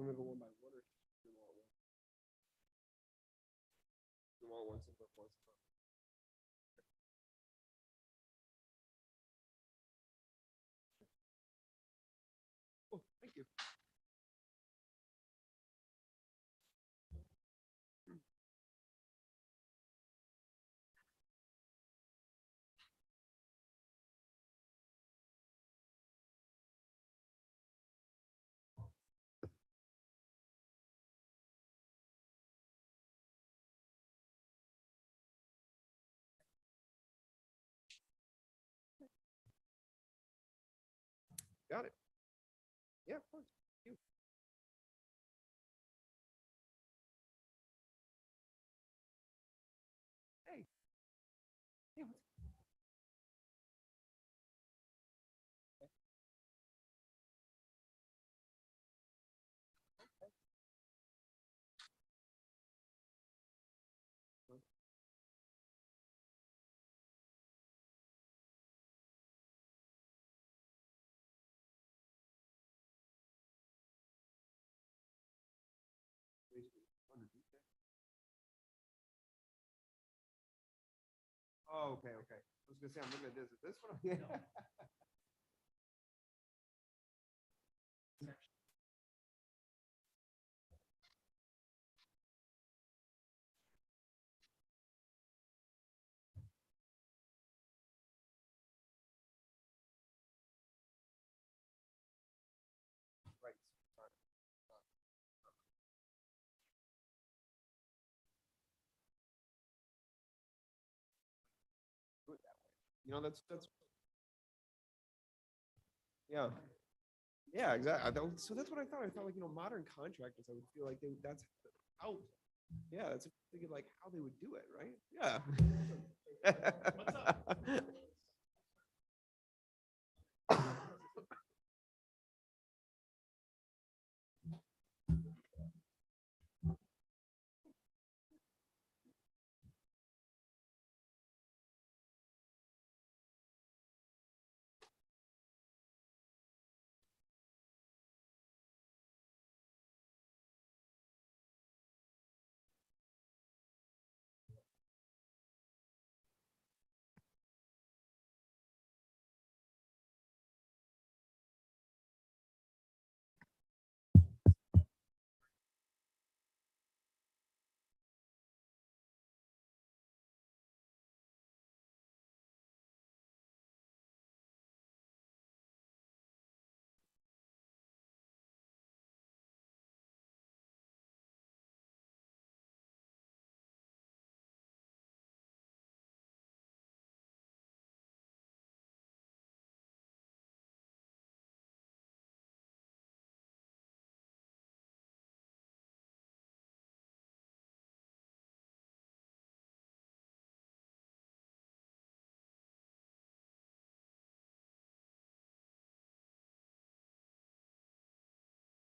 Want me to go one by one, or do them all at once? Do them all at once and put once. Oh, thank you. Got it. Yeah, of course. Thank you. Hey. Yeah, what's Oh, okay, okay. I was gonna say, I'm looking at this. Is this one? Yeah. Right. Do it that way. You know, that's yeah. Yeah, exactly. So that's what I thought. I thought like, modern contractors, I would feel like that's how, yeah, that's thinking like how they would do it, right? Yeah. What's up?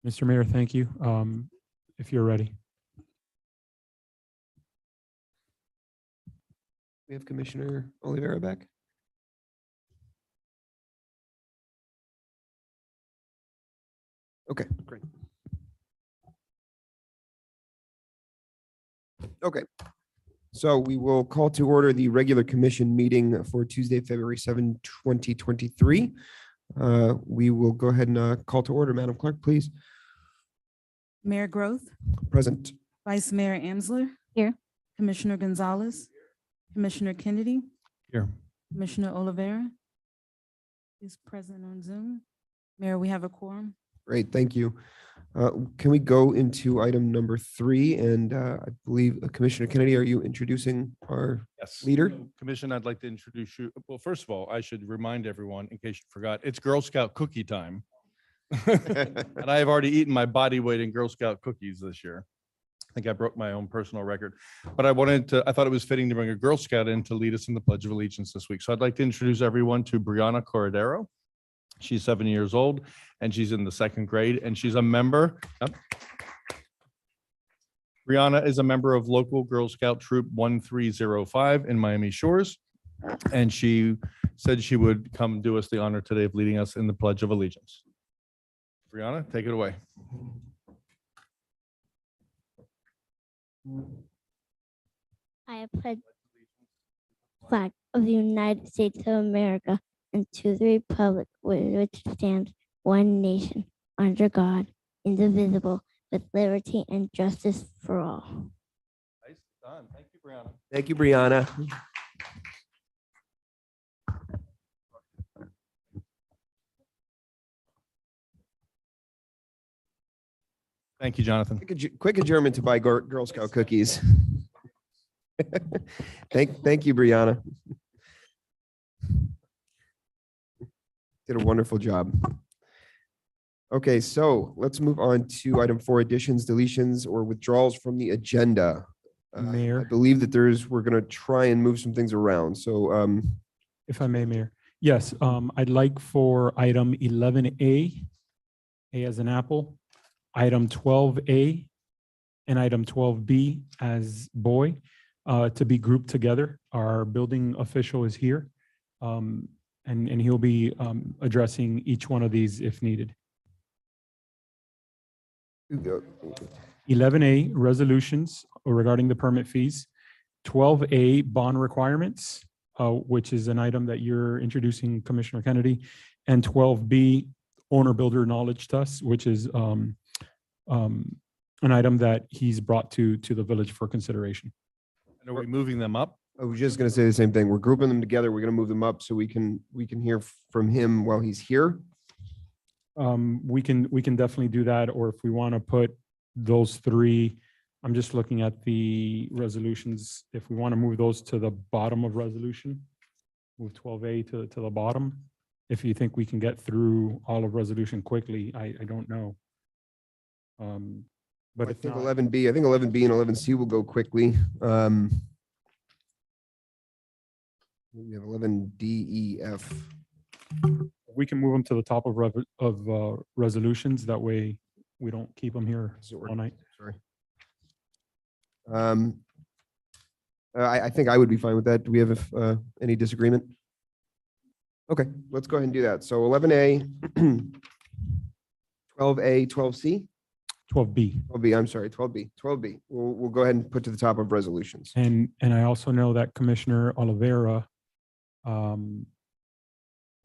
Mr. Mayor, thank you. If you're ready. We have Commissioner Oliveira back. Okay, great. Okay. So we will call to order the regular commission meeting for Tuesday, February 7, 2023. We will go ahead and call to order. Madam Clerk, please. Mayor Groth, Present. Vice Mayor Amsler. Here. Commissioner Gonzalez, Commissioner Kennedy, Here. Commissioner Oliveira is present on Zoom. Mayor, we have a quorum. Great, thank you. Can we go into item number 3? And I believe Commissioner Kennedy, are you introducing our Yes. leader? Commission, I'd like to introduce you. Well, first of all, I should remind everyone, in case you forgot, it's Girl Scout cookie time. And I have already eaten my body weight in Girl Scout cookies this year. I think I broke my own personal record, but I thought it was fitting to bring a Girl Scout in to lead us in the Pledge of Allegiance this week. So I'd like to introduce everyone to Brianna Corradero. She's 7 years old and she's in the 2nd grade and she's a member. Brianna is a member of local Girl Scout Troop 1305 in Miami Shores. And she said she would come do us the honor today of leading us in the Pledge of Allegiance. Brianna, take it away. I pledge flag of the United States of America and to the republic which stands one nation under God, indivisible, with liberty and justice for all. Nice done. Thank you, Brianna. Thank you, Brianna. Thank you, Jonathan. Quick adjournment to buy Girl Scout cookies. Thank you, Brianna. Did a wonderful job. Okay, so let's move on to item 4, additions, deletions, or withdrawals from the agenda. I Mayor, believe that we're gonna try and move some things around. So, if I may, Mayor. Yes, I'd like for item 11A, A as an apple, item 12A, and item 12B as boy, to be grouped together. Our building official is here, and he'll be addressing each one of these if needed. 11A, resolutions regarding the permit fees. 12A, bond requirements, which is an item that you're introducing, Commissioner Kennedy. And 12B, owner builder knowledge test, which is an item that he's brought to the village for consideration. And are we moving them up? I was just gonna say the same thing. We're grouping them together. We're gonna move them up so we can hear from him while he's here. We can definitely do that, or if we want to put those three, I'm just looking at the resolutions. If we want to move those to the bottom of resolution, move 12A to the bottom. If you think we can get through all of resolution quickly, I don't know. But I if think not, 11B and 11C will go quickly. We have 11D, E, F. we can move them to the top of resolutions. That way we don't keep them here Does it work? all night. Sorry. I think I would be fine with that. Do we have any disagreement? Okay, let's go ahead and do that. So 11A, 12A, 12C, 12B. 12B, I'm sorry, 12B. We'll go ahead and put to the top of resolutions. And I also know that Commissioner Oliveira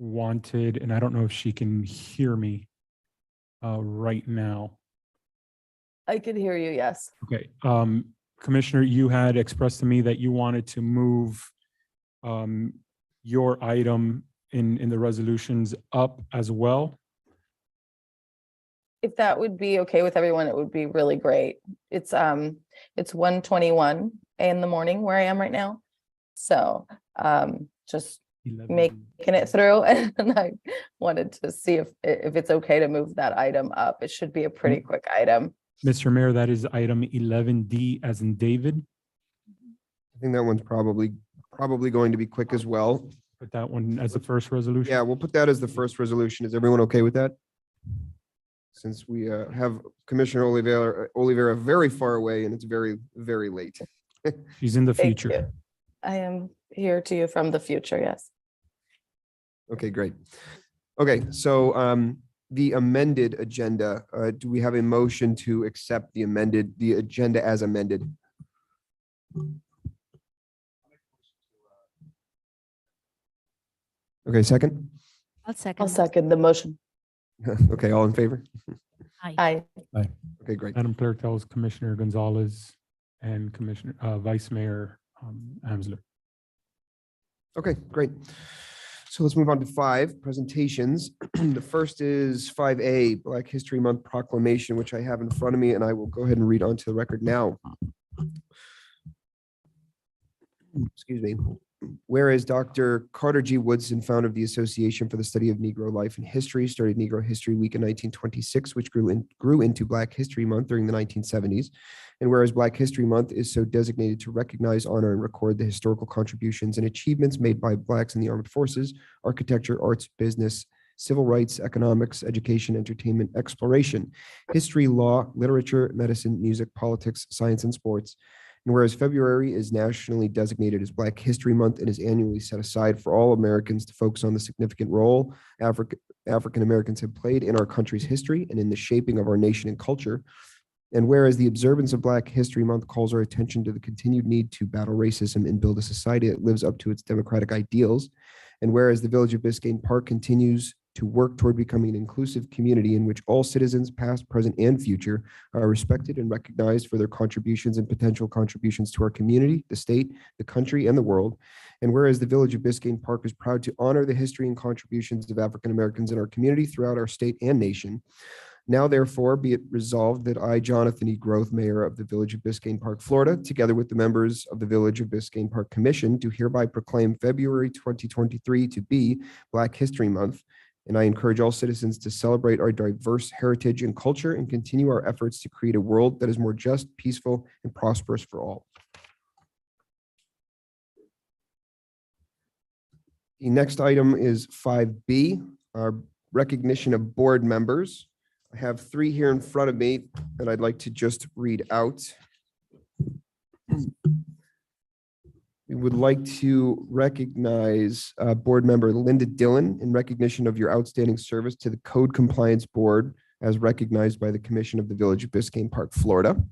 wanted, and I don't know if she can hear me right now. I can hear you, yes. Okay, Commissioner, you had expressed to me that you wanted to move your item in the resolutions up as well. If that would be okay with everyone, it would be really great. It's 1:21 in the morning where I am right now. So just 11. making it through, and I wanted to see if it's okay to move that item up. It should be a pretty quick item. Mr. Mayor, that is item 11D as in David. I think that one's probably going to be quick as well. Put that one as the first resolution. Yeah, we'll put that as the first resolution. Is everyone okay with that? Since we have Commissioner Oliveira very far away and it's very, very late. She's in the Thank future. you. I am here to you from the future, yes. Okay, great. Okay, so the amended agenda, do we have a motion to accept the agenda as amended? Okay, second? I'll second. I'll second the motion. Okay, all in favor? Aye. Okay, great. Madam Clerk, that was Commissioner Gonzalez and Commissioner, Vice Mayor Amsler. Okay, great. So let's move on to 5 presentations. The first is 5A, Black History Month Proclamation, which I have in front of me, and I will go ahead and read onto the record now. Excuse me. Whereas Dr. Carter G. Woodson, founder of the Association for the Study of Negro Life and History, started Negro History Week in 1926, which grew into Black History Month during the 1970s. And whereas Black History Month is so designated to recognize, honor, and record the historical contributions and achievements made by Blacks in the armed forces, architecture, arts, business, civil rights, economics, education, entertainment, exploration, history, law, literature, medicine, music, politics, science, and sports. And whereas February is nationally designated as Black History Month and is annually set aside for all Americans to focus on the significant role African Americans have played in our country's history and in the shaping of our nation and culture, And whereas the observance of Black History Month calls our attention to the continued need to battle racism and build a society that lives up to its democratic ideals. And whereas the Village of Biscayne Park continues to work toward becoming an inclusive community in which all citizens, past, present, and future, are respected and recognized for their contributions and potential contributions to our community, the state, the country, and the world. And whereas the Village of Biscayne Park is proud to honor the history and contributions of African Americans in our community throughout our state and nation. Now, therefore, be it resolved that I, Jonathan E. Groth, Mayor of the Village of Biscayne Park, Florida, together with the members of the Village of Biscayne Park Commission, do hereby proclaim February 2023 to be Black History Month. And I encourage all citizens to celebrate our diverse heritage and culture and continue our efforts to create a world that is more just, peaceful, and prosperous for all. The next item is 5B, our recognition of board members. I have 3 here in front of me that I'd like to just read out. We would like to recognize Board Member Linda Dillon in recognition of your outstanding service to the Code Compliance Board as recognized by the Commission of the Village of Biscayne Park, Florida.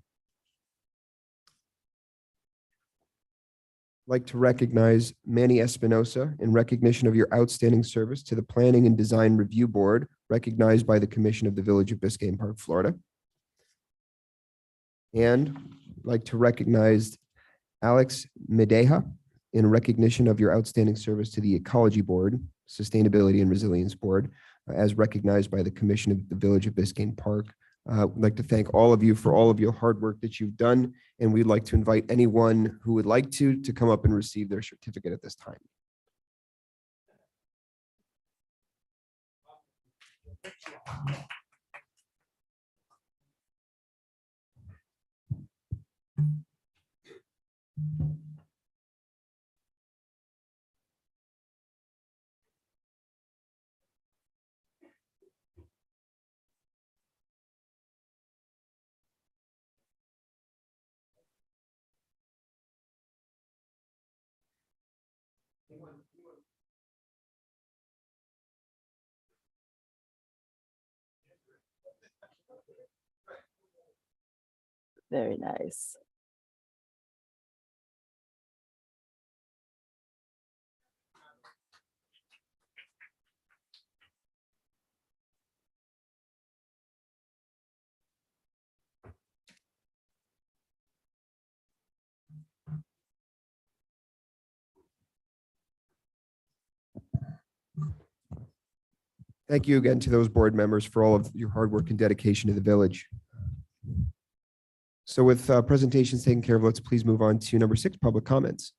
Like to recognize Manny Espinosa in recognition of your outstanding service to the Planning and Design Review Board, recognized by the Commission of the Village of Biscayne Park, Florida. And like to recognize Alex Medeja in recognition of your outstanding service to the Ecology Board, Sustainability and Resilience Board, as recognized by the Commission of the Village of Biscayne Park. We'd like to thank all of you for all of your hard work that you've done, and we'd like to invite anyone who would like to come up and receive their certificate at this time. Very nice. Thank you again to those board members for all of your hard work and dedication to the village. So with presentations taken care of, let's please move on to number 6, public comments.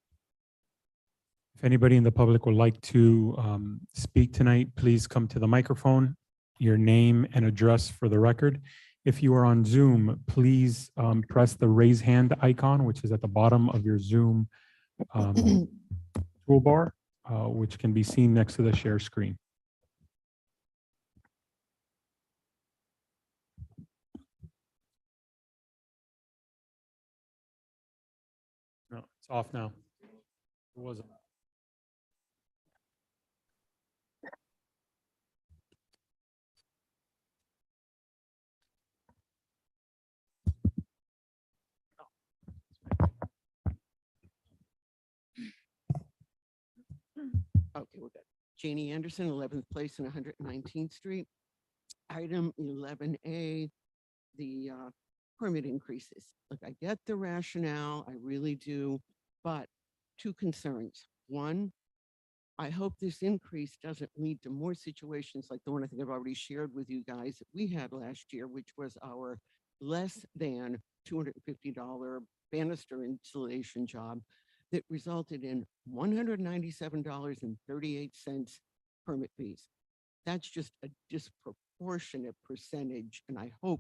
If anybody in the public would like to speak tonight, please come to the microphone, your name and address for the record. If you are on Zoom, please press the raise hand icon, which is at the bottom of your Zoom toolbar, which can be seen next to the share screen. No, it's off now. It wasn't. Okay, we're good. Janie Anderson, 11th Place and 119th Street. Item 11A, the permit increases. Look, I get the rationale, I really do, but 2 concerns. One, I hope this increase doesn't lead to more situations like the one I think I've already shared with you guys that we had last year, which was our less than $250 banister installation job that resulted in $197.38 permit fees. That's just a disproportionate percentage, and I hope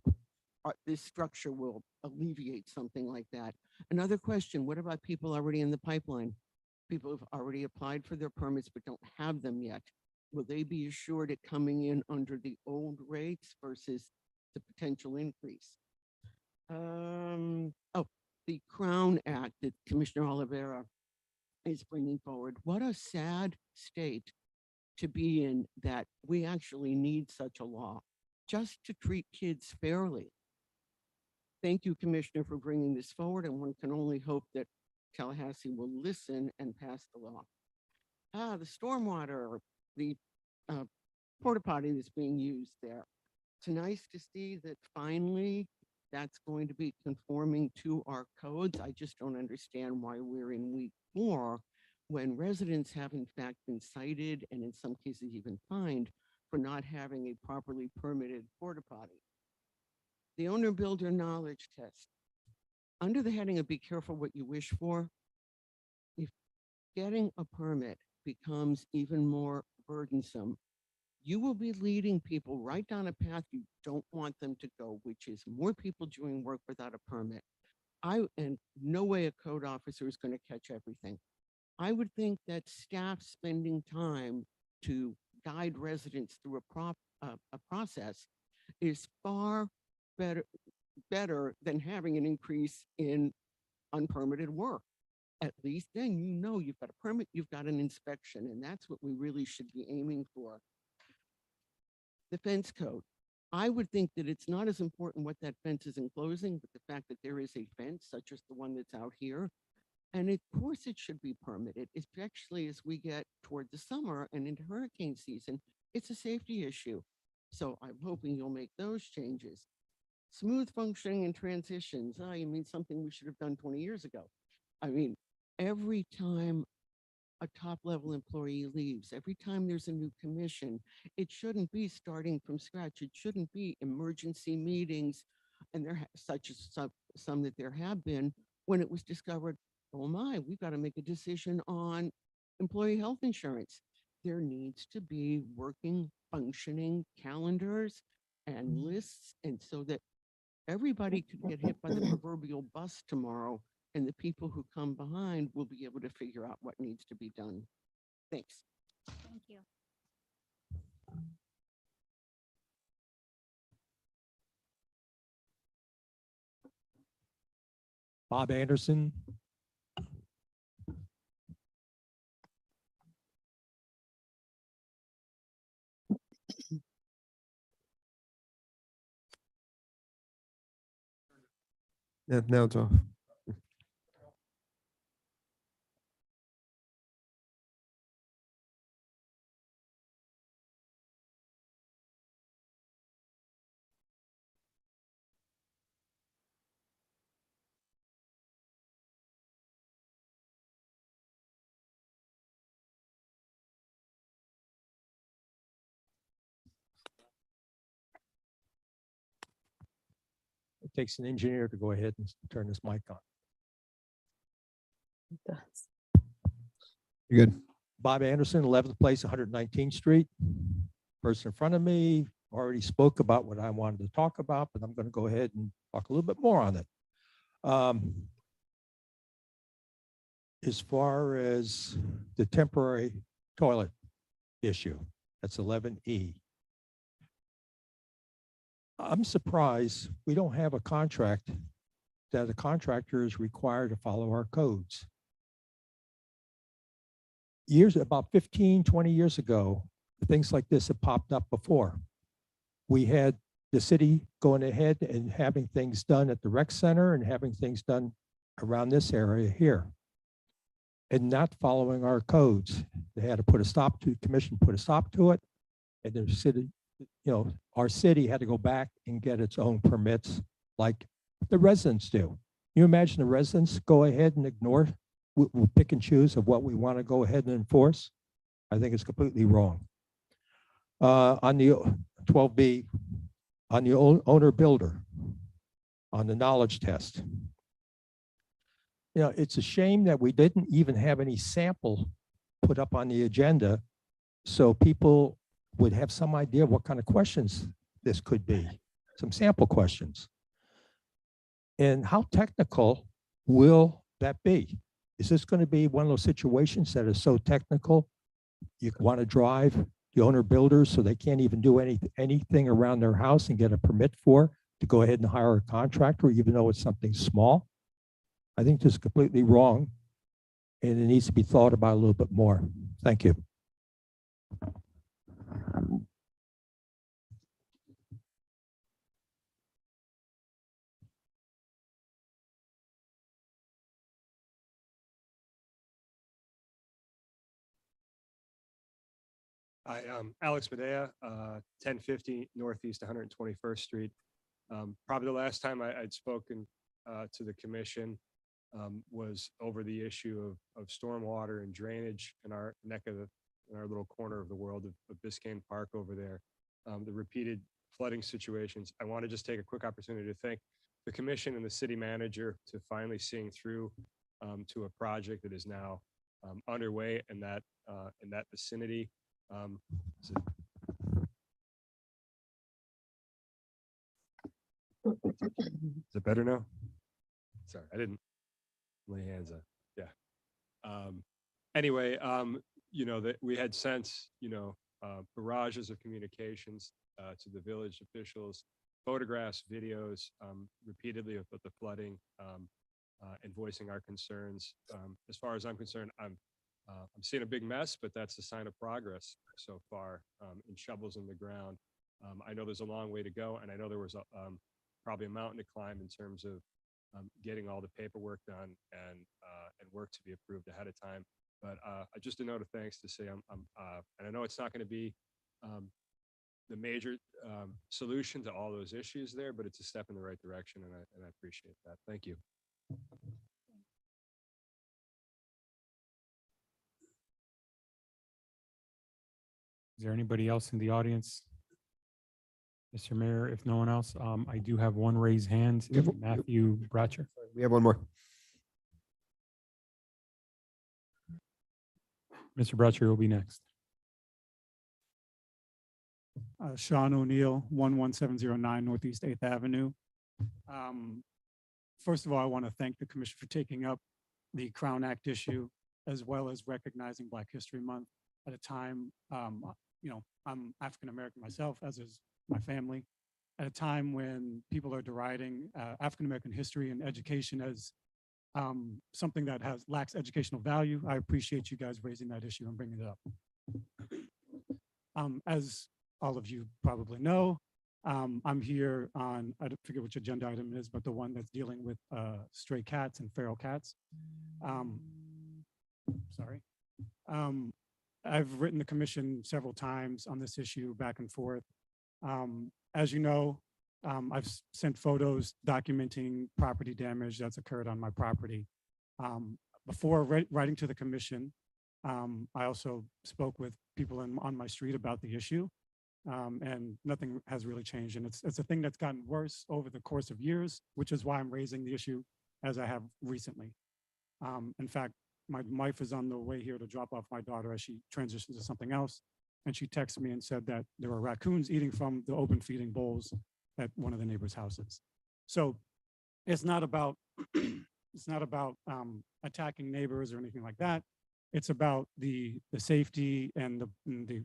this structure will alleviate something like that. Another question, what about people already in the pipeline? People who've already applied for their permits but don't have them yet. Will they be assured it coming in under the old rates versus the potential increase? The Crown Act that Commissioner Oliveira is bringing forward. What a sad state to be in that we actually need such a law just to treat kids fairly. thank you, Commissioner, for bringing this forward, and one can only hope that Tallahassee will listen and pass the law. The stormwater, the porta potty that's being used there. It's nice to see that finally that's going to be conforming to our codes. I just don't understand why we're in week 4 when residents have in fact been cited and in some cases even fined for not having a properly permitted porta potty. The owner builder knowledge test. Under the heading of be careful what you wish for, if getting a permit becomes even more burdensome, you will be leading people right down a path you don't want them to go, which is more people doing work without a permit. And no way a code officer is going to catch everything. I would think that staff spending time to guide residents through a process is far better than having an increase in unpermitted work. At least then you know you've got a permit, you've got an inspection, and that's what we really should be aiming for. The fence code. I would think that it's not as important what that fence is enclosing, but the fact that there is a fence such as the one that's out here. And of course it should be permitted, especially as we get toward the summer and into hurricane season. It's a safety issue. So I'm hoping you'll make those changes. Smooth functioning and transitions. Oh, you mean something we should have done 20 years ago. I mean, every time a top level employee leaves, every time there's a new commission, it shouldn't be starting from scratch. It shouldn't be emergency meetings, and such as some that there have been when it was discovered, oh my, we've got to make a decision on employee health insurance. There needs to be working, functioning calendars and lists, and so that everybody could get hit by the proverbial bus tomorrow, and the people who come behind will be able to figure out what needs to be done. Thanks. Thank you. Bob Anderson. Yeah, now it's off. It takes an engineer to go ahead and turn this mic on. You're good. Bob Anderson, 11th place, 119th Street. Person in front of me already spoke about what I wanted to talk about, but I'm going to go ahead and talk a little bit more on it. As far as the temporary toilet issue, that's 11E. I'm surprised we don't have a contract that a contractor is required to follow our codes. About 15, 20 years ago, things like this have popped up before. We had the city going ahead and having things done at the rec center and having things done around this area here and not following our codes. They had to put a stop to, the commission put a stop to it, and the city, our city had to go back and get its own permits like the residents do. You imagine the residents go ahead and ignore, we'll pick and choose of what we want to go ahead and enforce? I think it's completely wrong. On the 12B, on the owner builder, on the knowledge test. It's a shame that we didn't even have any sample put up on the agenda so people would have some idea what kind of questions this could be, some sample questions. And how technical will that be? Is this going to be one of those situations that is so technical, you want to drive the owner builders so they can't even do anything around their house and get a permit to go ahead and hire a contractor, even though it's something small? I think this is completely wrong, and it needs to be thought about a little bit more. Thank you. Hi, Alex Medea, 1050 Northeast 121st Street. Probably the last time I'd spoken to the commission was over the issue of stormwater and drainage in our in our little corner of the world of Biscayne Park over there. The repeated flooding situations. I want to just take a quick opportunity to thank the commission and the city manager to finally seeing through to a project that is now underway in that vicinity. Is it better now? Sorry, I didn't lay hands on. Yeah. Anyway, you know, that we had sent, you know, barrages of communications to the village officials, photographs, videos, repeatedly about the flooding, and voicing our concerns. As far as I'm concerned, I'm seeing a big mess, but that's a sign of progress so far, in shovels in the ground. I know there's a long way to go, and I know there was probably a mountain to climb in terms of getting all the paperwork done and work to be approved ahead of time. But just a note of thanks to say and I know it's not going to be the major solution to all those issues there, but it's a step in the right direction, and I appreciate that. Thank you. Is there anybody else in the audience? Mr. Mayor, if no one else, I do have one raised hand, Yep. Matthew Bratcher. We have one more. Mr. Bratcher will be next. Sean O'Neill, 11709 Northeast 8th Avenue. First of all, I want to thank the commission for taking up the Crown Act issue, as well as recognizing Black History Month at a time, you know, I'm African-American myself, as is my family, at a time when people are deriding African-American history and education as something that lacks educational value. I appreciate you guys raising that issue and bringing it up. As all of you probably know, I'm here on, I forget which agenda item it is, but the one that's dealing with stray cats and feral cats. Sorry. I've written the commission several times on this issue back and forth. As you know, I've sent photos documenting property damage that's occurred on my property. Before writing to the commission, I also spoke with people on my street about the issue, and nothing has really changed. And it's a thing that's gotten worse over the course of years, which is why I'm raising the issue as I have recently. In fact, my wife is on the way here to drop off my daughter as she transitions to something else. And she texted me and said that there were raccoons eating from the open feeding bowls at one of the neighbors' houses. So it's not about attacking neighbors or anything like that. It's about the safety and the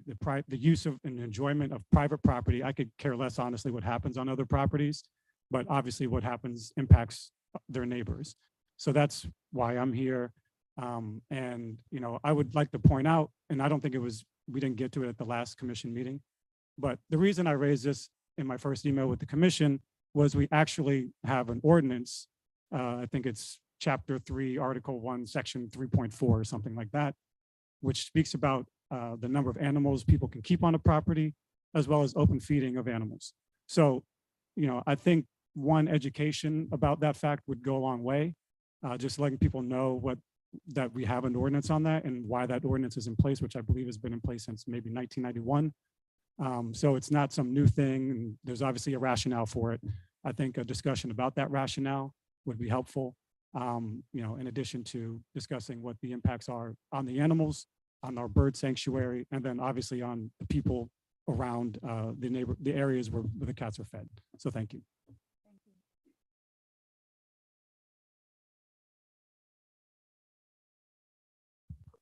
use of and enjoyment of private property. I could care less, honestly, what happens on other properties, but obviously what happens impacts their neighbors. So that's why I'm here. And, you know, I would like to point out, and I don't think we didn't get to it at the last commission meeting, but the reason I raised this in my first email with the commission was we actually have an ordinance. I think it's Chapter 3, Article 1, Section 3.4 or something like that, which speaks about the number of animals people can keep on a property, as well as open feeding of animals. So, you know, I think one, education about that fact would go a long way. Just letting people know that we have an ordinance on that and why that ordinance is in place, which I believe has been in place since maybe 1991. So it's not some new thing, and there's obviously a rationale for it. I think a discussion about that rationale would be helpful, you know, in addition to discussing what the impacts are on the animals, on our bird sanctuary, and then obviously on the people around the areas where the cats are fed. So thank you.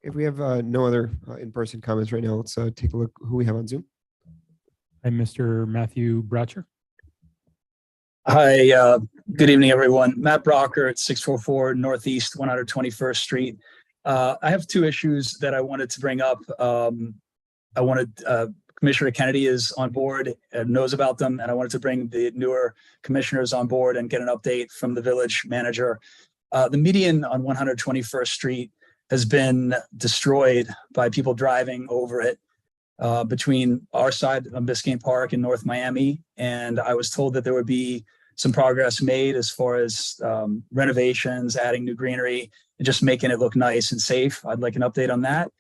If we have no other in-person comments right now, let's take a look who we have on Zoom. And Mr. Matthew Bratcher. Hi, good evening, everyone. Matt Brocker at 644 Northeast 121st Street. I have two issues that I wanted to bring up. Commissioner Kennedy is on board and knows about them, and I wanted to bring the newer commissioners on board and get an update from the village manager. The median on 121st Street has been destroyed by people driving over it. between our side of Biscayne Park and North Miami. And I was told that there would be some progress made as far as renovations, adding new greenery, and just making it look nice and safe. I'd like an update on that.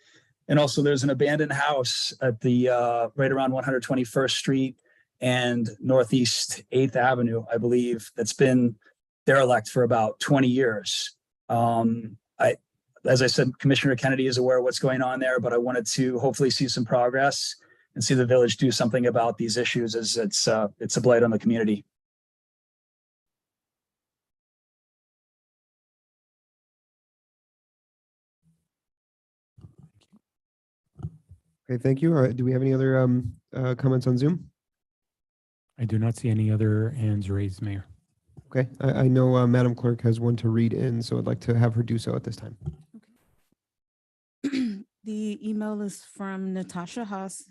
And also there's an abandoned house at the right around 121st Street and Northeast 8th Avenue, I believe, that's been derelict for about 20 years. As I said, Commissioner Kennedy is aware of what's going on there, but I wanted to hopefully see some progress and see the village do something about these issues, as it's a blight on the community. Okay, thank you. Do we have any other comments on Zoom? I do not see any other hands raised, Mayor. Okay, I know Madam Clerk has one to read in, so I'd like to have her do so at this time. The email is from Natasha Haas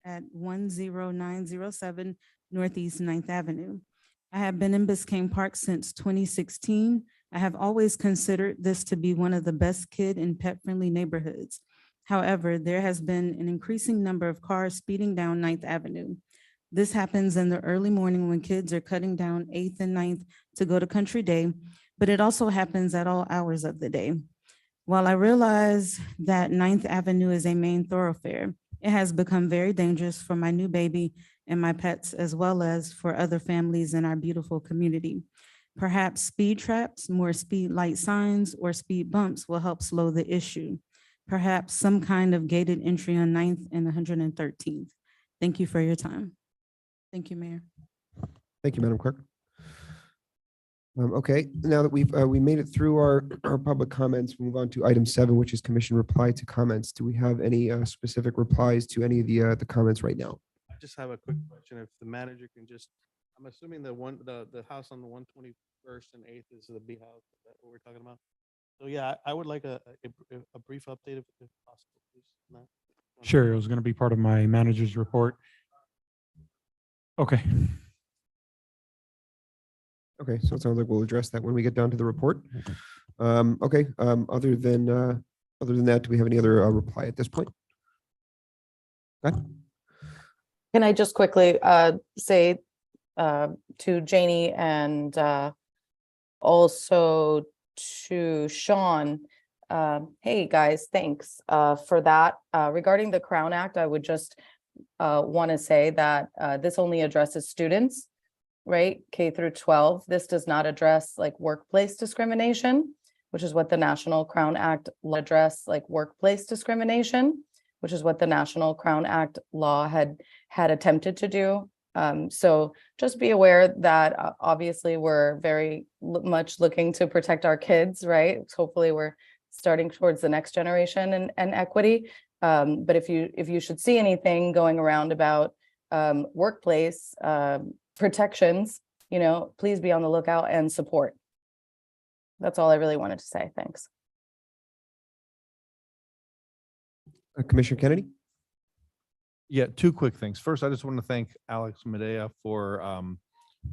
at 10907 Northeast 9th Avenue. I have been in Biscayne Park since 2016. I have always considered this to be one of the best kid and pet-friendly neighborhoods. However, there has been an increasing number of cars speeding down 9th Avenue. This happens in the early morning when kids are cutting down 8th and 9th to go to Country Day, but it also happens at all hours of the day. While I realize that 9th Avenue is a main thoroughfare, it has become very dangerous for my new baby and my pets, as well as for other families in our beautiful community. Perhaps speed traps, more speed light signs, or speed bumps will help slow the issue. Perhaps some kind of gated entry on 9th and 113th. Thank you for your time. Thank you, Mayor. Thank you, Madam Clerk. Okay, now that we made it through our public comments, we'll move on to item 7, which is commission reply to comments. Do we have any specific replies to any of the comments right now? I just have a quick question. If the manager can just, I'm assuming the house on the 121st and 8th is the B house, is that what we're talking about? So yeah, I would like a brief update if possible, please. on that. Sure, it was going to be part of my manager's report. Okay. Okay, so it sounds like we'll address that when we get down to the report. Okay, other than that, do we have any other reply at this point? Can I just quickly say to Janie and also to Sean, hey guys, thanks for that. Regarding the Crown Act, I would just want to say that this only addresses students, right? K through 12. This does not address like workplace discrimination, which is what the National Crown Act address, like workplace discrimination, which is what the National Crown Act law had attempted to do. So just be aware that obviously we're very much looking to protect our kids, right? Hopefully we're starting towards the next generation and equity. But if you should see anything going around about workplace protections, please be on the lookout and support. That's all I really wanted to say. Thanks. Commissioner Kennedy? Yeah, two quick things. First, I just want to thank Alex Medea for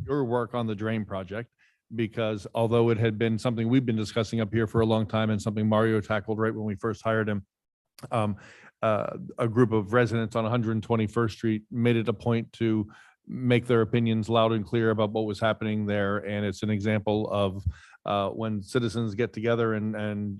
your work on the drain project, because although it had been something we've been discussing up here for a long time and something Mario tackled right when we first hired him, a group of residents on 121st Street made it a point to make their opinions loud and clear about what was happening there. And it's an example of when citizens get together and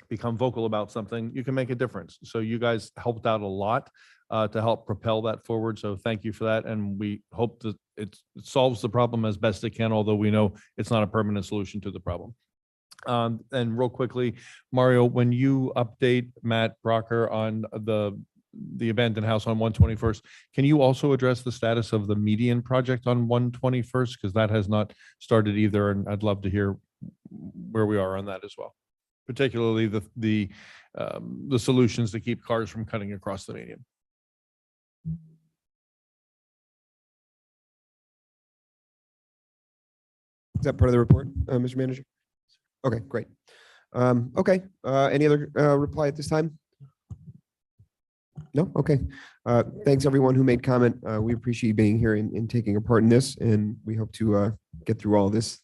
become vocal about something, you can make a difference. So you guys helped out a lot to help propel that forward. So thank you for that. And we hope that it solves the problem as best it can, although we know it's not a permanent solution to the problem. And real quickly, Mario, when you update Matt Brocker on the abandoned house on 121st, can you also address the status of the median project on 121st? Because that has not started either. And I'd love to hear where we are on that as well, particularly the solutions to keep cars from cutting across the median. Is that part of the report, Mr. Manager? Okay, great. Okay, any other reply at this time? No? Okay. Thanks everyone who made comment. We appreciate you being here and taking a part in this, and we hope to get through all this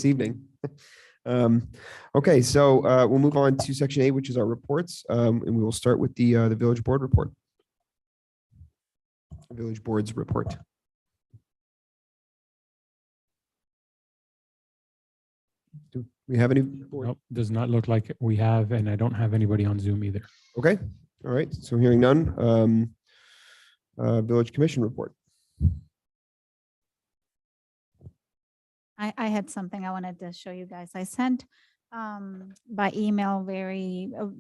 evening. Okay, so we'll move on to section 8, which is our reports, and we will start with the village board report. Village Board's report. Do we have any? board- Nope, does not look like we have, and I don't have anybody on Zoom either. Okay, all right, so hearing none. Village Commission report. I had something I wanted to show you guys. I sent by email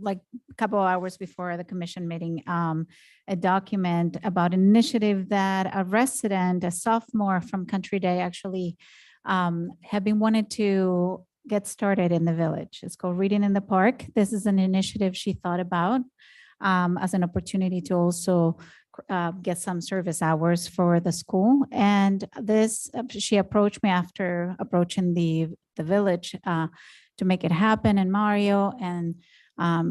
like a couple hours before the commission meeting, a document about an initiative that a resident, a sophomore from Country Day actually have been wanted to get started in the village. It's called Reading in the Park. This is an initiative she thought about as an opportunity to also get some service hours for the school. And this, she approached me after approaching the village to make it happen. And Mario and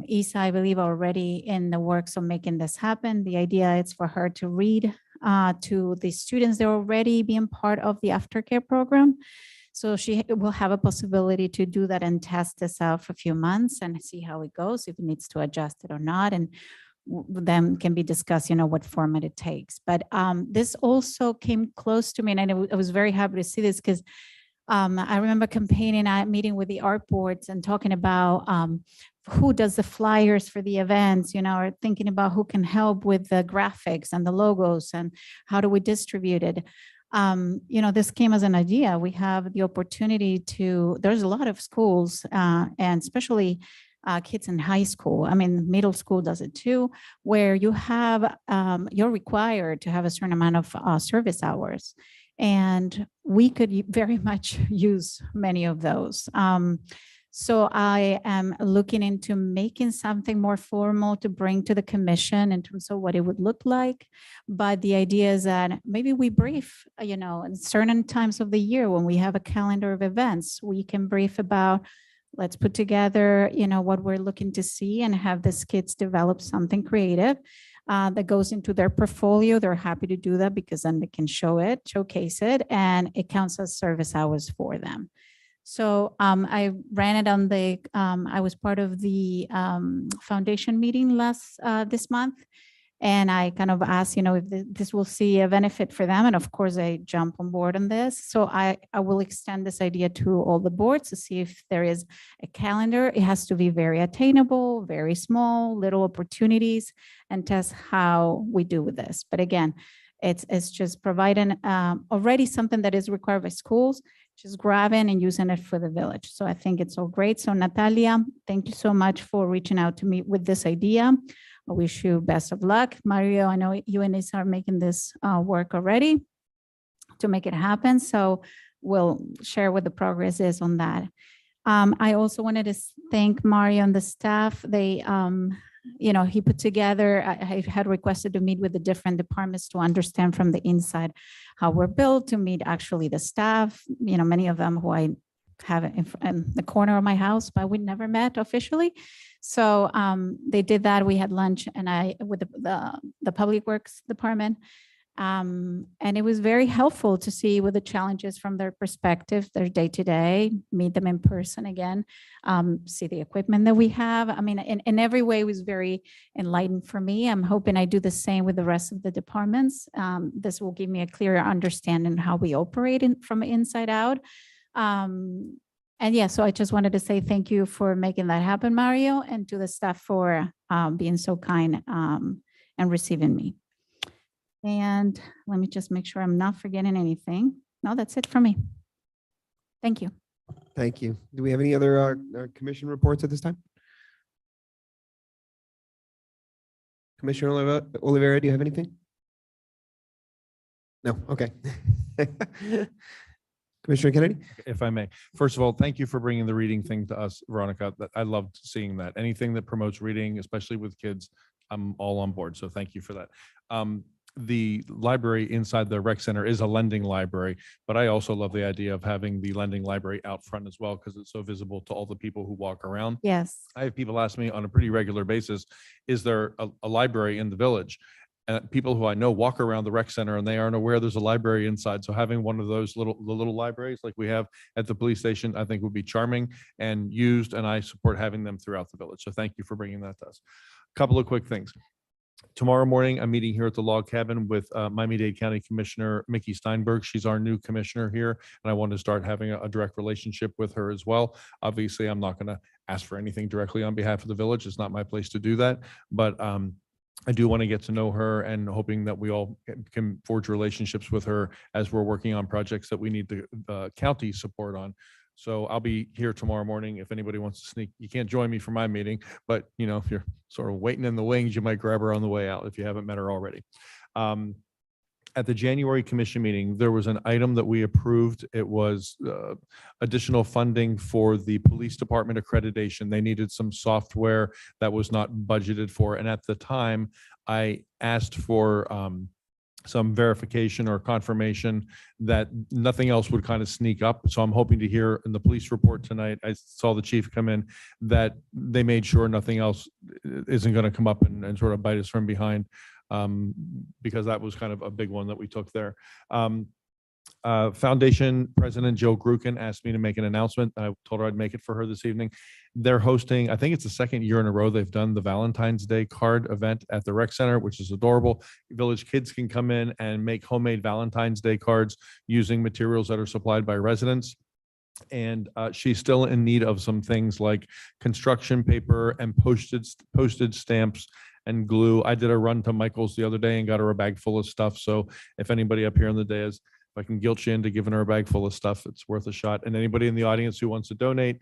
Isa, I believe, are already in the works of making this happen. The idea is for her to read to the students that are already being part of the aftercare program. So she will have a possibility to do that and test this out for a few months and see how it goes, if it needs to adjust it or not. And then can be discussed, what format it takes. But this also came close to me, and I was very happy to see this because I remember campaigning, meeting with the art boards and talking about who does the flyers for the events, or thinking about who can help with the graphics and the logos and how do we distribute it. This came as an idea. We have the opportunity there's a lot of schools and especially kids in high school. I mean, middle school does it too, where you have, you're required to have a certain amount of service hours. And we could very much use many of those. So I am looking into making something more formal to bring to the commission in terms of what it would look like. But the idea is that maybe we brief, in certain times of the year when we have a calendar of events, we can brief about, let's put together, what we're looking to see and have the kids develop something creative that goes into their portfolio. They're happy to do that because then they can showcase it, and it counts as service hours for them. So I ran it on I was part of the foundation meeting this month. And I kind of asked, if this will see a benefit for them. And of course, they jump on board on this. So I will extend this idea to all the boards to see if there is a calendar. It has to be very attainable, very small, little opportunities, and test how we do with this. But again, it's just providing already something that is required by schools, just grabbing and using it for the village. So I think it's all great. So Natalia, thank you so much for reaching out to me with this idea. I wish you best of luck. Mario, I know you and Isa are making this work already to make it happen. So we'll share what the progress is on that. I also wanted to thank Mario and the staff. They, he put together, I had requested to meet with the different departments to understand from the inside how we're built, to meet actually the staff, many of them who I have in the corner of my house, but we never met officially. So they did that. We had lunch and with the Public Works Department. And it was very helpful to see what the challenges from their perspective, their day-to-day, meet them in person again, see the equipment that we have. I mean, in every way, it was very enlightening for me. I'm hoping I do the same with the rest of the departments. This will give me a clearer understanding how we operate from inside out. And yeah, so I just wanted to say thank you for making that happen, Mario, and to the staff for being so kind and receiving me. And let me just make sure I'm not forgetting anything. No, that's it for me. Thank you. Thank you. Do we have any other commission reports at this time? Commissioner Oliveira, do you have anything? No, okay. Commissioner Kennedy? If I may. First of all, thank you for bringing the reading thing to us, Veronica. I loved seeing that. Anything that promotes reading, especially with kids, I'm all on board. So thank you for that. The library inside the rec center is a lending library, but I also love the idea of having the lending library out front as well, because it's so visible to all the people who walk around. Yes. I have people ask me on a pretty regular basis, is there a library in the village? And people who I know walk around the rec center and they aren't aware there's a library inside. So having one of those little libraries like we have at the police station, I think would be charming and used, and I support having them throughout the village. So thank you for bringing that to us. A couple of quick things. Tomorrow morning, I'm meeting here at the log cabin with Miami-Dade County Commissioner Mickey Steinberg. She's our new commissioner here, and I want to start having a direct relationship with her as well. Obviously, I'm not going to ask for anything directly on behalf of the village. It's not my place to do that, but I do want to get to know her, and hoping that we all can forge relationships with her as we're working on projects that we need the county support on. So I'll be here tomorrow morning. If anybody wants to sneak, you can't join me for my meeting, but if you're sort of waiting in the wings, you might grab her on the way out if you haven't met her already. At the January commission meeting, there was an item that we approved. It was additional funding for the police department accreditation. They needed some software that was not budgeted for. And at the time, I asked for some verification or confirmation that nothing else would kind of sneak up. So I'm hoping to hear in the police report tonight, I saw the chief come in, that they made sure nothing else isn't going to come up and sort of bite us from behind, because that was kind of a big one that we took there. Foundation President Jill Gruken asked me to make an announcement. I told her I'd make it for her this evening. They're hosting, I think it's the second year in a row they've done the Valentine's Day card event at the rec center, which is adorable. Village kids can come in and make homemade Valentine's Day cards using materials that are supplied by residents. And she's still in need of some things like construction paper and postage stamps and glue. I did a run to Michael's the other day and got her a bag full of stuff. So if anybody up here on the dais, if I can guilt you into giving her a bag full of stuff, it's worth a shot. And anybody in the audience who wants to donate,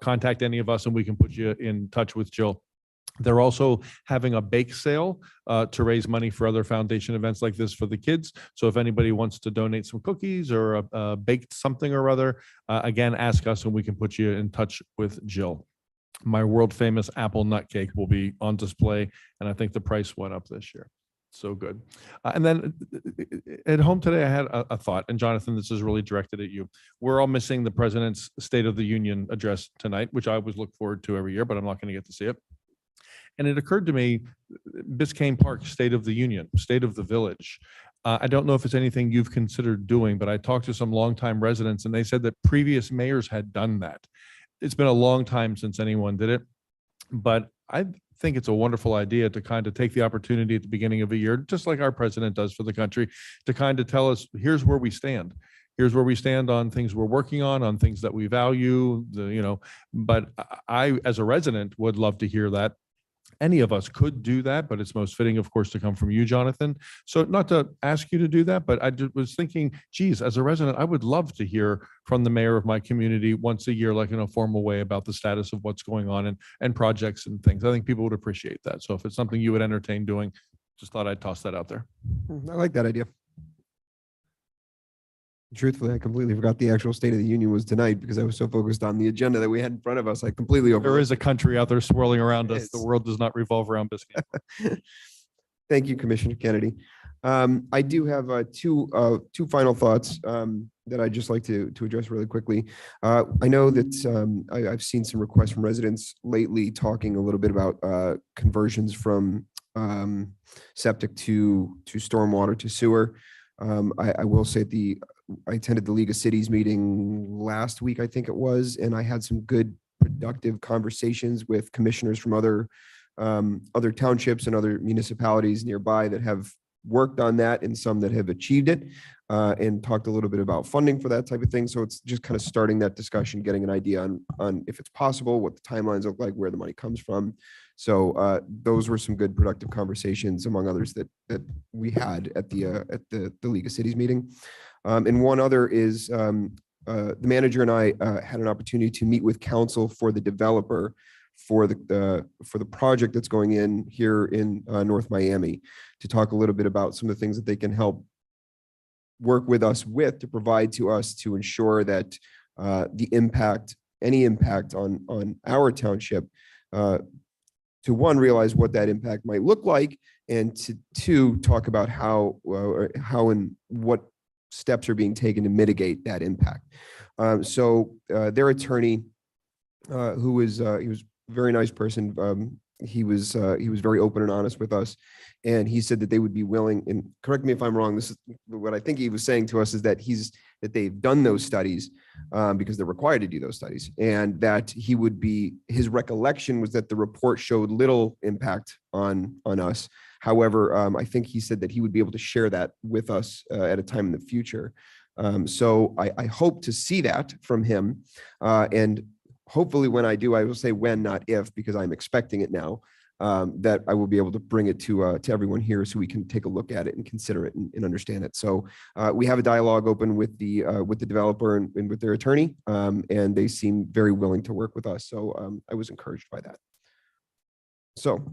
contact any of us and we can put you in touch with Jill. They're also having a bake sale to raise money for other foundation events like this for the kids. So if anybody wants to donate some cookies or a baked something or other, again, ask us and we can put you in touch with Jill. My world famous apple nut cake will be on display, and I think the price went up this year. So good. And then at home today, I had a thought, and Jonathan, this is really directed at you. We're all missing the president's State of the Union address tonight, which I always look forward to every year, but I'm not going to get to see it. And it occurred to me, Biscayne Park, State of the Union, State of the Village. I don't know if it's anything you've considered doing, but I talked to some longtime residents and they said that previous mayors had done that. It's been a long time since anyone did it, but I think it's a wonderful idea to kind of take the opportunity at the beginning of a year, just like our president does for the country, to kind of tell us, here's where we stand. Here's where we stand on things we're working on things that we value, but I, as a resident, would love to hear that. Any of us could do that, but it's most fitting, of course, to come from you, Jonathan. So not to ask you to do that, but I was thinking, geez, as a resident, I would love to hear from the mayor of my community once a year, like in a formal way, about the status of what's going on and projects and things. I think people would appreciate that. So if it's something you would entertain doing, just thought I'd toss that out there. I like that idea. Truthfully, I completely forgot the actual State of the Union was tonight because I was so focused on the agenda that we had in front of us. I completely overlooked. There is a country out there swirling around us. Yes. The world does not revolve around Biscayne. Thank you, Commissioner Kennedy. I do have two final thoughts that I'd just like to address really quickly. I know that I've seen some requests from residents lately talking a little bit about conversions from septic to stormwater to sewer. I will say I attended the League of Cities meeting last week, I think it was, and I had some good, productive conversations with commissioners from other townships and other municipalities nearby that have worked on that and some that have achieved it, and talked a little bit about funding for that type of thing. So it's just kind of starting that discussion, getting an idea on if it's possible, what the timelines look like, where the money comes from. So those were some good productive conversations, among others, that we had at the League of Cities meeting. And one other is the manager and I had an opportunity to meet with counsel for the developer for the project that's going in here in North Miami, to talk a little bit about some of the things that they can help work with us with to provide to us to ensure that any impact on our township, to one, realize what that impact might look like, and to two, talk about how and what steps are being taken to mitigate that impact. So their attorney, he was a very nice person. He was very open and honest with us, and he said that they would be willing, and correct me if I'm wrong, this is what I think he was saying to us, is that they've done those studies because they're required to do those studies, and that his recollection was that the report showed little impact on us, However, I think he said that he would be able to share that with us at a time in the future. So I hope to see that from him. And hopefully when I do, I will say when, not if, because I'm expecting it now, that I will be able to bring it to everyone here so we can take a look at it and consider it and understand it. So we have a dialogue open with the developer and with their attorney, and they seem very willing to work with us. So I was encouraged by that. So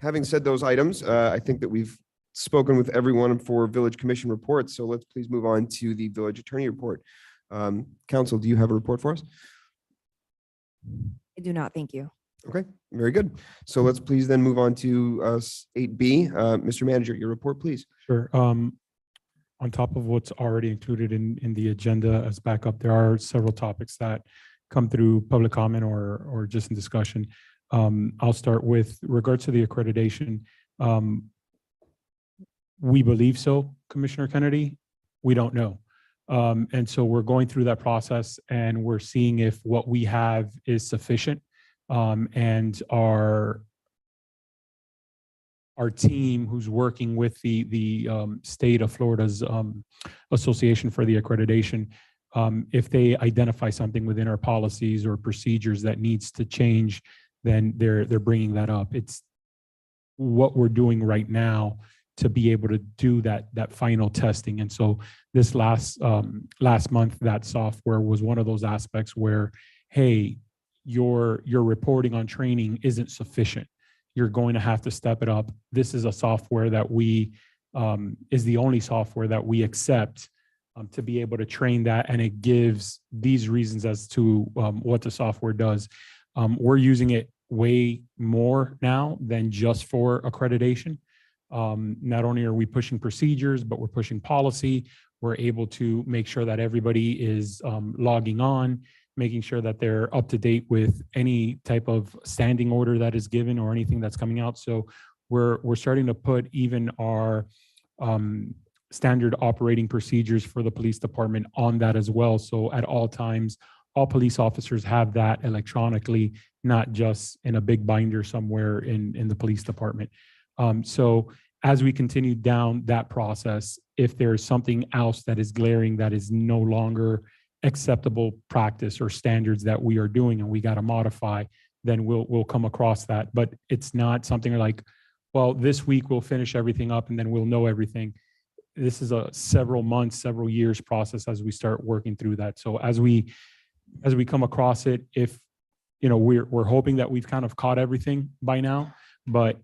having said those items, I think that we've spoken with everyone for Village Commission reports. So let's please move on to the Village Attorney report. Council, do you have a report for us? I do not, thank you. Okay, very good. So let's please then move on to 8B. Mr. Manager, your report, please. Sure. On top of what's already included in the agenda as backup, there are several topics that come through public comment or just in discussion. I'll start with regards to the accreditation. We believe so, Commissioner Kennedy. We don't know. And so we're going through that process and we're seeing if what we have is sufficient. And our team who's working with the state of Florida's Association for the Accreditation, if they identify something within our policies or procedures that needs to change, then they're bringing that up. It's what we're doing right now to be able to do that final testing. And so this last month, that software was one of those aspects where, hey, your reporting on training isn't sufficient. You're going to have to step it up. This is a software that is the only software that we accept to be able to train that. And it gives these reasons as to what the software does. We're using it way more now than just for accreditation. Not only are we pushing procedures, but we're pushing policy. We're able to make sure that everybody is logging on, making sure that they're up to date with any type of standing order that is given or anything that's coming out. So we're starting to put even our standard operating procedures for the police department on that as well. So at all times, all police officers have that electronically, not just in a big binder somewhere in the police department. So as we continue down that process, if there is something else that is glaring that is no longer acceptable practice or standards that we are doing and we got to modify, then we'll come across that. But it's not something like, well, this week we'll finish everything up and then we'll know everything. This is a several months, several years process as we start working through that. So as we come across it, if we're hoping that we've kind of caught everything by now, but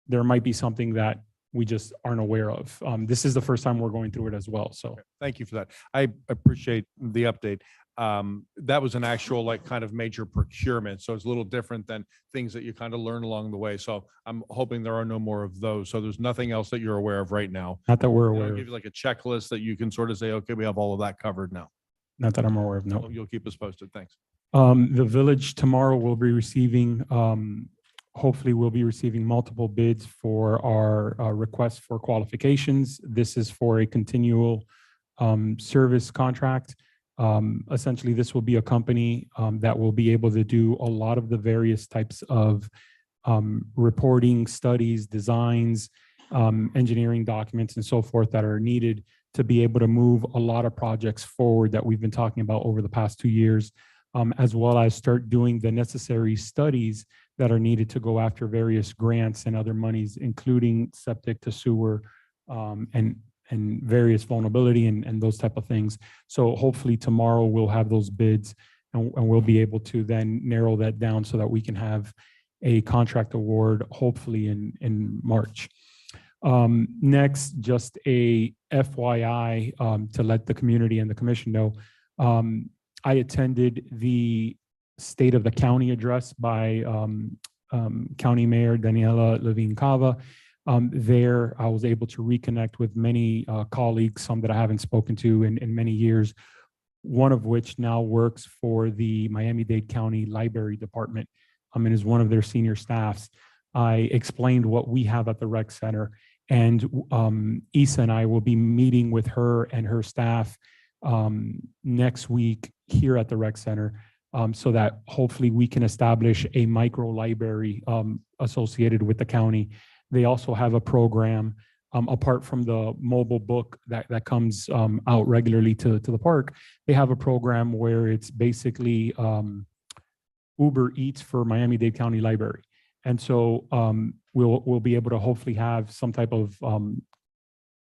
there might be something that we just aren't aware of. This is the first time we're going through it as well. So Thank you for that. I appreciate the update. That was an actual kind of major procurement. So it's a little different than things that you kind of learn along the way. So I'm hoping there are no more of those. So there's nothing else that you're aware of right now. not that we're I'll aware give of, you a checklist that you can sort of say, okay, we have all of that covered now. not that I'm aware of, no. You'll keep us posted. Thanks. The village tomorrow will be receiving, hopefully we'll be receiving multiple bids for our request for qualifications. This is for a continual service contract. Essentially, this will be a company that will be able to do a lot of the various types of reporting, studies, designs, engineering documents, and so forth that are needed to be able to move a lot of projects forward that we've been talking about over the past 2 years, as well as start doing the necessary studies that are needed to go after various grants and other monies, including septic to sewer and various vulnerability and those type of things. So hopefully tomorrow we'll have those bids and we'll be able to then narrow that down so that we can have a contract award hopefully in March. Next, just a FYI to let the community and the commission know, I attended the State of the County address by County Mayor Daniela Levine Cava. There, I was able to reconnect with many colleagues, some that I haven't spoken to in many years, one of which now works for the Miami-Dade County Library Department and is one of their senior staffs. I explained what we have at the rec center, and Isa and I will be meeting with her and her staff next week here at the rec center, so that hopefully we can establish a micro library associated with the county They also have a program, apart from the mobile book that comes out regularly to the park. They have a program where it's basically Uber Eats for Miami-Dade County Library. And so we'll be able to hopefully have some type of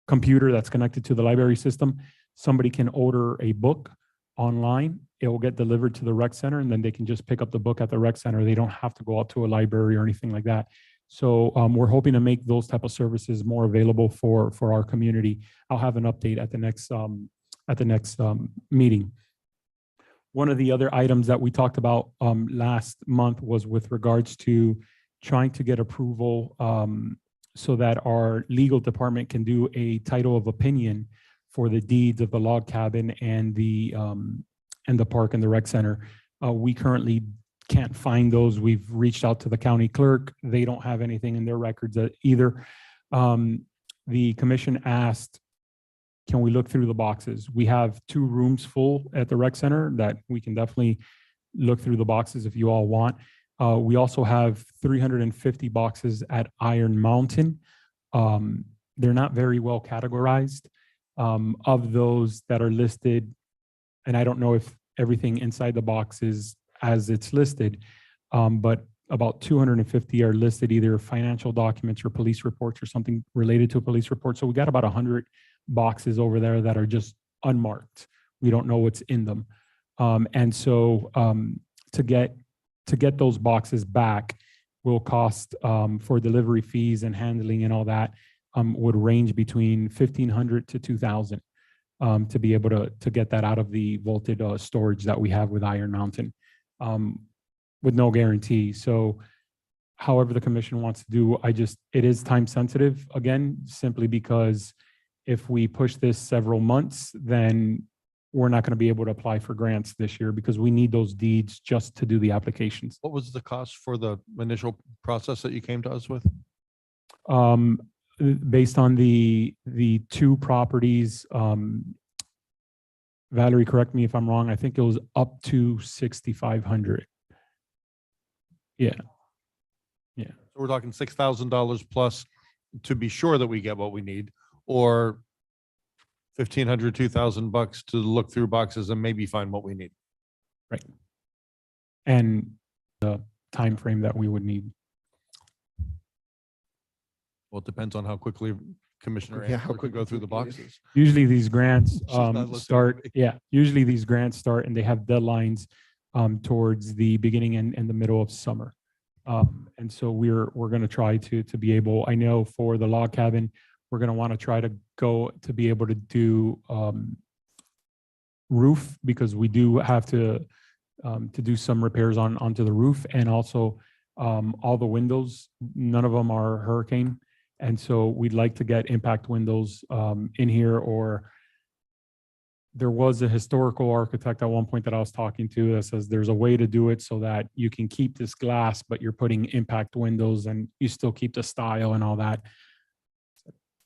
computer that's connected to the library system. Somebody can order a book online. It will get delivered to the rec center, and then they can just pick up the book at the rec center. They don't have to go out to a library or anything like that. So we're hoping to make those type of services more available for our community. I'll have an update at the next meeting. One of the other items that we talked about last month was with regards to trying to get approval so that our legal department can do a title of opinion for the deeds of the log cabin and the park and the rec center. We currently can't find those. We've reached out to the county clerk. They don't have anything in their records either. The commission asked, can we look through the boxes? We have 2 rooms full at the rec center that we can definitely look through the boxes if you all want. We also have 350 boxes at Iron Mountain. They're not very well categorized. Of those that are listed, and I don't know if everything inside the box is as it's listed, but about 250 are listed either financial documents or police reports or something related to a police report. So we got about 100 boxes over there that are just unmarked. We don't know what's in them. And so to get those boxes back will cost for delivery fees and handling and all that would range between $1,500 to $2,000 to be able to get that out of the vaulted storage that we have with Iron Mountain with no guarantee. So however the commission wants to do, it is time sensitive again, simply because if we push this several months, then we're not going to be able to apply for grants this year because we need those deeds just to do the applications. What was the cost for the initial process that you came to us with? Based on the 2 properties, Valerie, correct me if I'm wrong, I think it was up to 6,500. Yeah. So we're talking $6,000 plus to be sure that we get what we need, or $1,500, $2,000 to look through boxes and maybe find what we need. Right. And the time frame that we would need. Well, it depends on how quickly Commissioner Yeah, how Ansel can go through the quickly. boxes. Usually these grants She's not listening start, to me. yeah, usually these grants start and they have deadlines towards the beginning and the middle of summer. And so we're going to try to be able, I know for the log cabin, we're going to want to try to go to be able to do roof, because we do have to do some repairs onto the roof, and also all the windows, none of them are hurricane. And so we'd like to get impact windows in here, or there was a historical architect at one point that I was talking to that says there's a way to do it so that you can keep this glass, but you're putting impact windows and you still keep the style and all that.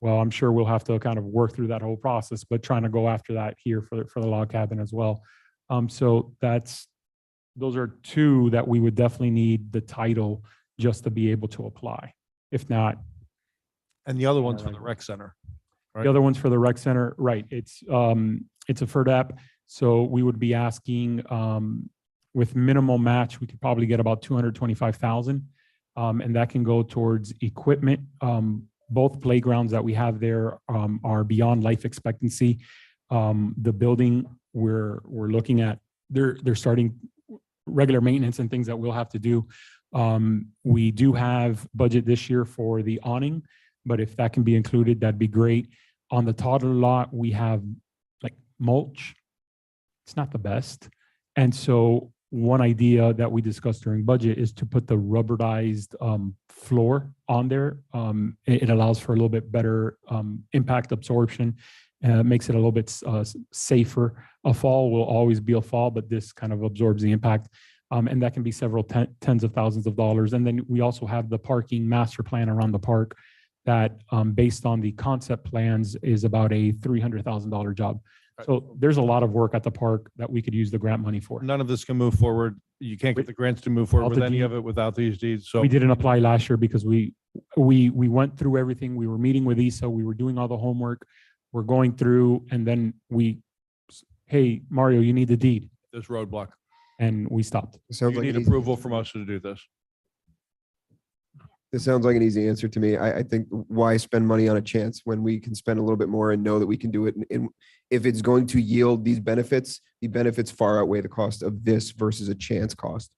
Well, I'm sure we'll have to kind of work through that whole process, but trying to go after that here for the log cabin as well. So those are 2 that we would definitely need the title just to be able to apply. If not, And the other one's for the rec center. the other ones for the rec center, right? It's a FERDAP, so we would be asking with minimal match, we could probably get about 225,000, and that can go towards equipment. Both playgrounds that we have there are beyond life expectancy. The building we're looking at, they're starting regular maintenance and things that we'll have to do. We do have budget this year for the awning, but if that can be included, that'd be great. On the toddler lot, we have like mulch. It's not the best. And so one idea that we discussed during budget is to put the rubberized floor on there. It allows for a little bit better impact absorption, makes it a little bit safer. A fall will always be a fall, but this kind of absorbs the impact. And that can be several tens of thousands of dollars. And then we also have the parking master plan around the park that based on the concept plans is about a $300,000 job. So there's a lot of work at the park that we could use the grant money for. None of this can move forward. You can't get the grants to move forward All with the any deed- of it without these deeds. So We didn't apply last year because we we went through everything. We were meeting with Isa. We were doing all the homework. We're going through, and then hey, Mario, you need the deed. This roadblock. And we stopped. Sounds You like need an easy approval answer from to me. us to do this. This sounds like an easy answer to me. I think why spend money on a chance when we can spend a little bit more and know that we can do it? And if it's going to yield these benefits, the benefits far outweigh the cost of this versus a chance cost.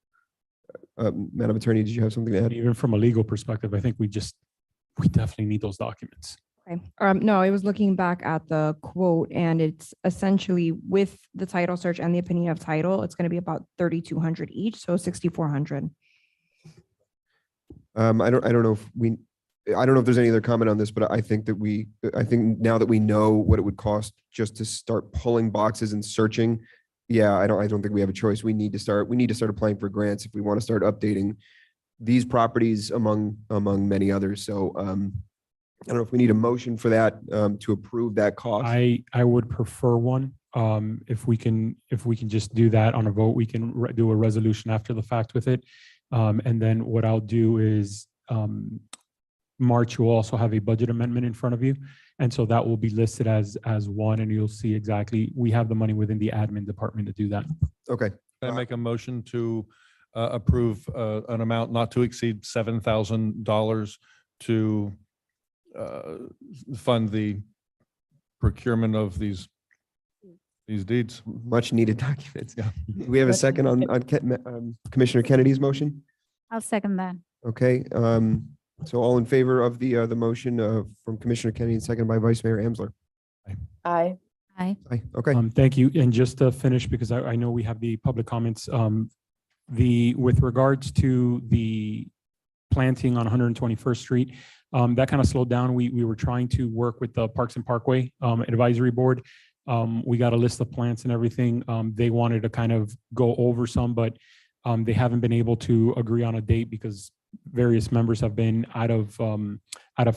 Madam Attorney, did you have something to And add? even from a legal perspective, I think we definitely need those documents. Okay. No, I was looking back at the quote and it's essentially with the title search and the opinion of title, it's going to be about 3,200 each, so 6,400. I don't know if there's any other comment on this, but I think now that we know what it would cost just to start pulling boxes and searching, yeah, I don't think we have a choice. We need to start applying for grants if we want to start updating these properties among many others. So I don't know if we need a motion for that to approve that cost. I would prefer one. If we can just do that on a vote, we can do a resolution after the fact with it. And then what I'll do is March, you'll also have a budget amendment in front of you. And so that will be listed as one, and you'll see exactly, we have the money within the admin department to do that. Okay. Can I make a motion to approve an amount not to exceed $7,000 to fund the procurement of these deeds? Much needed documents. Yeah. Do we have a second on Commissioner Kennedy's motion? I'll second that. Okay. So all in favor of the motion from Commissioner Kennedy and seconded by Vice Mayor Amsler? Aye. Aye. Aye. Okay. Thank you. And just to finish, because I know we have the public comments, with regards to the planting on 121st Street, that kind of slowed down. We were trying to work with the Parks and Parkway Advisory Board. We got a list of plants and everything. They wanted to kind of go over some, but they haven't been able to agree on a date because various members have been out of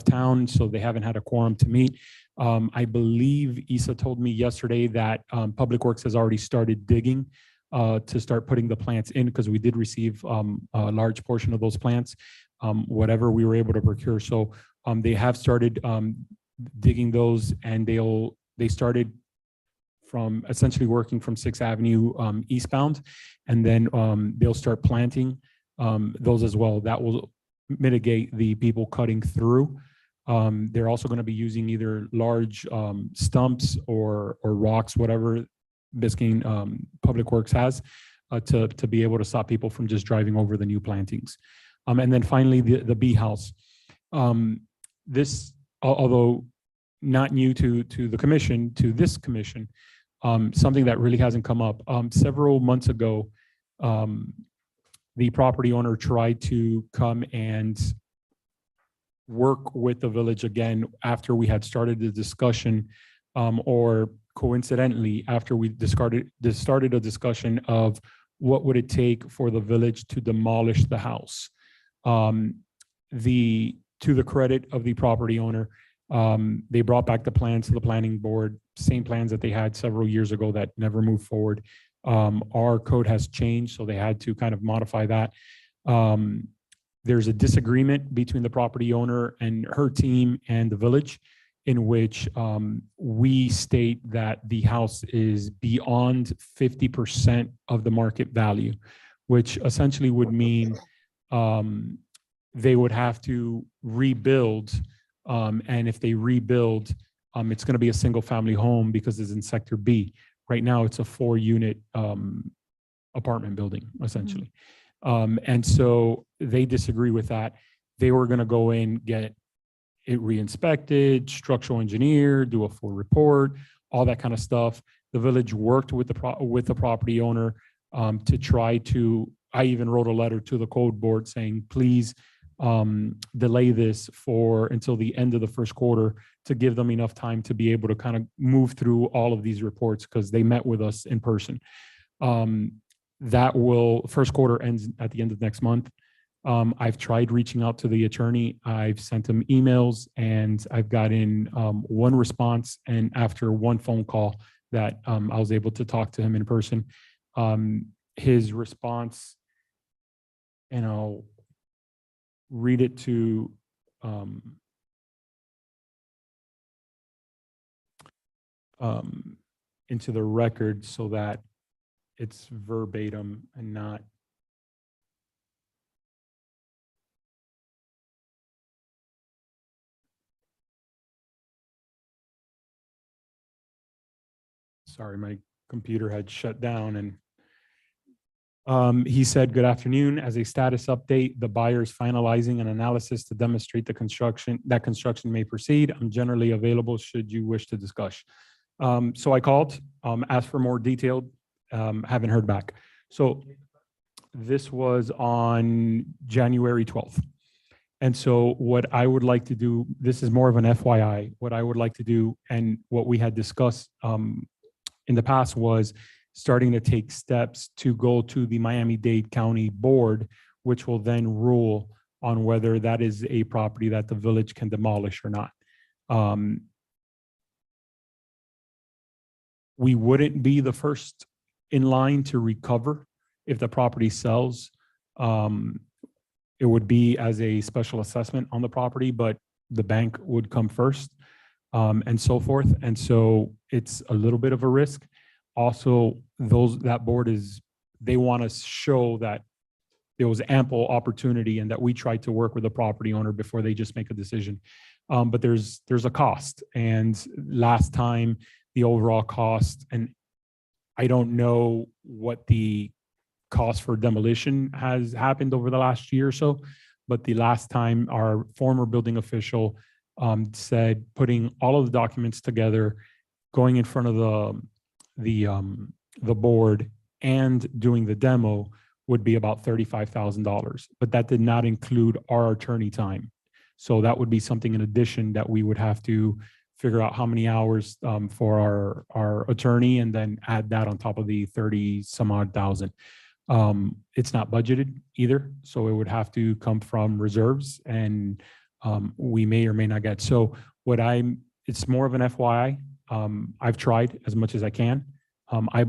town, so they haven't had a quorum to meet. I believe Isa told me yesterday that Public Works has already started digging to start putting the plants in, because we did receive a large portion of those plants, whatever we were able to procure. So they have started digging those, and they started from essentially working from 6th Avenue eastbound, and then they'll start planting those as well. That will mitigate the people cutting through. They're also going to be using either large stumps or rocks, whatever Biscayne Public Works has, to be able to stop people from just driving over the new plantings. And then finally, the bee house. This, although not new to the commission, to this commission, something that really hasn't come up. Several months ago, the property owner tried to come and work with the village again after we had started the discussion, or coincidentally, after we started a discussion of what would it take for the village to demolish the house. To the credit of the property owner, they brought back the plans to the planning board, same plans that they had several years ago that never moved forward. Our code has changed, so they had to kind of modify that. There's a disagreement between the property owner and her team and the village, in which we state that the house is beyond 50% of the market value, which essentially would mean they would have to rebuild. And if they rebuild, it's going to be a single family home because it's in Sector B. Right now, it's a 4-unit apartment building, essentially. And so they disagree with that. They were going to go in, get it re-inspected, structural engineer, do a full report, all that kind of stuff. The village worked with the property owner to try to, I even wrote a letter to the code board saying, please delay this until the end of the first quarter to give them enough time to be able to kind of move through all of these reports, because they met with us in person. First quarter ends at the end of next month. I've tried reaching out to the attorney. I've sent him emails, and I've gotten one response, and after one phone call that I was able to talk to him in person. His response, and I'll read it to into the record so that it's verbatim and not. Sorry, my computer had shut down and he said, "Good afternoon. As a status update, the buyer is finalizing an analysis to demonstrate that construction may proceed. I'm generally available should you wish to discuss." So I called, asked for more detailed, haven't heard back. So this was on January 12th. And so what I would like to do, this is more of an FYI, what I would like to do and what we had discussed in the past was starting to take steps to go to the Miami-Dade County Board, which will then rule on whether that is a property that the village can demolish or not. We wouldn't be the first in line to recover if the property sells. It would be as a special assessment on the property, but the bank would come first, and so forth. And so it's a little bit of a risk. Also, that board they want to show that there was ample opportunity and that we tried to work with the property owner before they just make a decision. But there's a cost. And last time, the overall cost, and I don't know what the cost for demolition has happened over the last year or so, but the last time our former building official said putting all of the documents together, going in front of the board and doing the demo would be about $35,000, but that did not include our attorney time. So that would be something in addition that we would have to figure out how many hours for our attorney and then add that on top of the 30 some odd thousand. It's not budgeted either, so it would have to come from reserves and we may or may not get. So it's more of an FYI. I've tried as much as I can. I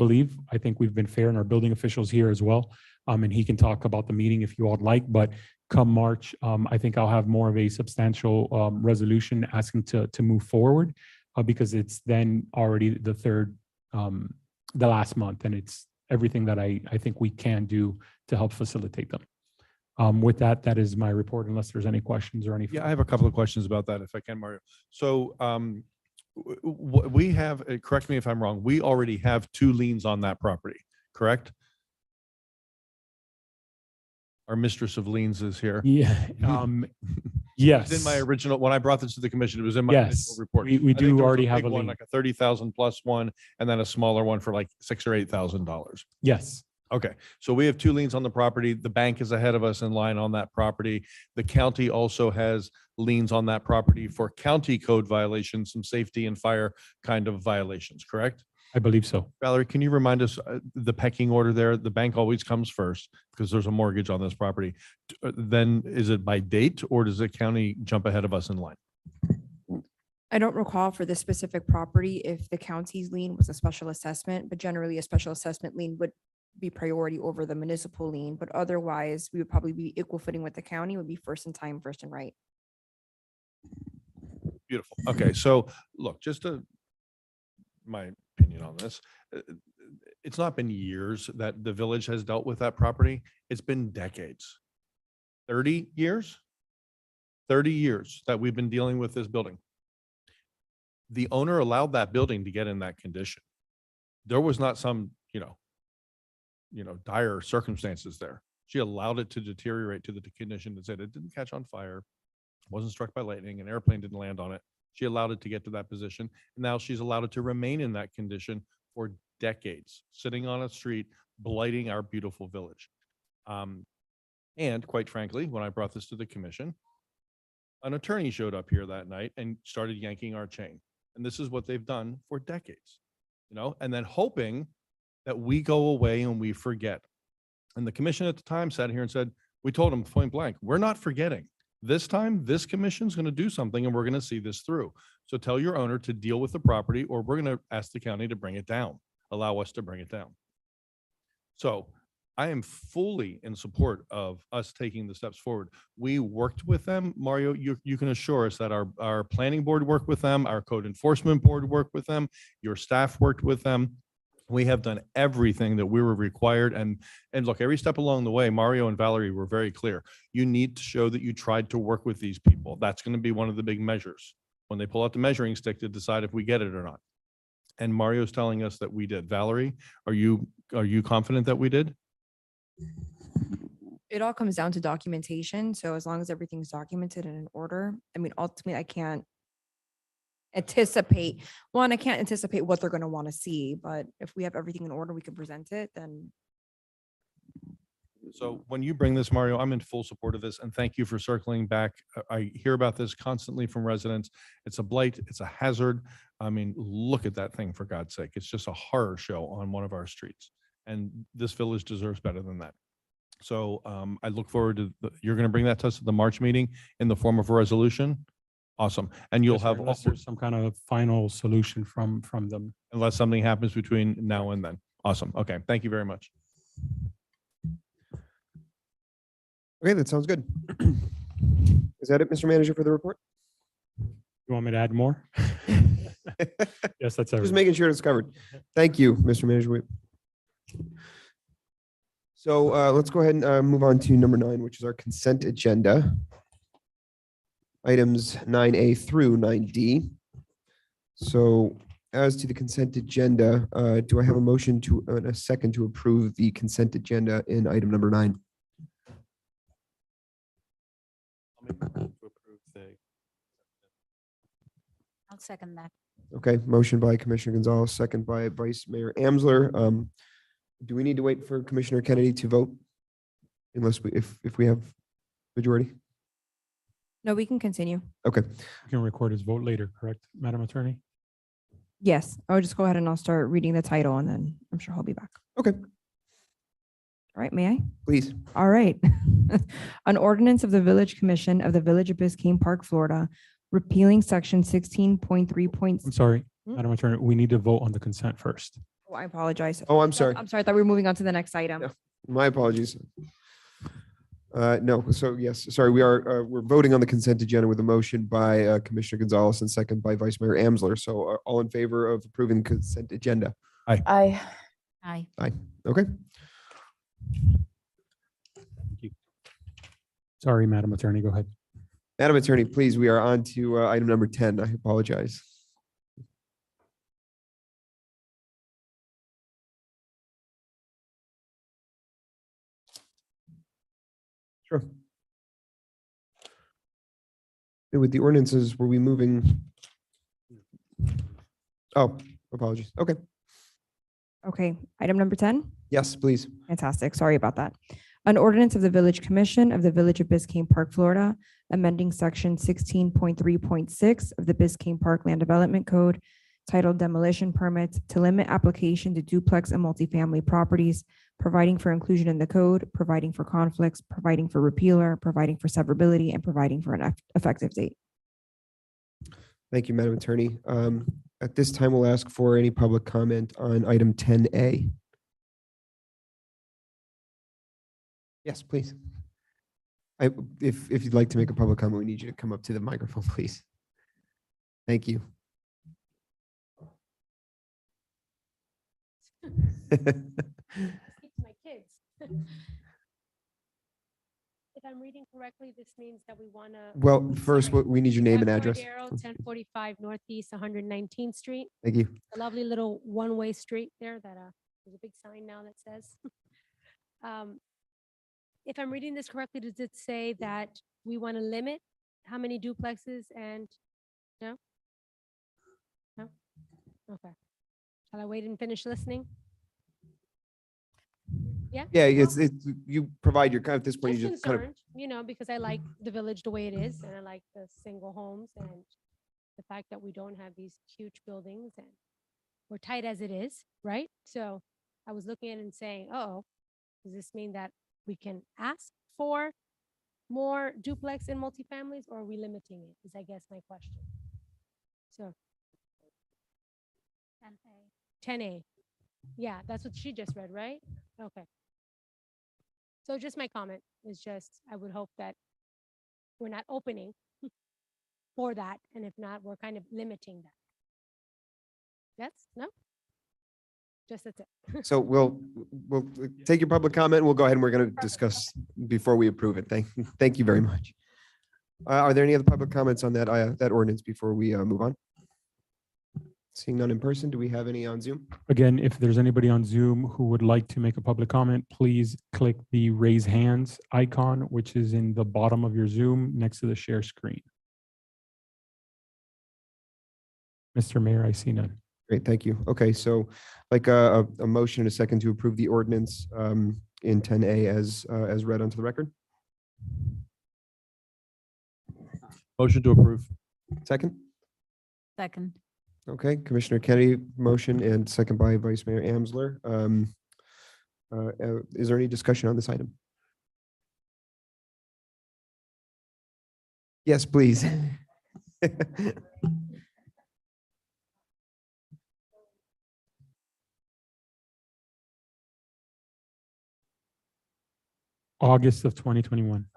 think we've been fair and our building officials here as well. And he can talk about the meeting if you all would like, but come March, I think I'll have more of a substantial resolution asking to move forward because it's then already the last month, and it's everything that I think we can do to help facilitate them. With that, that is my report, unless there's any questions or any. Yeah, I have a couple of questions about that, if I can, Mario. So we have, correct me if I'm wrong, we already have 2 liens on that property, correct? Our mistress of liens is here. Yeah, yes. It's in my original, when I brought this to the commission, it was in my Yes, initial report. we I think do there was already a have big a one, lien. like a 30,000 plus one, and then a smaller one for like $6,000 or $8,000. Yes, Okay, so we have 2 liens on the property. The bank is ahead of us in line on that property. The county also has liens on that property for county code violations, some safety and fire kind of violations, correct? I believe so. Valerie, can you remind us the pecking order there? The bank always comes first because there's a mortgage on this property. Then is it by date or does the county jump ahead of us in line? I don't recall for this specific property if the county's lien was a special assessment, but generally a special assessment lien would be priority over the municipal lien, but otherwise we would probably be equal footing with the county, would be first in time, first and right. Beautiful. Okay, so look, just my opinion on this. It's not been years that the village has dealt with that property. It's been decades. 30 years? 30 years that we've been dealing with this building. The owner allowed that building to get in that condition. There was not some, dire circumstances there. She allowed it to deteriorate to the condition that said it didn't catch on fire, wasn't struck by lightning, an airplane didn't land on it. She allowed it to get to that position. And now she's allowed it to remain in that condition for decades, sitting on a street, blighting our beautiful village. And quite frankly, when I brought this to the commission, an attorney showed up here that night and started yanking our chain. And this is what they've done for decades, and then hoping that we go away and we forget. And the commission at the time sat here and said, we told them point blank, we're not forgetting. This time, this commission's going to do something and we're going to see this through. So tell your owner to deal with the property or we're going to ask the county to bring it down, allow us to bring it down. So I am fully in support of us taking the steps forward. We worked with them, Mario, you can assure us that our planning board worked with them, our code enforcement board worked with them, your staff worked with them. We have done everything that we were required. And look, every step along the way, Mario and Valerie were very clear. You need to show that you tried to work with these people. That's going to be one of the big measures when they pull out the measuring stick to decide if we get it or not. And Mario's telling us that we did. Valerie, are you confident that we did? It all comes down to documentation. So as long as everything's documented and in order, I mean, ultimately, I can't anticipate, I can't anticipate what they're going to want to see, but if we have everything in order, we can present it, then So when you bring this, Mario, I'm in full support of this, and thank you for circling back. I hear about this constantly from residents. It's a blight, it's a hazard. I mean, look at that thing, for God's sake. It's just a horror show on one of our streets. And this village deserves better than that. So I look forward to, you're going to bring that to us at the March meeting in the form of a resolution? Awesome. And you'll Yes, sir, have, unless there's some kind of final solution from them. unless something happens between now and then. Awesome. Okay. Thank you very much. Okay, that sounds good. Is that it, Mr. Manager, for the report? You want me to add more? Yes, that's Just everything. making sure it's covered. Thank you, Mr. Manager. So let's go ahead and move on to number 9, which is our consent agenda. Items 9A through 9D. So as to the consent agenda, do I have a motion to, a second to approve the consent agenda in item number 9? I'll second that. Okay, motion by Commissioner Gonzalez, second by Vice Mayor Amsler. Do we need to wait for Commissioner Kennedy to vote? Unless if we have majority? no, we can continue. Okay, You can record his vote later, correct, Madam Attorney? Yes, I'll just go ahead and I'll start reading the title and then I'm sure he'll be back. okay, All right, may I? please. All right. An ordinance of the Village Commission of the Village of Biscayne Park, Florida, repealing section 16.3. I'm sorry, Hmm? Madam Attorney, we need to vote on the consent first. Oh, I apologize. Oh, I'm sorry. I'm sorry, I thought we were moving on to the next item. Yeah. My apologies. No, so yes, sorry, we're voting on the consent agenda with a motion by Commissioner Gonzalez and second by Vice Mayor Amsler. So all in favor of approving consent agenda? I, Aye. Okay, Sorry, Madam Attorney, go ahead. Madam Attorney, please, we are on to item number 10. I apologize. Sure. With the ordinances, were we moving? Oh, apologies. Okay, Okay, item number 10. yes, please. Fantastic. Sorry about that. An ordinance of the Village Commission of the Village of Biscayne Park, Florida, amending section 16.3.6 of the Biscayne Park Land Development Code titled Demolition Permits to limit application to duplex and multifamily properties, providing for inclusion in the code, providing for conflicts, providing for repealer, providing for severability, and providing for an effective date. Thank you, Madam Attorney. At this time, we'll ask for any public comment on item 10A. Yes, please. If you'd like to make a public comment, we need you to come up to the microphone, please. Thank you. My kids. If I'm reading correctly, this means that we want to. Well, first, we need your name and address. 1045 Northeast 119th Street. Thank you. A lovely little one-way street there that there's a big sign now that says. If I'm reading this correctly, does it say that we want to limit how many duplexes and, no? No? Okay. Shall I wait and finish listening? Yeah? Yeah, it's you provide your, at this point, you Just just kind of, concerned, because I like the village the way it is, and I like the single homes and the fact that we don't have these huge buildings and we're tight as it is, right? So I was looking at it and saying, oh, does this mean that we can ask for more duplex and multifamilies, or are we limiting it? Is I guess my question. So 10A. Yeah, that's what she just read, right? Okay. So just my comment is just, I would hope that we're not opening for that. And if not, we're kind of limiting that. Yes, no? Just that's it. So we'll take your public comment and we'll go ahead and we're going to discuss before we approve it. Thank you very much. Are there any other public comments on that ordinance before we move on? Seeing none in person, do we have any on Zoom? Again, if there's anybody on Zoom who would like to make a public comment, please click the raise hands icon, which is in the bottom of your Zoom next to the share screen. Mr. Mayor, I see none. Great, thank you. Okay, so like a motion and a second to approve the ordinance in 10A as read onto the record. Motion to approve. Second? Second. Okay, Commissioner Kennedy, motion and second by Vice Mayor Amsler. Is there any discussion on this item? Yes, please. August of 2021.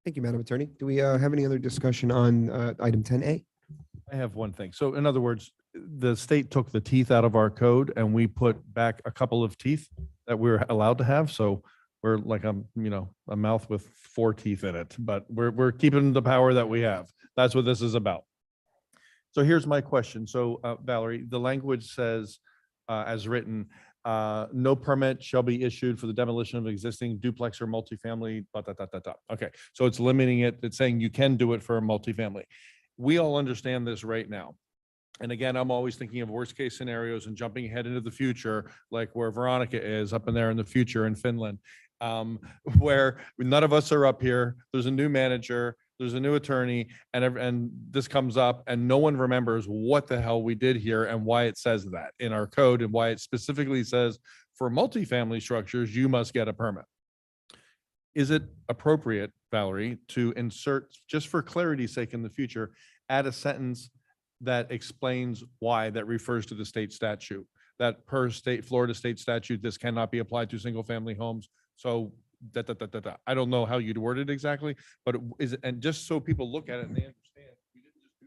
Thank you, Madam Attorney. Do we have any other discussion on item 10A? I have one thing. So in other words, the state took the teeth out of our code and we put back a couple of teeth that we're allowed to have. So we're like a mouth with 4 teeth in it, but we're keeping the power that we have. That's what this is about. So here's my question. So Valerie, the language says, as written, no permit shall be issued for the demolition of existing duplex or multifamily, Okay, so it's limiting it. It's saying you can do it for a multifamily. We all understand this right now. And again, I'm always thinking of worst case scenarios and jumping ahead into the future, like where Veronica is up in there in the future in Finland, where none of us are up here. There's a new manager, there's a new attorney, and this comes up and no one remembers what the hell we did here and why it says that in our code and why it specifically says for multifamily structures, you must get a permit. Is it appropriate, Valerie, to insert, just for clarity's sake in the future, add a sentence that explains why, that refers to the state statute, that per Florida state statute, this cannot be applied to single family homes. So I don't know how you'd word it exactly, but and just so people look at it and they understand. We didn't just do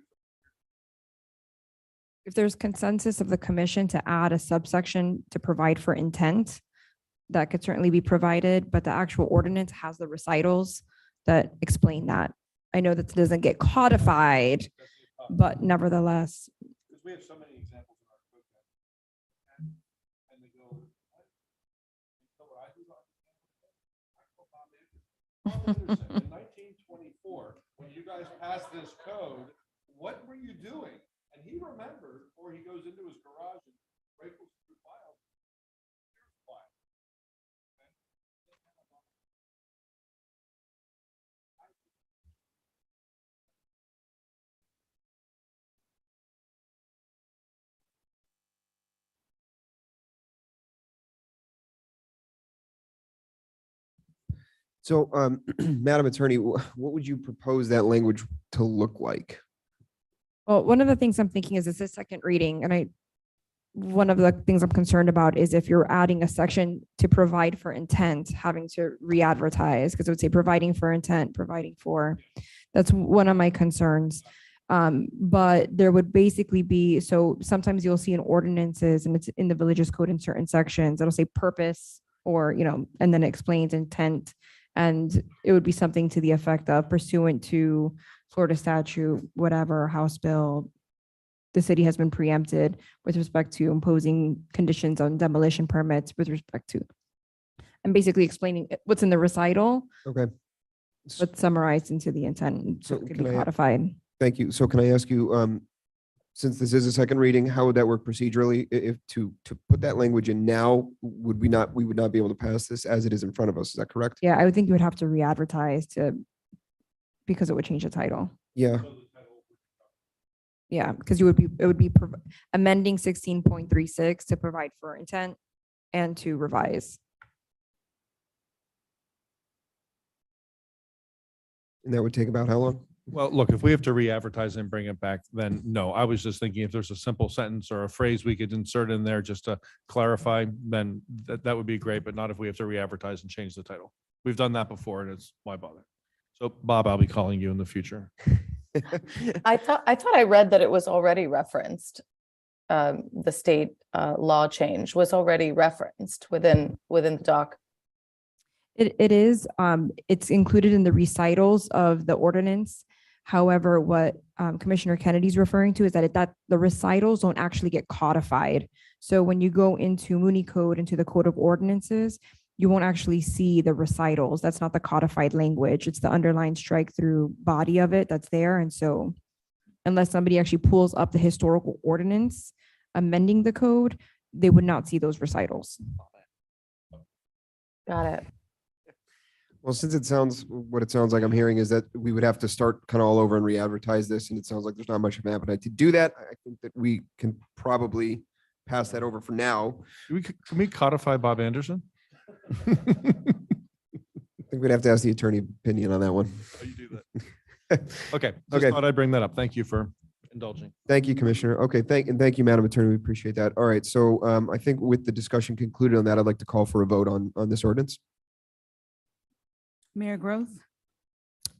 If there's consensus of the commission to add a subsection to provide for intent, that could certainly be provided, but the actual ordinance has the recitals that explain that. I know that doesn't get codified, but nevertheless. Because we have so many examples in our code. And they go, what? You know what I do? In 1924, when you guys passed this code, what were you doing? And he remembered, or he goes into his garage and rifles through files. Here's why. So, Madam Attorney, what would you propose that language to look like? Well, one of the things I'm thinking is it's a second reading, and one of the things I'm concerned about is if you're adding a section to provide for intent, having to re-advertise, because it would say providing for intent, that's one of my concerns. But there would basically be, so sometimes you'll see in ordinances and it's in the villages code in certain sections, it'll say purpose or, and then it explains intent. And it would be something to the effect of pursuant to Florida statute, whatever, House bill, the city has been preempted with respect to imposing conditions on demolition permits with respect to, and basically explaining what's in the recital, Okay. but summarized into the intent, so So it could can be I- codified. Thank you. So can I ask you, since this is a second reading, how would that work procedurally? If to put that language in now, we would not be able to pass this as it is in front of us. Is that correct? Yeah, I would think you would have to re-advertise because it would change the title. Yeah. Yeah, because it would be amending 16.36 to provide for intent and to revise. And that would take about how long? Well, look, if we have to re-advertise and bring it back, then no. I was just thinking if there's a simple sentence or a phrase we could insert in there just to clarify, then that would be great, but not if we have to re-advertise and change the title. We've done that before and it's why bother? So Bob, I'll be calling you in the future. I thought I read that it was already referenced. The state law change was already referenced within the doc. It is, it's included in the recitals of the ordinance. However, what Commissioner Kennedy's referring to is that the recitals don't actually get codified. So when you go into Mooney Code, into the Code of Ordinances, you won't actually see the recitals. That's not the codified language. It's the underlined strike through body of it that's there. And so unless somebody actually pulls up the historical ordinance amending the code, they would not see those recitals. Got it. Well, since what it sounds like I'm hearing is that we would have to start kind of all over and re-advertise this, and it sounds like there's not much of an appetite to do that. I think that we can probably pass that over for now. Can we codify Bob Anderson? I think we'd have to ask the attorney opinion on that one. Oh, you do that. Okay, just Okay. thought I'd bring that up. Thank you for indulging. Thank you, Commissioner. Okay, thank you, Madam Attorney. We appreciate that. All right, so I think with the discussion concluded on that, I'd like to call for a vote on this ordinance. Mayor Groth,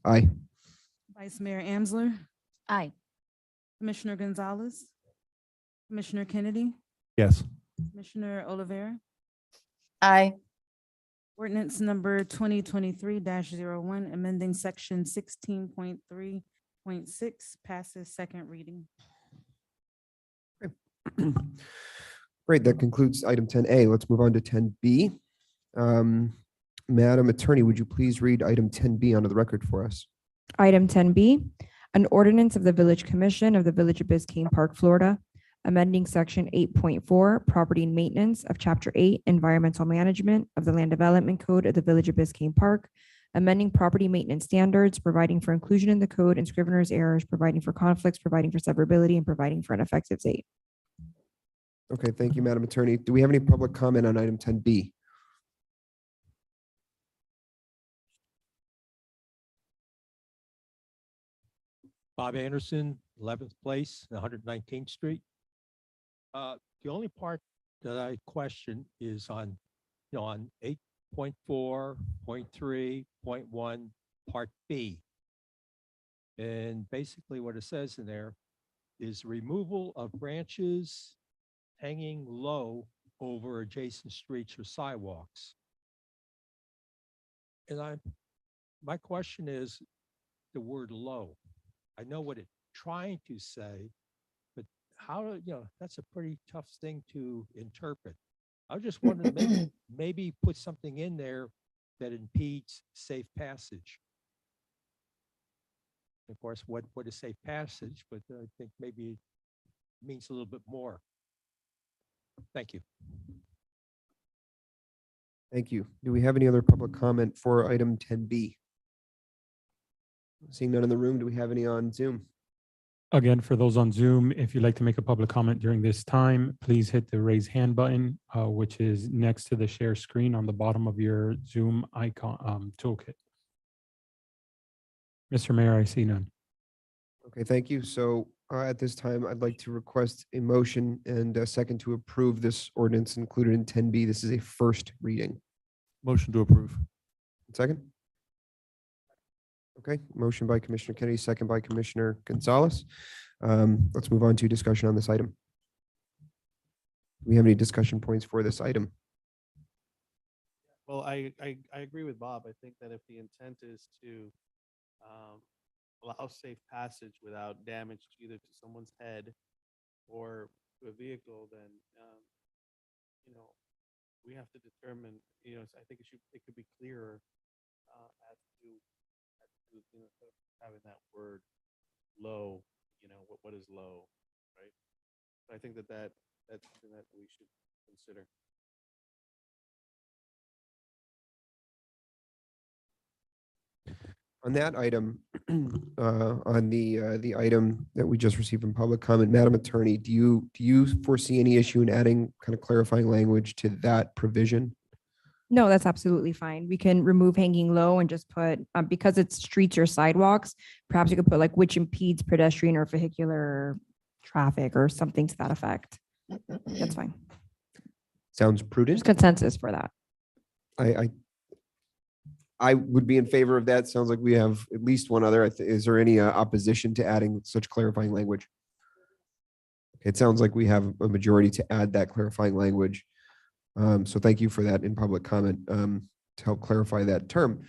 Aye. Vice Mayor Amsler, Aye. Commissioner Gonzalez, Commissioner Kennedy, Yes. Commissioner Olivera. Aye. Ordinance number 2023-01, amending section 16.3.6 passes second reading. Great, that concludes item 10A. Let's move on to 10B. Madam Attorney, would you please read item 10B onto the record for us? Item 10B, an ordinance of the Village Commission of the Village of Biscayne Park, Florida, amending section 8.4, property and maintenance of chapter 8, environmental management of the land development code of the Village of Biscayne Park, amending property maintenance standards, providing for inclusion in the code and scrivener's errors, providing for conflicts, providing for severability, and providing for an effective date. Okay, thank you, Madam Attorney. Do we have any public comment on item 10B? Bob Anderson, 11th Place, 119th Street. The only part that I question is on 8.4.3.1, Part B. And basically what it says in there is removal of branches hanging low over adjacent streets or sidewalks. And my question is the word low. I know what it's trying to say, but how, that's a pretty tough thing to interpret. I just wanted to maybe put something in there that impedes safe passage. Of course, what is safe passage, but I think maybe it means a little bit more. Thank you. Thank you. Do we have any other public comment for item 10B? Seeing none in the room, do we have any on Zoom? Again, for those on Zoom, if you'd like to make a public comment during this time, please hit the raise hand button, which is next to the share screen on the bottom of your Zoom icon toolkit. Mr. Mayor, I see none. Okay, thank you. So at this time, I'd like to request a motion and a second to approve this ordinance included in 10B. This is a first reading. Motion to approve. Second? Okay, motion by Commissioner Kennedy, second by Commissioner Gonzalez. Let's move on to discussion on this item. Do we have any discussion points for this item? Well, I agree with Bob. I think that if the intent is to allow safe passage without damage either to someone's head or to a vehicle, then, you know, we have to determine, I think it could be clearer as to, sort of having that word low, what is low, right? So I think that's something that we should consider. On that item, on the item that we just received from public comment, Madam Attorney, do you foresee any issue in adding kind of clarifying language to that provision? No, that's absolutely fine. We can remove hanging low and just put, because it's streets or sidewalks, perhaps you could put like which impedes pedestrian or vehicular traffic or something to that effect. That's fine. Sounds There's prudent. consensus for that. I would be in favor of that. Sounds like we have at least one other. Is there any opposition to adding such clarifying language? It sounds like we have a majority to add that clarifying language. So thank you for that in public comment to help clarify that term.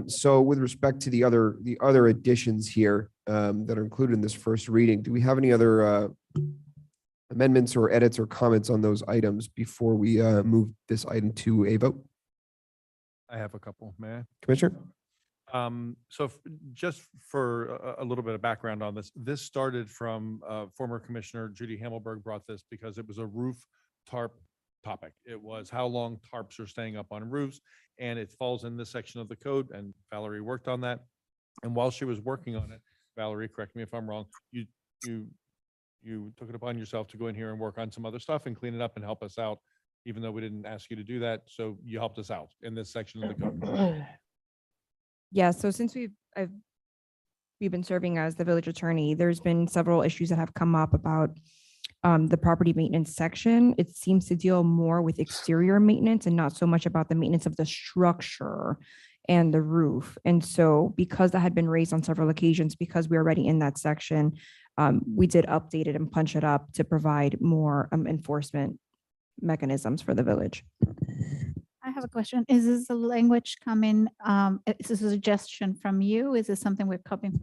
So with respect to the other additions here that are included in this first reading, do we have any other amendments or edits or comments on those items before we move this item to a vote? I have a couple, may I? Commissioner? Just for a little bit of background on this, this started from former Commissioner Judy Hamelberg brought this because it was a roof tarp topic. It was how long tarps are staying up on roofs, and it falls in this section of the code, and Valerie worked on that. And while she was working on it, Valerie, correct me if I'm wrong, you took it upon yourself to go in here and work on some other stuff and clean it up and help us out, even though we didn't ask you to do that. So you helped us out in this section of the code. Yeah, so since we've been serving as the village attorney, there's been several issues that have come up about the property maintenance section. It seems to deal more with exterior maintenance and not so much about the maintenance of the structure and the roof. And so because that had been raised on several occasions, because we're already in that section, we did update it and punch it up to provide more enforcement mechanisms for the village. I have a question. Is this a language coming, is this a suggestion from you? Is this something we're copying?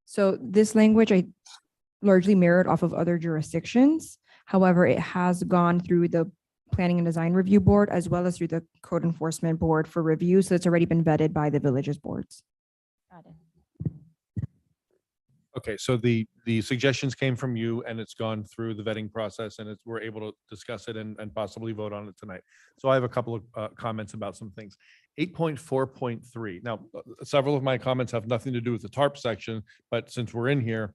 So this language I largely mirrored off of other jurisdictions. However, it has gone through the Planning and Design Review Board as well as through the Code Enforcement Board for review. So it's already been vetted by the village's boards. Got it. Okay, so the suggestions came from you and it's gone through the vetting process and we're able to discuss it and possibly vote on it tonight. So I have a couple of comments about some things. 8.4.3. Now, several of my comments have nothing to do with the TARP section, but since we're in here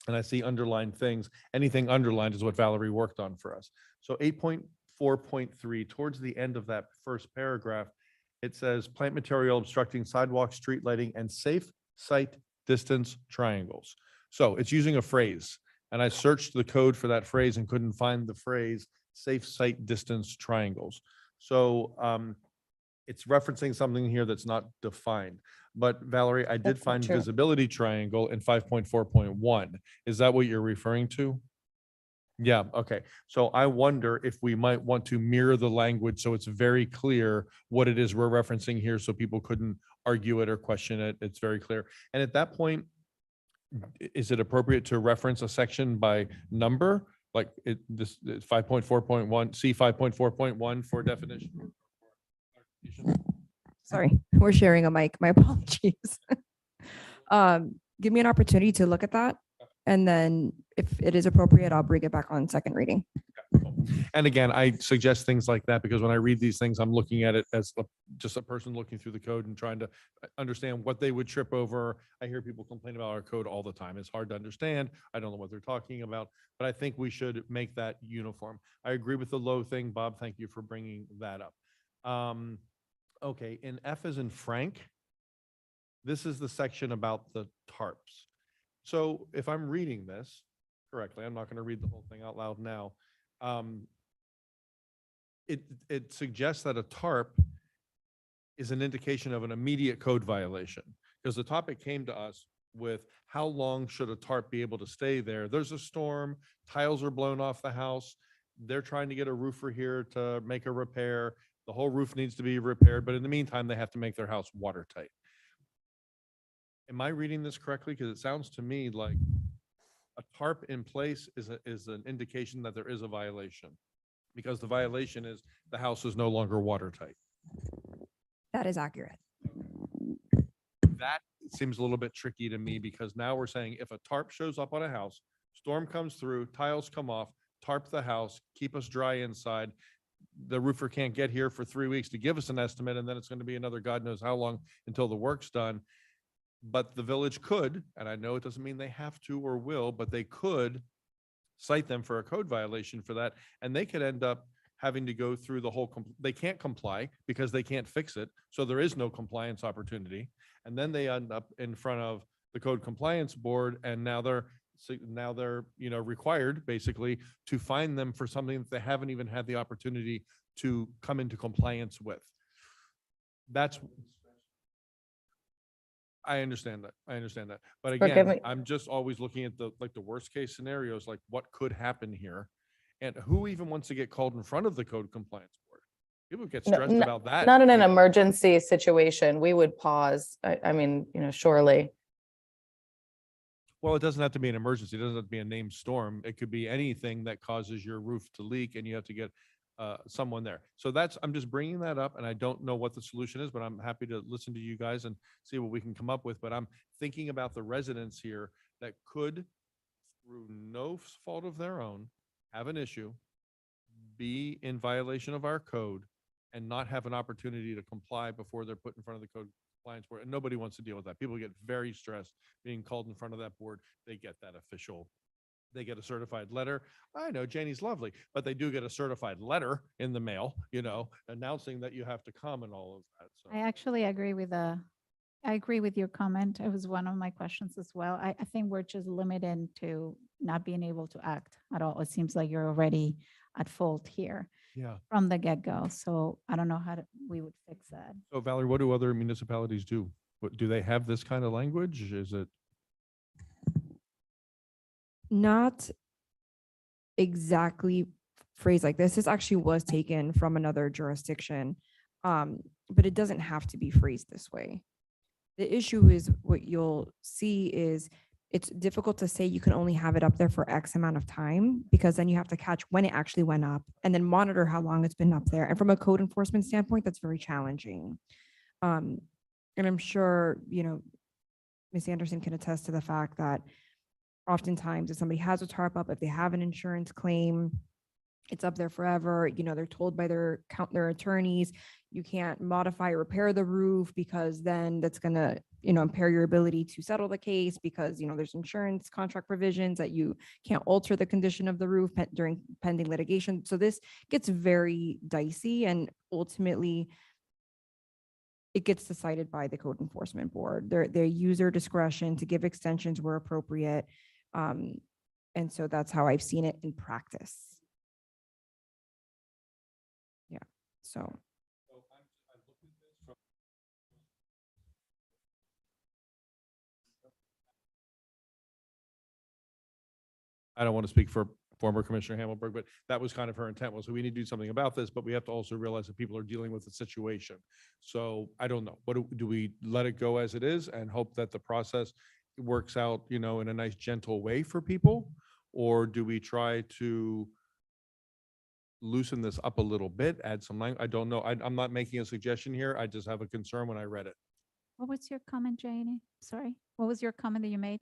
and I see underlined things, anything underlined is what Valerie worked on for us. So 8.4.3, towards the end of that first paragraph, it says plant material obstructing sidewalks, street lighting, and safe site distance triangles. So it's using a phrase, and I searched the code for that phrase and couldn't find the phrase safe site distance triangles. So it's referencing something here that's not defined. But Valerie, I did That's not find true. visibility triangle in 5.4.1. Is that what you're referring to? Yeah, okay. So I wonder if we might want to mirror the language so it's very clear what it is we're referencing here so people couldn't argue it or question it. It's very clear. And at that point, is it appropriate to reference a section by number? Like this 5.4.1, see 5.4.1 for definition? Sorry, we're sharing a mic. My apologies. Give me an opportunity to look at that. And then if it is appropriate, I'll bring it back on second reading. And again, I suggest things like that because when I read these things, I'm looking at it as just a person looking through the code and trying to understand what they would trip over. I hear people complain about our code all the time. It's hard to understand. I don't know what they're talking about, but I think we should make that uniform. I agree with the low thing. Bob, thank you for bringing that up. Okay, in F as in Frank, this is the section about the tarps. So if I'm reading this correctly, I'm not going to read the whole thing out loud now. It suggests that a tarp is an indication of an immediate code violation because the topic came to us with how long should a tarp be able to stay there? There's a storm, tiles are blown off the house. They're trying to get a roofer here to make a repair. The whole roof needs to be repaired, but in the meantime, they have to make their house watertight. Am I reading this correctly? Because it sounds to me like a tarp in place is an indication that there is a violation. Because the violation is the house is no longer watertight. That is accurate. That seems a little bit tricky to me because now we're saying if a tarp shows up on a house, storm comes through, tiles come off, tarp the house, keep us dry inside. The roofer can't get here for 3 weeks to give us an estimate, and then it's going to be another God knows how long until the work's done. But the village could, and I know it doesn't mean they have to or will, but they could cite them for a code violation for that, and they could end up having to go through the whole, they can't comply because they can't fix it, so there is no compliance opportunity. And then they end up in front of the code compliance board, and now they're, required basically to fine them for something that they haven't even had the opportunity to come into compliance with. That's, I understand that. But Forgive again, me. I'm just always looking at the worst case scenarios, like what could happen here? And who even wants to get called in front of the code compliance board? People get No, stressed no, about that. Not in an emergency situation. We would pause. I mean, surely. Well, it doesn't have to be an emergency. It doesn't have to be a named storm. It could be anything that causes your roof to leak and you have to get someone there. So I'm just bringing that up, and I don't know what the solution is, but I'm happy to listen to you guys and see what we can come up with. But I'm thinking about the residents here that could, through no fault of their own, have an issue, be in violation of our code, and not have an opportunity to comply before they're put in front of the code compliance board. And nobody wants to deal with that. People get very stressed being called in front of that board. They get that official, they get a certified letter. I know Janie's lovely, but they do get a certified letter in the mail, announcing that you have to come and all of that. So I actually agree with your comment. It was one of my questions as well. I think we're just limited to not being able to act at all. It seems like you're already at fault here yeah. from the get-go. So I don't know how we would fix that. So Valerie, what do other municipalities do? Do they have this kind of language? Is it? Not exactly phrased like this. This actually was taken from another jurisdiction, but it doesn't have to be phrased this way. The issue is what you'll see is it's difficult to say you can only have it up there for X amount of time because then you have to catch when it actually went up and then monitor how long it's been up there. And from a code enforcement standpoint, that's very challenging. And I'm sure, Ms. Anderson can attest to the fact that oftentimes if somebody has a tarp up, if they have an insurance claim, it's up there forever. They're told by their attorneys, you can't modify or repair the roof because then that's going to, impair your ability to settle the case because, there's insurance contract provisions that you can't alter the condition of the roof during pending litigation. So this gets very dicey and ultimately it gets decided by the code enforcement board. Their user discretion to give extensions where appropriate. And so that's how I've seen it in practice. Yeah, so. I don't want to speak for former Commissioner Hammelberg, but that was kind of her intent was, we need to do something about this, but we have to also realize that people are dealing with the situation. So I don't know. What do we let it go as it is and hope that the process works out, in a nice, gentle way for people? Or do we try to loosen this up a little bit, add some language? I don't know. I'm not making a suggestion here. I just have a concern when I read it. What was your comment, Janie? Sorry, what was your comment that you made?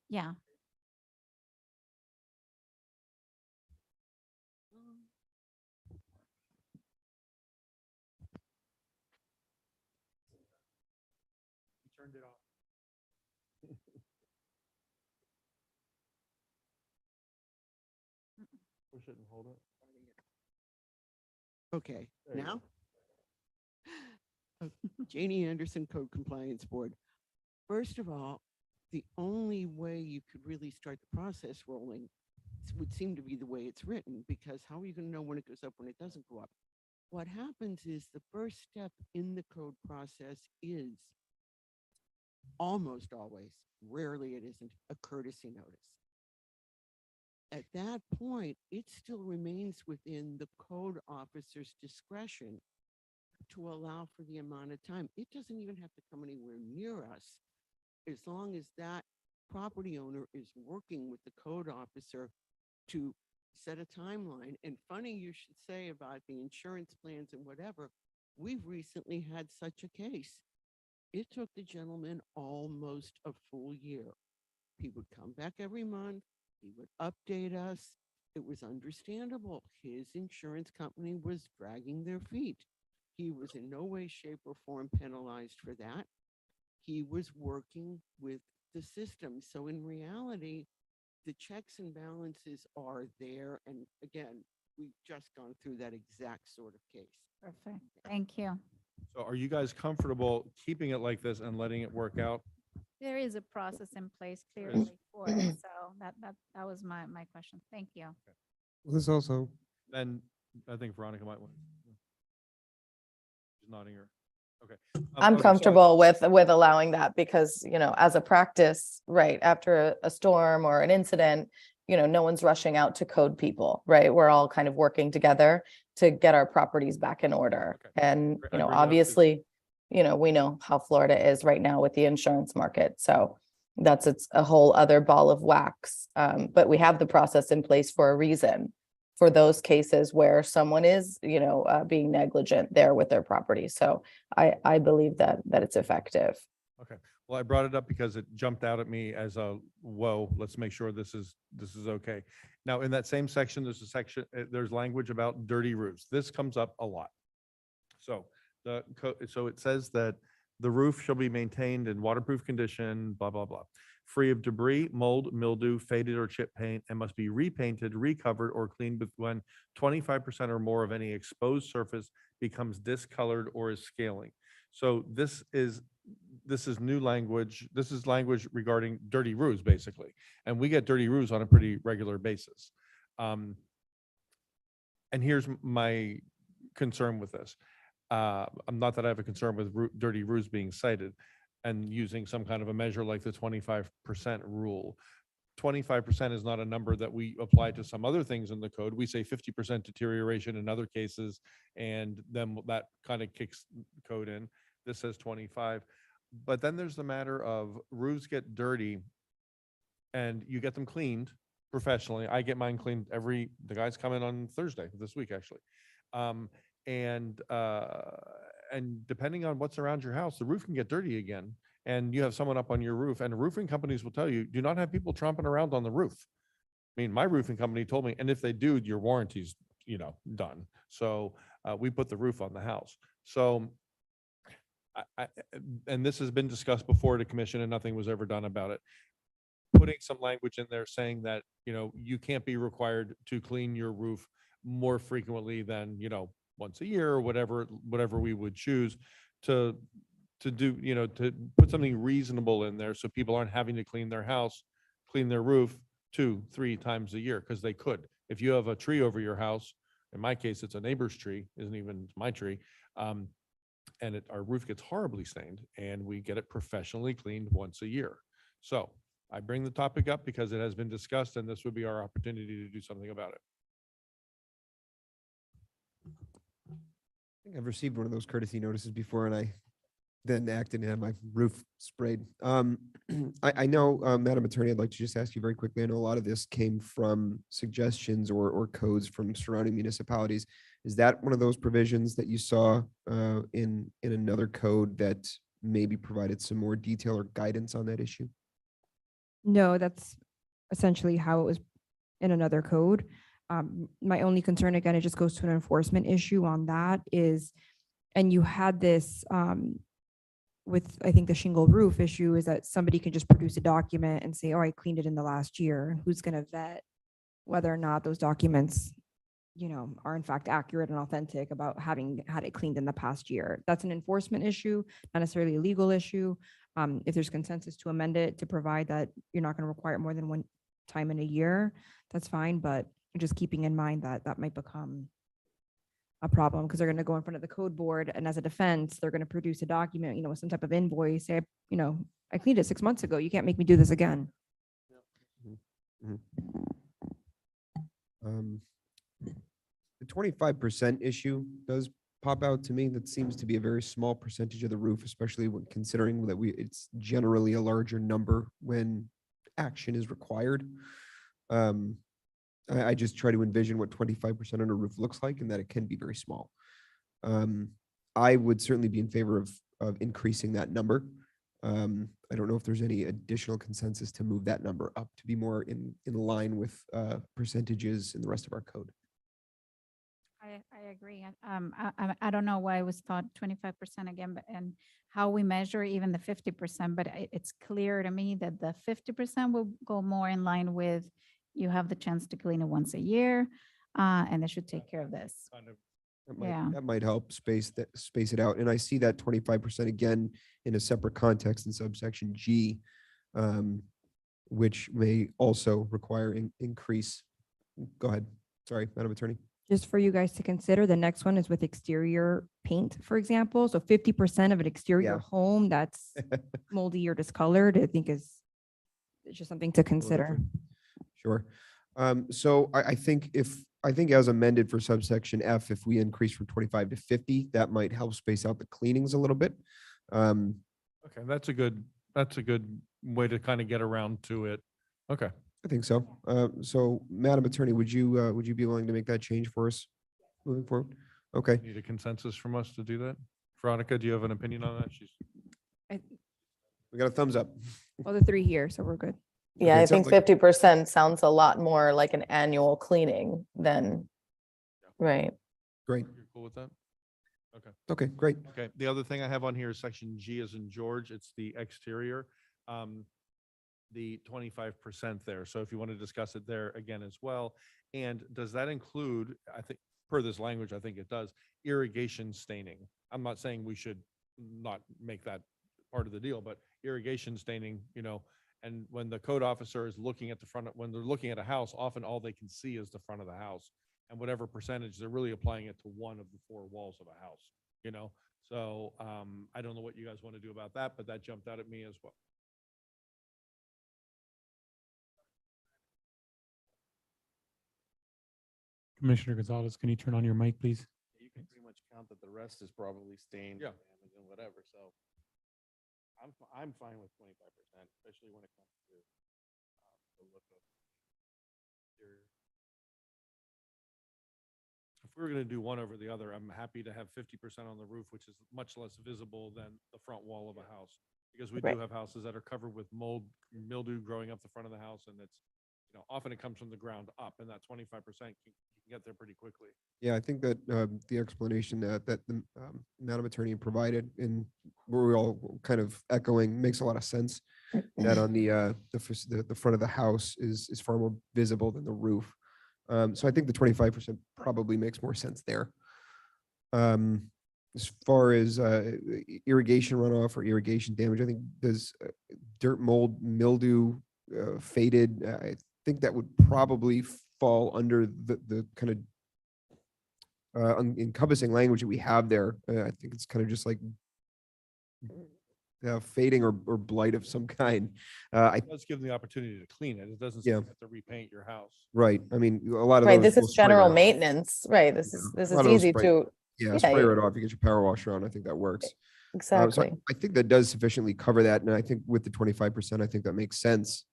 Yeah. Turned it off. Push it and hold it. Okay, There you now? Janie Anderson, Code Compliance Board. First of all, the only way you could really start the process rolling would seem to be the way it's written, because how are you going to know when it goes up, when it doesn't go up? What happens is the first step in the code process is almost always, rarely it isn't, a courtesy notice. at that point, it still remains within the code officer's discretion to allow for the amount of time. It doesn't even have to come anywhere near us. As long as that property owner is working with the code officer to set a timeline. And funny you should say about the insurance plans and whatever, we've recently had such a case. It took the gentleman almost a full year. He would come back every month. He would update us. It was understandable. His insurance company was dragging their feet. He was in no way, shape, or form penalized for that. He was working with the system. So in reality, the checks and balances are there. And again, we've just gone through that exact sort of case. Perfect. Thank you. So are you guys comfortable keeping it like this and letting it work out? There is a process in place There is. clearly for it. So that was my question. Thank you. Well, this also, Then I think Veronica might want. She's nodding her. Okay. I'm okay, so- comfortable with allowing that because, you know, as a practice, right, after a storm or an incident, you know, no one's rushing out to code people, right? We're all kind of working together to get our properties back in order. Okay. And, I you know, bring it up 'cause- obviously, you know, we know how Florida is right now with the insurance market. So it's a whole other ball of wax. But we have the process in place for a reason, for those cases where someone is, you know, being negligent there with their property. So I believe that it's effective. Okay, well, I brought it up because it jumped out at me as a, whoa, let's make sure this is okay. Now, in that same section, there's a section, there's language about dirty roofs. This comes up a lot. So so it says that the roof shall be maintained in waterproof condition, blah, blah, blah, free of debris, mold, mildew, faded or chip paint, and must be repainted, recovered, or cleaned with when 25% or more of any exposed surface becomes discolored or is scaling. So this is new language. This is language regarding dirty roofs, basically. And we get dirty roofs on a pretty regular basis. And here's my concern with this. I'm not that I have a concern with dirty roofs being cited and using some kind of a measure like the 25% rule. 25% is not a number that we apply to some other things in the code. We say 50% deterioration in other cases, and then that kind of kicks code in. This says 25. But then there's the matter of roofs get dirty and you get them cleaned professionally. I get mine cleaned the guys come in on Thursday this week, actually. And depending on what's around your house, the roof can get dirty again. And you have someone up on your roof, and roofing companies will tell you, do not have people tromping around on the roof. I mean, my roofing company told me, and if they do, your warranty's, you know, done. So we put the roof on the house. So and this has been discussed before at a commission and nothing was ever done about it. Putting some language in there saying that, you know, you can't be required to clean your roof more frequently than, you know, once a year or whatever we would choose to do, you know, to put something reasonable in there so people aren't having to clean their house, clean their roof 2-3 times a year, because they could. If you have a tree over your house, in my case, it's a neighbor's tree, isn't even my tree, and our roof gets horribly stained, and we get it professionally cleaned once a year. So I bring the topic up because it has been discussed, and this would be our opportunity to do something about it. I think I've received one of those courtesy notices before, and I then acted and had my roof sprayed. I know, Madam Attorney, I'd like to just ask you very quickly. I know a lot of this came from suggestions or codes from surrounding municipalities. Is that one of those provisions that you saw in another code that maybe provided some more detail or guidance on that issue? No, that's essentially how it was in another code. My only concern, again, it just goes to an enforcement issue on that is, and you had this with, I think the shingle roof issue is that somebody can just produce a document and say, oh, I cleaned it in the last year. Who's going to vet whether or not those documents, you know, are in fact accurate and authentic about having had it cleaned in the past year? That's an enforcement issue, not necessarily a legal issue. If there's consensus to amend it to provide that you're not going to require it more than one time in a year, that's fine. But just keeping in mind that that might become a problem because they're going to go in front of the code board, and as a defense, they're going to produce a document, you know, with some type of invoice, say, you know, I cleaned it 6 months ago. You can't make me do this again. The 25% issue does pop out to me. That seems to be a very small percentage of the roof, especially when considering that it's generally a larger number when action is required. I just try to envision what 25% on a roof looks like and that it can be very small. I would certainly be in favor of increasing that number. I don't know if there's any additional consensus to move that number up to be more in line with percentages in the rest of our code. I agree. I don't know why it was thought 25% again, but and how we measure even the 50%, but it's clear to me that the 50% will go more in line with you have the chance to clean it once a year, and they should take care of this. Kind of That might help space it out. And I see that 25% again in a separate context in subsection G, which may also require increase. Go ahead. Sorry, Madam Attorney. Just for you guys to consider, the next one is with exterior paint, for example. So 50% of an exterior Yeah. home that's moldy or discolored, I think is it's just something to consider. Sure. So I think as amended for subsection F, if we increase from 25 to 50, that might help space out the cleanings a little bit. Okay, that's a good way to kind of get around to it. Okay. I think so. So Madam Attorney, would you be willing to make that change for us moving forward? Okay. Need a consensus from us to do that? Veronica, do you have an opinion on that? We got a thumbs up. Well, the 3 here, so we're good. Yeah, Okay, I it think sounds like- 50% sounds a lot more like an annual cleaning than, right? Great. You're cool with that? Okay. Okay, great. Okay, the other thing I have on here is section G as in George, it's the exterior. The 25% there. So if you want to discuss it there again as well. And does that include, I think, per this language, I think it does, irrigation staining? I'm not saying we should not make that part of the deal, but irrigation staining, and when the code officer is looking at the front, when they're looking at a house, often all they can see is the front of the house. And whatever percentage, they're really applying it to one of the 4 walls of a house, So I don't know what you guys want to do about that, but that jumped out at me as well. Commissioner Gonzalez, can you turn on your mic, please? You can pretty much count that the rest is probably stained, Yeah. damaged and whatever, so. I'm fine with 25%, especially when it comes to the look of exterior. If we were going to do one over the other, I'm happy to have 50% on the roof, which is much less visible than the front wall of a house. Because we do Right. have houses that are covered with mold, mildew growing up the front of the house, and it's, often it comes from the ground up, and that 25% you can get there pretty quickly. Yeah, I think that the explanation that the Madam Attorney provided and we're all kind of echoing makes a lot of sense. That on the front of the house is far more visible than the roof. So I think the 25% probably makes more sense there. As far as irrigation runoff or irrigation damage, I think does dirt, mold, mildew, faded. I think that would probably fall under the kind of encompassing language that we have there. I think it's kind of just like fading or blight of some kind. It does give them the opportunity to clean it. It doesn't say Yeah. you have to repaint your house. Right. I mean, a lot of Right, those this will is spray general right off. maintenance, right? This is A lot of those easy spray- to, Yeah, yeah, spray yeah. right off. You get your power washer on. I think that works. So exactly. I think that does sufficiently cover that. And I think with the 25%, I think that makes sense.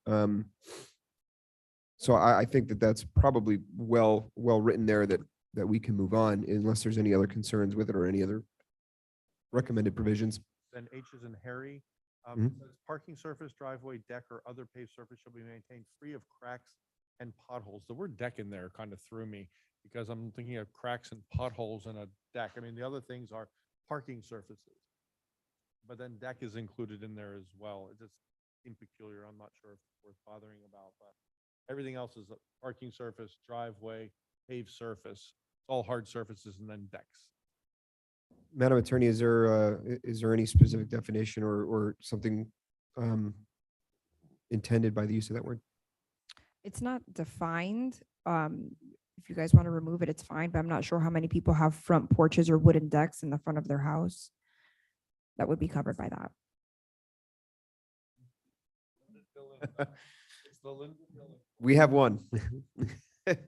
So I think that that's probably well written there that we can move on unless there's any other concerns with it or any other recommended provisions. Then H is in Harry. Mhm. It says, parking surface, driveway, deck, or other paved surface shall be maintained free of cracks and potholes. The word deck in there kind of threw me because I'm thinking of cracks and potholes in a deck. I mean, the other things are parking surfaces. But then deck is included in there as well. It just seemed peculiar. I'm not sure if it's worth bothering about, but everything else is a parking surface, driveway, paved surface, all hard surfaces, and then decks. Madam Attorney, is there any specific definition or something intended by the use of that word? It's not defined. If you guys want to remove it, it's fine, but I'm not sure how many people have front porches or wooden decks in the front of their house that would be covered by that. We have one.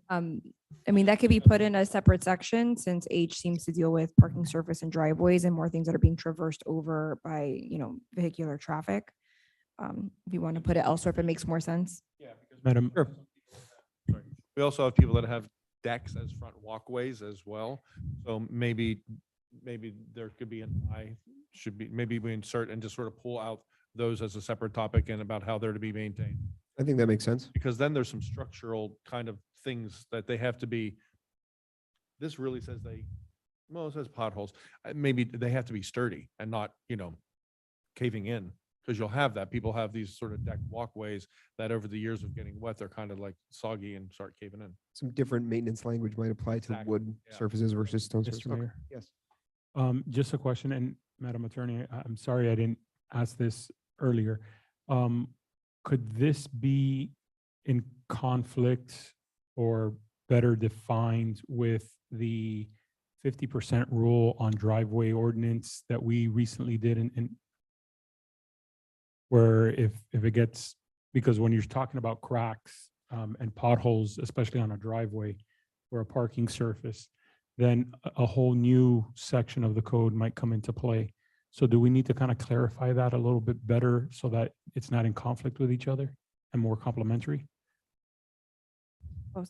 I mean, that could be put in a separate section since H seems to deal with parking surface and driveways and more things that are being traversed over by, vehicular traffic. If you want to put it elsewhere, if it makes more sense. Madam, Sorry. We also have people that have decks as front walkways as well. So maybe there could be maybe we insert and just sort of pull out those as a separate topic and about how they're to be maintained. I think that makes sense. Because then there's some structural kind of things that they have to be. This really says it says potholes. Maybe they have to be sturdy and not, caving in. Because you'll have that. People have these sort of deck walkways that over the years of getting wet, they're kind of like soggy and start caving in. Some different maintenance language might apply to Exactly, wood yeah. surfaces versus stone Mr. surfaces. Okay, Mayor. yes. Just a question, and Madam Attorney, I'm sorry I didn't ask this earlier. Could this be in conflict or better defined with the 50% rule on driveway ordinance that we recently did in where if it gets, because when you're talking about cracks and potholes, especially on a driveway or a parking surface, then a whole new section of the code might come into play. So do we need to kind of clarify that a little bit better so that it's not in conflict with each other and more complementary? Oh,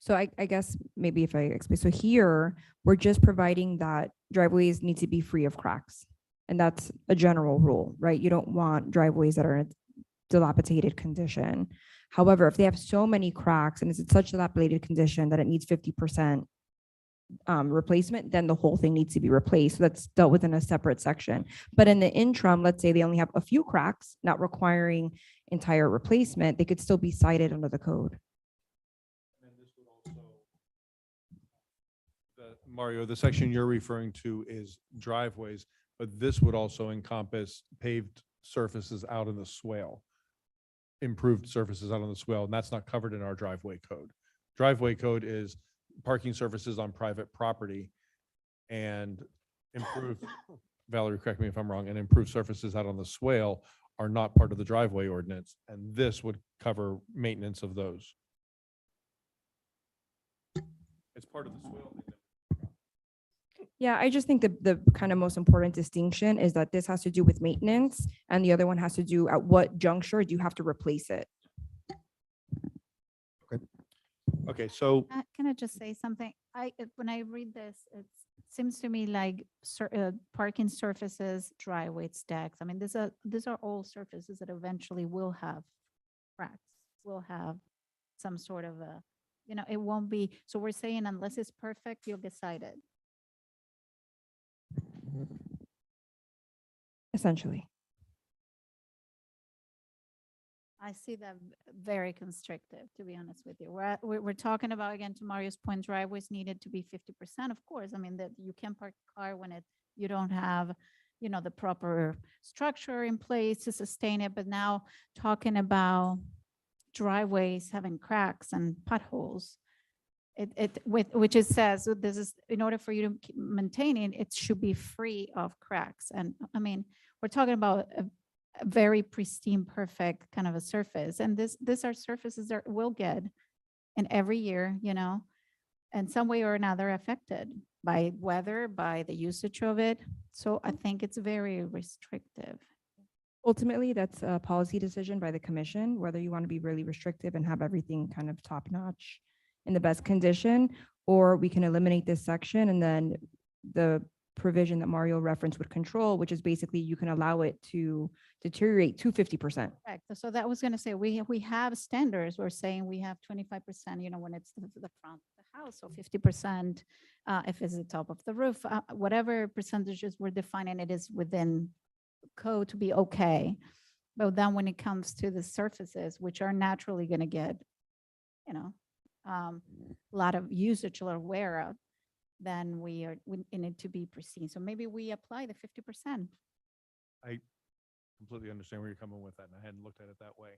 so I guess maybe if I explain, so here, we're just providing that driveways need to be free of cracks. And that's a general rule, right? You don't want driveways that are in a dilapidated condition. However, if they have so many cracks and it's in such dilapidated condition that it needs 50% replacement, then the whole thing needs to be replaced. So that's dealt with in a separate section. But in the interim, let's say they only have a few cracks, not requiring entire replacement, they could still be cited under the code. Mario, the section you're referring to is driveways, but this would also encompass paved surfaces out in the swale, improved surfaces out on the swale, and that's not covered in our driveway code. Driveway code is parking surfaces on private property and improved, Valerie, correct me if I'm wrong, and improved surfaces out on the swale are not part of the driveway ordinance, and this would cover maintenance of those. It's part of the swale thing. Yeah, I just think the kind of most important distinction is that this has to do with maintenance and the other one has to do at what juncture do you have to replace it? Okay, so Can I just say something? When I read this, it seems to me like parking surfaces, driveways, decks. I mean, these are all surfaces that eventually will have cracks, will have some sort of it won't be, so we're saying unless it's perfect, you'll get cited. Essentially. I see that very constrictive, to be honest with you. We're talking about, again, to Mario's point, driveways needed to be 50%, of course. I mean, that you can park a car when you don't have, the proper structure in place to sustain it. But now talking about driveways having cracks and potholes, which it says, this is, in order for you to keep maintaining, it should be free of cracks. And I mean, we're talking about a very pristine, perfect kind of a surface. And these are surfaces that will get in every year, in some way or another affected by weather, by the usage of it. So I think it's very restrictive. Ultimately, that's a policy decision by the commission, whether you want to be really restrictive and have everything kind of top notch in the best condition, or we can eliminate this section and then the provision that Mario referenced would control, which is basically you can allow it to deteriorate to 50%. Correct. So that was going to say, we have standards. We're saying we have 25%, when it's the front of the house, so 50%, if it's the top of the roof, whatever percentages we're defining, it is within code to be okay. But then when it comes to the surfaces, which are naturally going to get, a lot of usage or wear out, then we need to be pristine. So maybe we apply the 50%. I completely understand where you're coming with that, and I hadn't looked at it that way.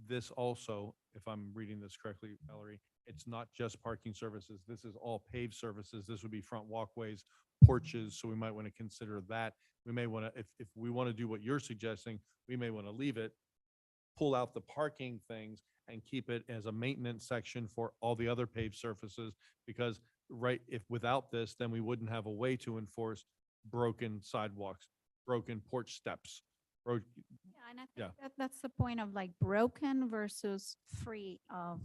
This also, if I'm reading this correctly, Valerie, it's not just parking surfaces. This is all paved surfaces. This would be front walkways, porches. So we might want to consider that. We may want to, if we want to do what you're suggesting, we may want to leave it, pull out the parking things, and keep it as a maintenance section for all the other paved surfaces. Because if without this, then we wouldn't have a way to enforce broken sidewalks, broken porch steps. Yeah, and I Yeah. think that's the point of like broken versus free of,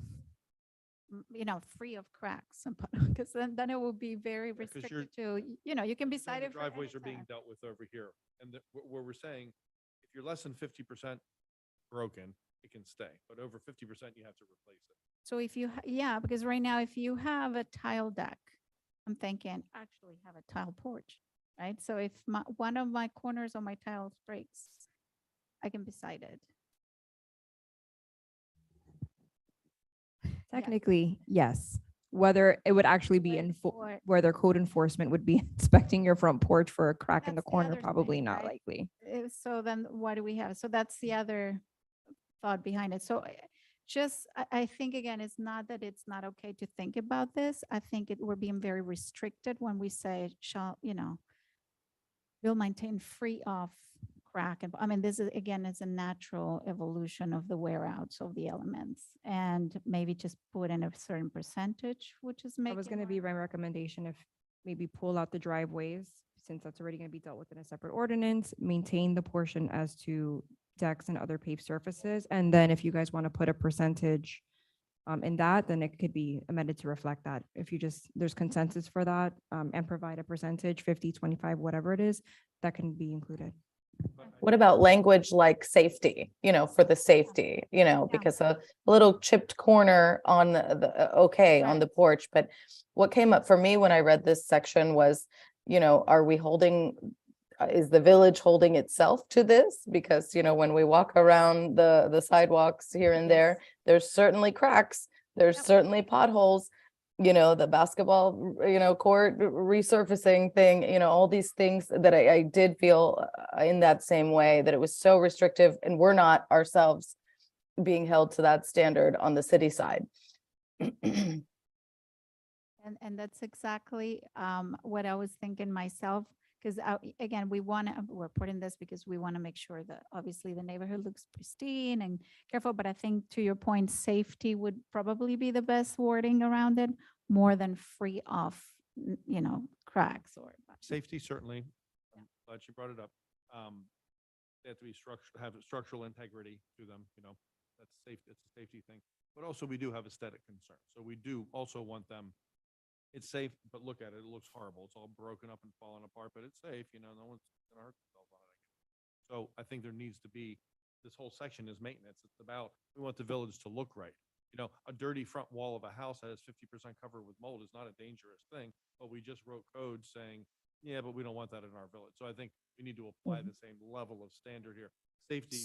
free of cracks and, because then it will be very 'cause you're- restricted to, you can be Saying cited the for driveways are anything. being dealt with over here. And where we're saying, if you're less than 50% broken, it can stay, but over 50%, you have to replace it. So if you, yeah, because right now, if you have a tile deck, I'm thinking, actually have a tile porch, right? So if one of my corners of my tiles breaks, I can be cited. Technically, yes. Whether it would actually be Or- whether code enforcement would be inspecting your front porch for a crack in the That's the corner, other probably thing, not right? likely. So then what do we have? So that's the other thought behind it. So I think again, it's not that it's not okay to think about this. I think we're being very restricted when we say will maintain free of crack. And I mean, this is, again, is a natural evolution of the wear outs of the elements, and maybe just put in a certain percentage, which is That making. was going to be my recommendation, if maybe pull out the driveways, since that's already going to be dealt with in a separate ordinance, maintain the portion as to decks and other paved surfaces. And then if you guys want to put a percentage in that, then it could be amended to reflect that. If there's consensus for that, and provide a percentage, 50, 25, whatever it is, that can be included. What about language like safety, for the safety, because a little chipped corner on on the porch, but what came up for me when I read this section was, are we is the village holding itself to this? Because, when we walk around the sidewalks here and there, there's certainly cracks, there's certainly potholes, the basketball, court resurfacing thing, all these things that I did feel in that same way, that it was so restrictive, and we're not ourselves being held to that standard on the city side. And that's exactly what I was thinking myself, because again, we're putting this because we want to make sure that obviously the neighborhood looks pristine and careful, but I think to your point, safety would probably be the best wording around it, more than free of, cracks or. Safety, certainly. I'm glad you brought it up. They have to be have structural integrity to them, that's safe. It's a safety thing. But also we do have aesthetic concerns. So we do also want them, it's safe, but look at it, it looks horrible. It's all broken up and falling apart, but it's safe, no one's gonna hurt themselves on it. So I think there needs to be, this whole section is maintenance. It's about, we want the village to look right. A dirty front wall of a house that has 50% covered with mold is not a dangerous thing, but we just wrote code saying, yeah, but we don't want that in our village. So I think we need to apply the same level of standard here. Safety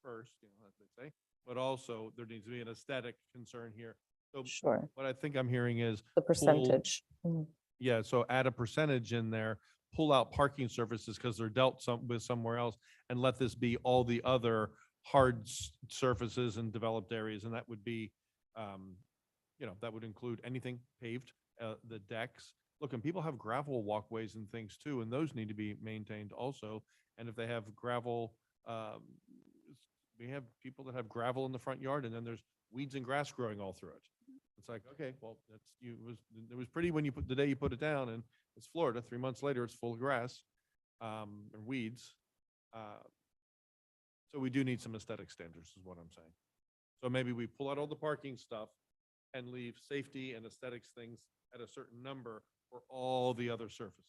first, as they say, but also there needs to be an aesthetic concern here. So Sure. what I think I'm hearing is The percentage. Mhm. yeah, so add a percentage in there, pull out parking surfaces because they're dealt with somewhere else, and let this be all the other hard surfaces and developed areas, and that would be, that would include anything paved, the decks. Look, and people have gravel walkways and things too, and those need to be maintained also. And if they have gravel, we have people that have gravel in the front yard, and then there's weeds and grass growing all through it. It's like, okay, well, it was pretty when the day you put it down, and it's Florida. 3 months later, it's full of grass, or weeds. So we do need some aesthetic standards, is what I'm saying. So maybe we pull out all the parking stuff and leave safety and aesthetics things at a certain number for all the other surfaces.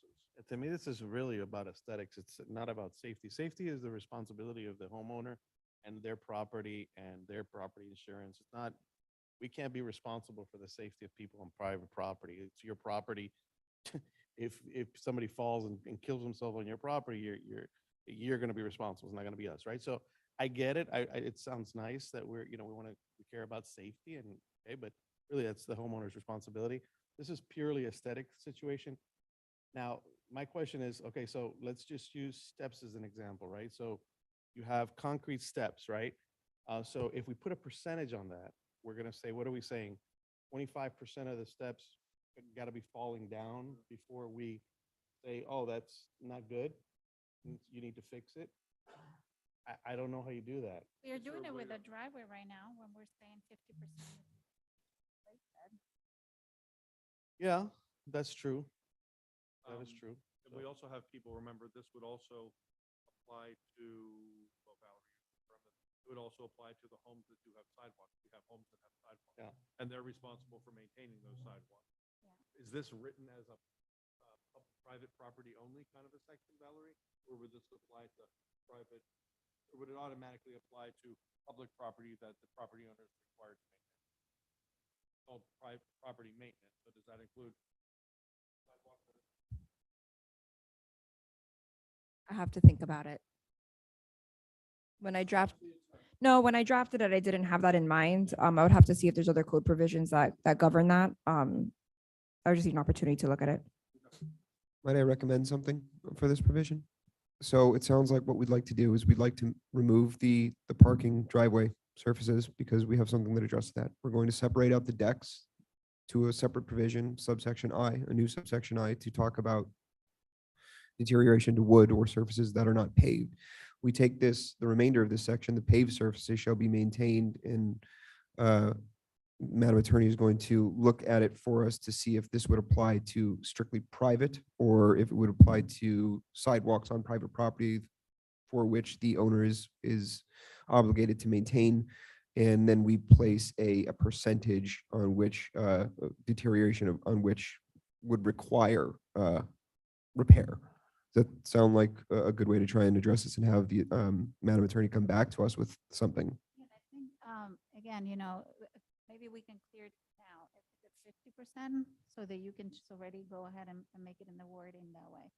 To me, this is really about aesthetics. It's not about safety. Safety is the responsibility of the homeowner and their property insurance. It's not, we can't be responsible for the safety of people on private property. It's your property. If somebody falls and kills himself on your property, you're going to be responsible. It's not going to be us, right? So I get it. It sounds nice that we care about safety, and okay, but really that's the homeowner's responsibility. This is purely aesthetic situation. Now, my question is, okay, so let's just use steps as an example, right? So you have concrete steps, right? So if we put a percentage on that, we're going to say, what are we saying? 25% of the steps got to be falling down before we say, oh, that's not good. You need to fix it. I don't know how you do that. We are doing it with a driveway right now when we're saying 50%. Yeah, that's true. That is true. And we also have people, remember, this would also apply to, well, Valerie, you confirmed it. It would also apply to the homes that do have sidewalks. We have homes that have sidewalks. Yeah. And they're responsible for maintaining those sidewalks. Is this written as a private property only kind of a section, Valerie? Or would this apply to private, or would it automatically apply to public property that the property owner is required to maintain? It's called private property maintenance, so does that include sidewalks? I have to think about it. When I when I drafted it, I didn't have that in mind. I would have to see if there's other code provisions that govern that. I would just need an opportunity to look at it. Might I recommend something for this provision? So it sounds like what we'd like to do is we'd like to remove the parking driveway surfaces because we have something that addresses that. We're going to separate out the decks to a separate provision, subsection I, a new subsection I, to talk about deterioration to wood or surfaces that are not paved. We take this, the remainder of this section, the paved surfaces shall be maintained, and Madam Attorney is going to look at it for us to see if this would apply to strictly private or if it would apply to sidewalks on private property for which the owner is obligated to maintain. And then we place a percentage on which deterioration on which would require repair. Does that sound like a good way to try and address this and have the Madam Attorney come back to us with something? Yeah, I think, again, maybe we can clear it now, if it's 50%, so that you can just already go ahead and make it in the wording that way.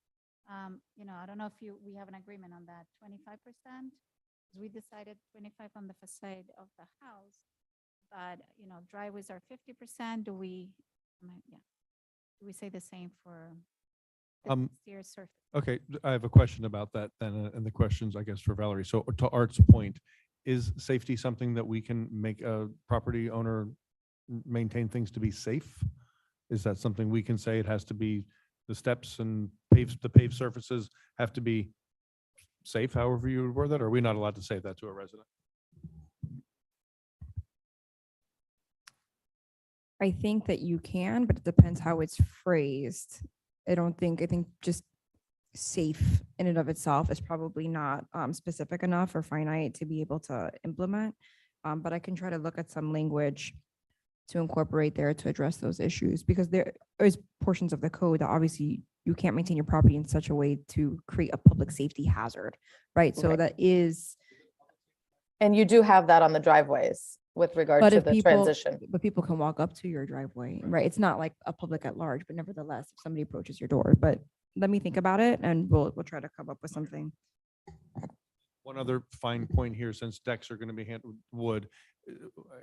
I don't know if we have an agreement on that, 25%, because we decided 25 on the facade of the house, but, driveways are 50%, do we say the same for the exterior surface? Okay, I have a question about that then, and the questions, I guess, for Valerie. So to Art's point, is safety something that we can make a property owner maintain things to be safe? Is that something we can say it has to be, the steps and the paved surfaces have to be safe, however you would word that? Or are we not allowed to say that to a resident? I think that you can, but it depends how it's phrased. I think just safe in and of itself is probably not specific enough or finite to be able to implement. But I can try to look at some language to incorporate there to address those issues, because there is portions of the code that obviously you can't maintain your property in such a way to create a public safety hazard, right? So Right. that is, And you do have that on the driveways with regard but to if the people, transition. but people can walk up to your driveway, right? It's not like a public at large, but nevertheless, if somebody approaches your door, but let me think about it and we'll try to come up with something. One other fine point here, since decks are going to be handled wood,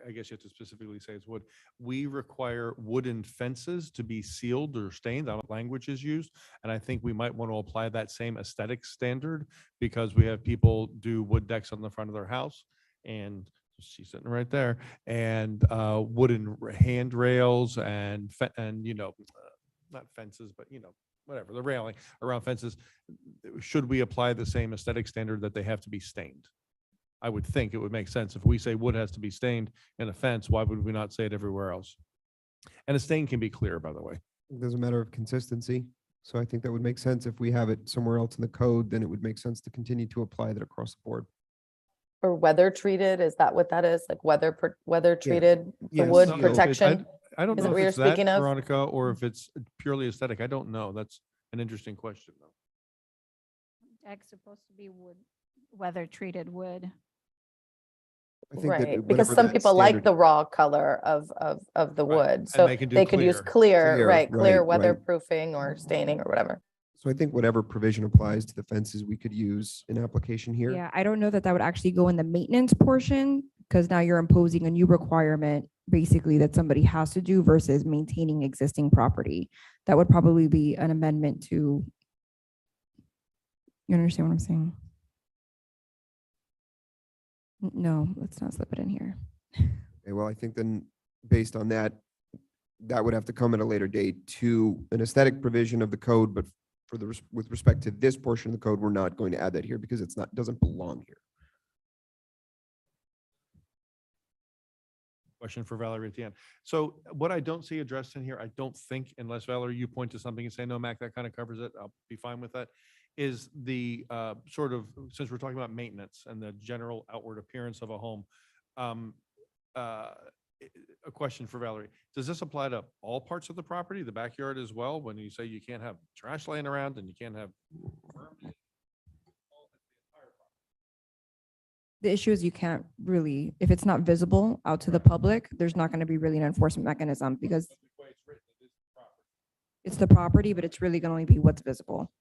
I guess you have to specifically say it's wood. We require wooden fences to be sealed or stained. That language is used. And I think we might want to apply that same aesthetic standard because we have people do wood decks on the front of their house, and she's sitting right there, and wooden handrails and not fences, but whatever, the railing around fences. Should we apply the same aesthetic standard that they have to be stained? I would think it would make sense. If we say wood has to be stained in a fence, why would we not say it everywhere else? And a stain can be clear, by the way. There's a matter of consistency. So I think that would make sense. If we have it somewhere else in the code, then it would make sense to continue to apply that across the board. Or weather treated, is that what that is? Like weather treated, the Yes. wood No, if it- protection? I don't Is it know what if you're it's that, speaking of? Veronica, or if it's purely aesthetic. I don't know. That's an interesting question, though. Deck's supposed to be wood, weather treated wood. I think that Right, because whatever some that people like standard- the raw color of the Right, wood. and So they can do they could use clear. clear, right, clear right. weatherproofing or staining or whatever. So I think whatever provision applies to the fences, we could use in application here. Yeah, I don't know that would actually go in the maintenance portion, because now you're imposing a new requirement basically that somebody has to do versus maintaining existing property. That would probably be an amendment to, you understand what I'm saying? No, let's not slip it in here. Okay, well, I think then based on that, that would have to come at a later date to an aesthetic provision of the code, but with respect to this portion of the code, we're not going to add that here because it's not, doesn't belong here. Question for Valerie at the end. So what I don't see addressed in here, I don't think, unless Valerie, you point to something and say, no, Mac, that kind of covers it, I'll be fine with that, is the sort of, since we're talking about maintenance and the general outward appearance of a home, um, a question for Valerie. Does this apply to all parts of the property, the backyard as well? When you say you can't have trash laying around and you can't have. The issue is you can't really, if it's not visible out to the public, there's not going to be really an enforcement mechanism because it's the property, but it's really going to only be what's visible.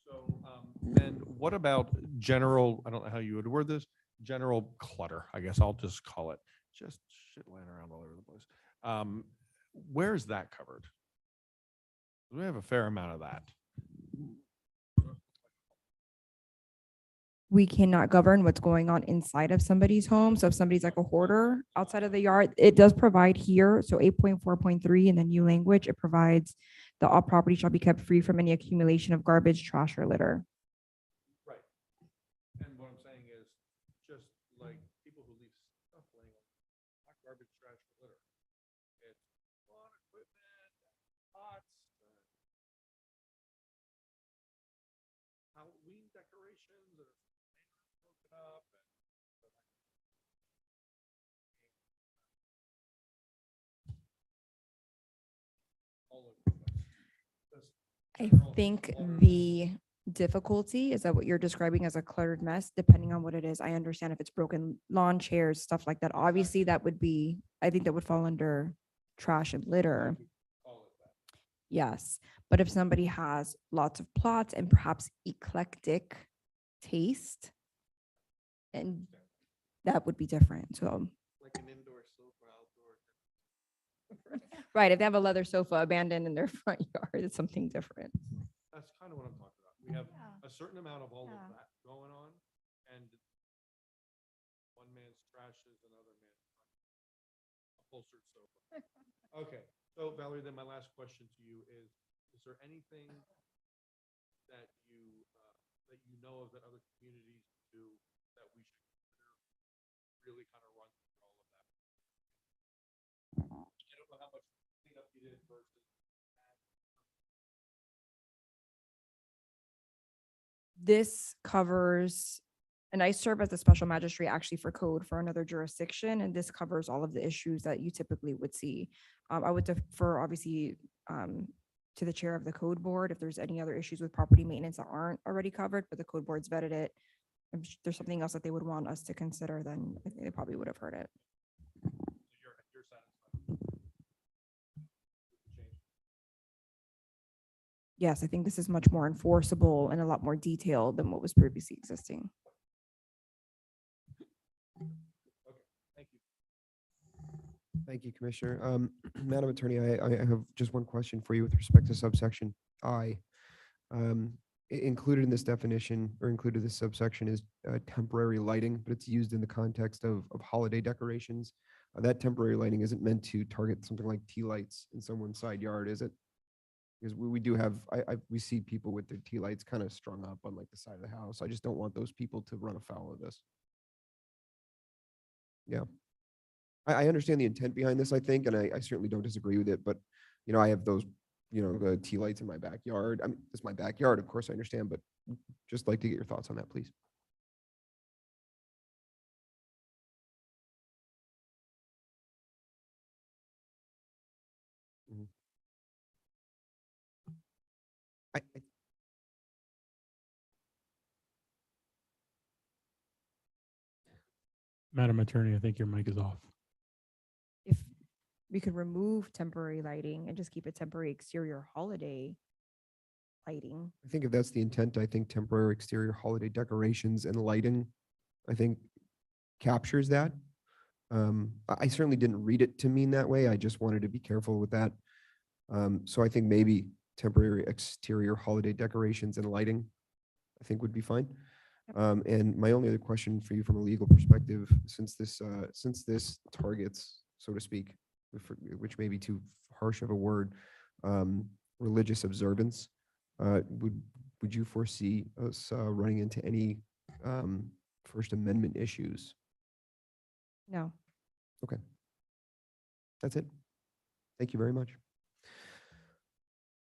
So then what about general, I don't know how you would word this, general clutter, I guess I'll just call it, just shit laying around all over the place. Where is that covered? We have a fair amount of that. We cannot govern what's going on inside of somebody's home. So if somebody's like a hoarder outside of the yard, it does provide here. So 8.4.3 in the new language, it provides the all property shall be kept free from any accumulation of garbage, trash, or litter. Right. And what I'm saying is just like people who leave stuff laying on, not garbage, trash, or litter. It's lawn equipment, pots, Halloween decorations that are broken up. I think the difficulty is that what you're describing as a cluttered mess, depending on what it is. I understand if it's broken lawn chairs, stuff like that. Obviously, that would be, I think that would fall under trash and litter. Yes, but if somebody has lots of plots and perhaps eclectic taste, and that would be different. So, Like an indoor sofa, outdoor. right, if they have a leather sofa abandoned in their front yard, it's something different. That's kind of what I'm talking about. We have a certain amount of all of Yeah. that going on, and one man's trash is another man's upholstered sofa. Okay, so Valerie, then my last question to you is there anything that you know of that other communities do that we should consider really kind of run through all of that? I don't know how much cleanup you did versus. This covers, and I serve as a special magistrate actually for code for another jurisdiction, and this covers all of the issues that you typically would see. I would defer obviously to the chair of the code board if there's any other issues with property maintenance that aren't already covered, but the code board's vetted it. If there's something else that they would want us to consider, then I think they probably would have heard it. You're satisfied. Yes, I think this is much more enforceable and a lot more detailed than what was previously existing. Thank you. Thank you, Commissioner. Madam Attorney, I have just one question for you with respect to subsection I. Included in this definition or included this subsection is temporary lighting, but it's used in the context of holiday decorations. That temporary lighting isn't meant to target something like tea lights in someone's side yard, is it? Because we do have, we see people with their tea lights kind of strung up on like the side of the house. I just don't want those people to run afoul of this. Yeah. I understand the intent behind this, I think, and I certainly don't disagree with it, but, you know, I have those, you know, the tea lights in my backyard. I mean, it's my backyard, of course, I understand, but just like to get your thoughts on that, please. Mhm. I, Madam Attorney, I think your mic is off. If we could remove temporary lighting and just keep it temporary exterior holiday lighting. I think if that's the intent, I think temporary exterior holiday decorations and lighting, I think captures that. I certainly didn't read it to mean that way. I just wanted to be careful with that. So I think maybe temporary exterior holiday decorations and lighting, I think would be fine. And my only other question for you from a legal perspective, since this targets, so to speak, which may be too harsh of a word, religious observance, would you foresee us running into any First Amendment issues? No. Okay. That's it. Thank you very much.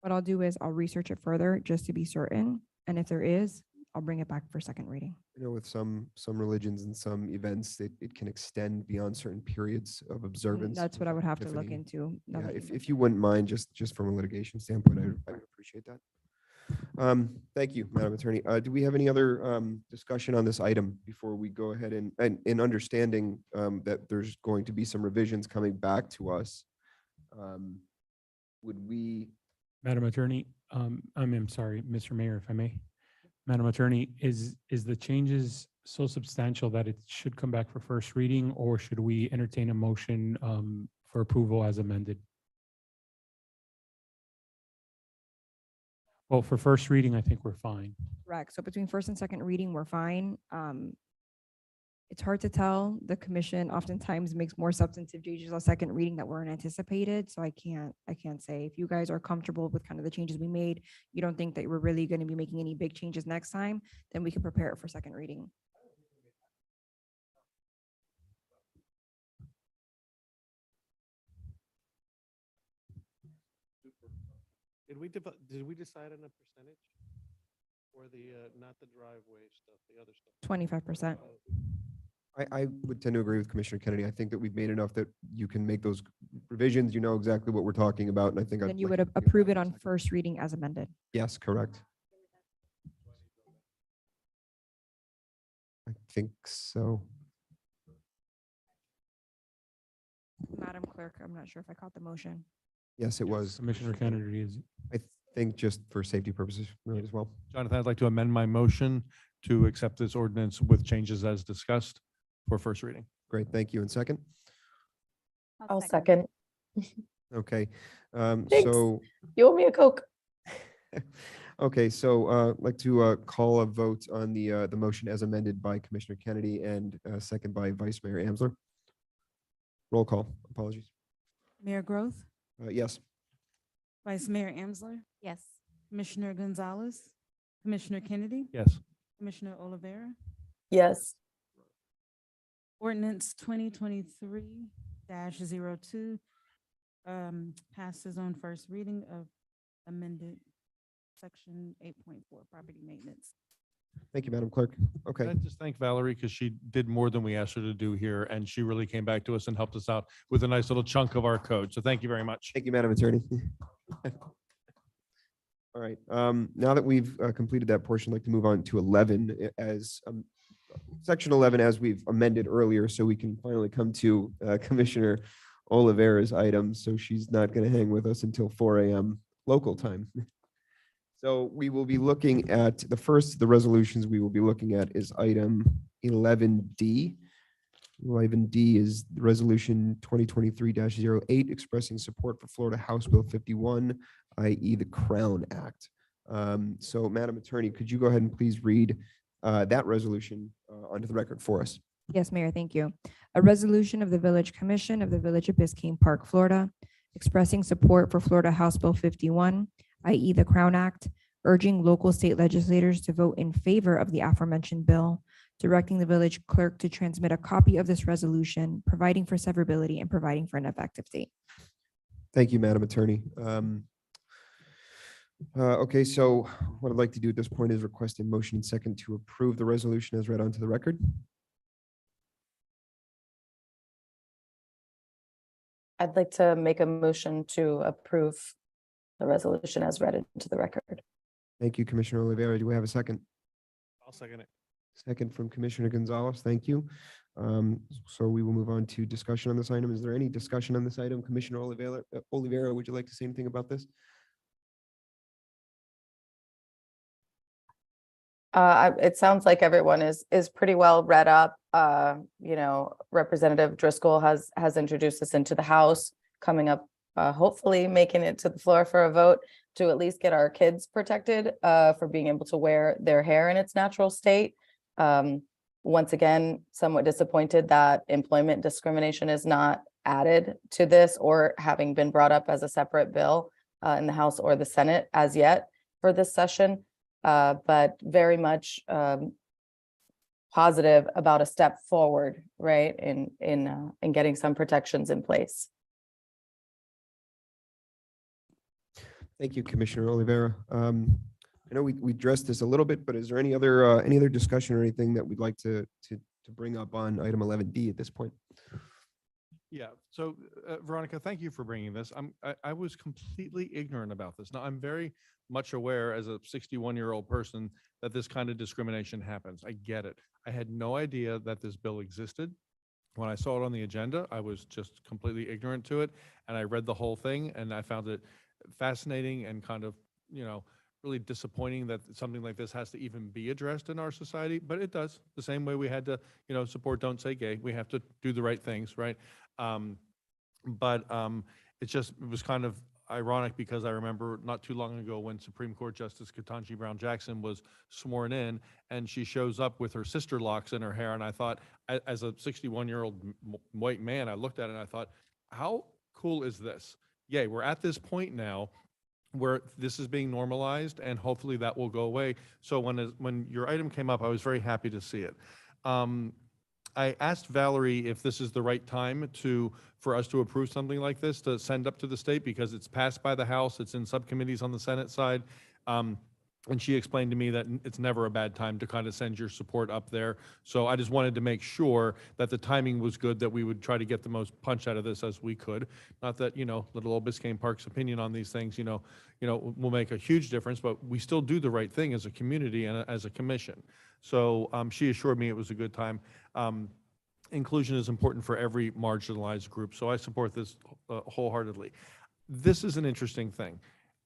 What I'll do is I'll research it further just to be certain. And if there is, I'll bring it back for second reading. You know, with some religions and some events, it can extend beyond certain periods of observance. That's what I would have to look Tiffany. into. now Yeah, that you if you wouldn't mind, just from a litigation standpoint, I would appreciate that. Thank you, Madam Attorney. Do we have any other discussion on this item before we go ahead and in understanding that there's going to be some revisions coming back to us? Would we, Madam Attorney, I'm sorry, Mr. Mayor, if I may. Madam Attorney, is the changes so substantial that it should come back for first reading, or should we entertain a motion for approval as amended? Well, for first reading, I think we're fine. Correct. So between first and second reading, we're fine. It's hard to tell. The commission oftentimes makes more substantive changes on second reading that weren't anticipated. So I can't say. If you guys are comfortable with kind of the changes we made, you don't think that we're really going to be making any big changes next time, then we can prepare it for second reading. Did we decide on a percentage? Or the, not the driveway stuff, the other stuff? 25%. I would tend to agree with Commissioner Kennedy. I think that we've made enough that you can make those revisions. You know exactly what we're talking about, and I think. Then you would approve it on first reading as amended. Yes, correct. I think so. Madam Clerk, I'm not sure if I caught the motion. Yes, it was. Commissioner Kennedy is, I think just for safety purposes, really as well. Jonathan, I'd like to amend my motion to accept this ordinance with changes as discussed for first reading. Great, thank you. And second? I'll second. Okay. Thanks. So, You owe me a Coke. okay, so I'd like to call a vote on the motion as amended by Commissioner Kennedy and second by Vice Mayor Amsler. Roll call, apologies. Mayor Groth, Yes. Vice Mayor Amsler, Yes. Commissioner Gonzalez, Commissioner Kennedy, Yes. Commissioner Olivera. Yes. Ordinance 2023-02 passes on first reading of amended section 8.4 property maintenance. Thank you, Madam Clerk. Okay. Can I just thank Valerie because she did more than we asked her to do here, and she really came back to us and helped us out with a nice little chunk of our code. So thank you very much. Thank you, Madam Attorney. All right, now that we've completed that portion, I'd like to move on to 11 as section 11 as we've amended earlier, so we can finally come to Commissioner Olivera's item. So she's not going to hang with us until 4 a.m. local time. So we will be looking at the resolutions we will be looking at is item 11D. 11D is the resolution 2023-08 expressing support for Florida House Bill 51, i.e. the Crown Act. So Madam Attorney, could you go ahead and please read that resolution onto the record for us? Yes, Mayor, thank you. A resolution of the Village Commission of the Village of Biscayne Park, Florida, expressing support for Florida House Bill 51, i.e. the Crown Act, urging local state legislators to vote in favor of the aforementioned bill, directing the village clerk to transmit a copy of this resolution, providing for severability and providing for an effective date. Thank you, Madam Attorney. Okay, so what I'd like to do at this point is request a motion and second to approve the resolution as read onto the record. I'd like to make a motion to approve the resolution as read into the record. Thank you, Commissioner Oliveira. Do we have a second? I'll second it. Second from Commissioner Gonzalez. Thank you. So we will move on to discussion on this item. Is there any discussion on this item? Commissioner Oliveira, would you like to say anything about this? It sounds like everyone is pretty well read up. You know, Representative Driscoll has introduced this into the House, coming up, hopefully making it to the floor for a vote to at least get our kids protected for being able to wear their hair in its natural state. Once again, somewhat disappointed that employment discrimination is not added to this or having been brought up as a separate bill in the House or the Senate as yet for this session. But very much positive about a step forward, right, in getting some protections in place. Thank you, Commissioner Oliveira. I know we addressed this a little bit, but is there any other discussion or anything that we'd like to bring up on item 11D at this point? Yeah, so Veronica, thank you for bringing this. I was completely ignorant about this. Now, I'm very much aware as a 61-year-old person that this kind of discrimination happens. I get it. I had no idea that this bill existed. When I saw it on the agenda, I was just completely ignorant to it, and I read the whole thing, and I found it fascinating and kind of, really disappointing that something like this has to even be addressed in our society, but it does. The same way we had to, support Don't Say Gay. We have to do the right things, right? It was kind of ironic because I remember not too long ago when Supreme Court Justice Ketanji Brown Jackson was sworn in, and she shows up with her sister locks in her hair, and I thought, as a 61-year-old white man, I looked at it and I thought, how cool is this? Yay, we're at this point now where this is being normalized, and hopefully that will go away. So when your item came up, I was very happy to see it. I asked Valerie if this is the right time for us to approve something like this, to send up to the state, because it's passed by the House, it's in subcommittees on the Senate side. And she explained to me that it's never a bad time to kind of send your support up there. So I just wanted to make sure that the timing was good, that we would try to get the most punch out of this as we could. Not that, little old Biscayne Park's opinion on these things, will make a huge difference, but we still do the right thing as a community and as a commission. So she assured me it was a good time. Inclusion is important for every marginalized group, so I support this wholeheartedly. This is an interesting thing.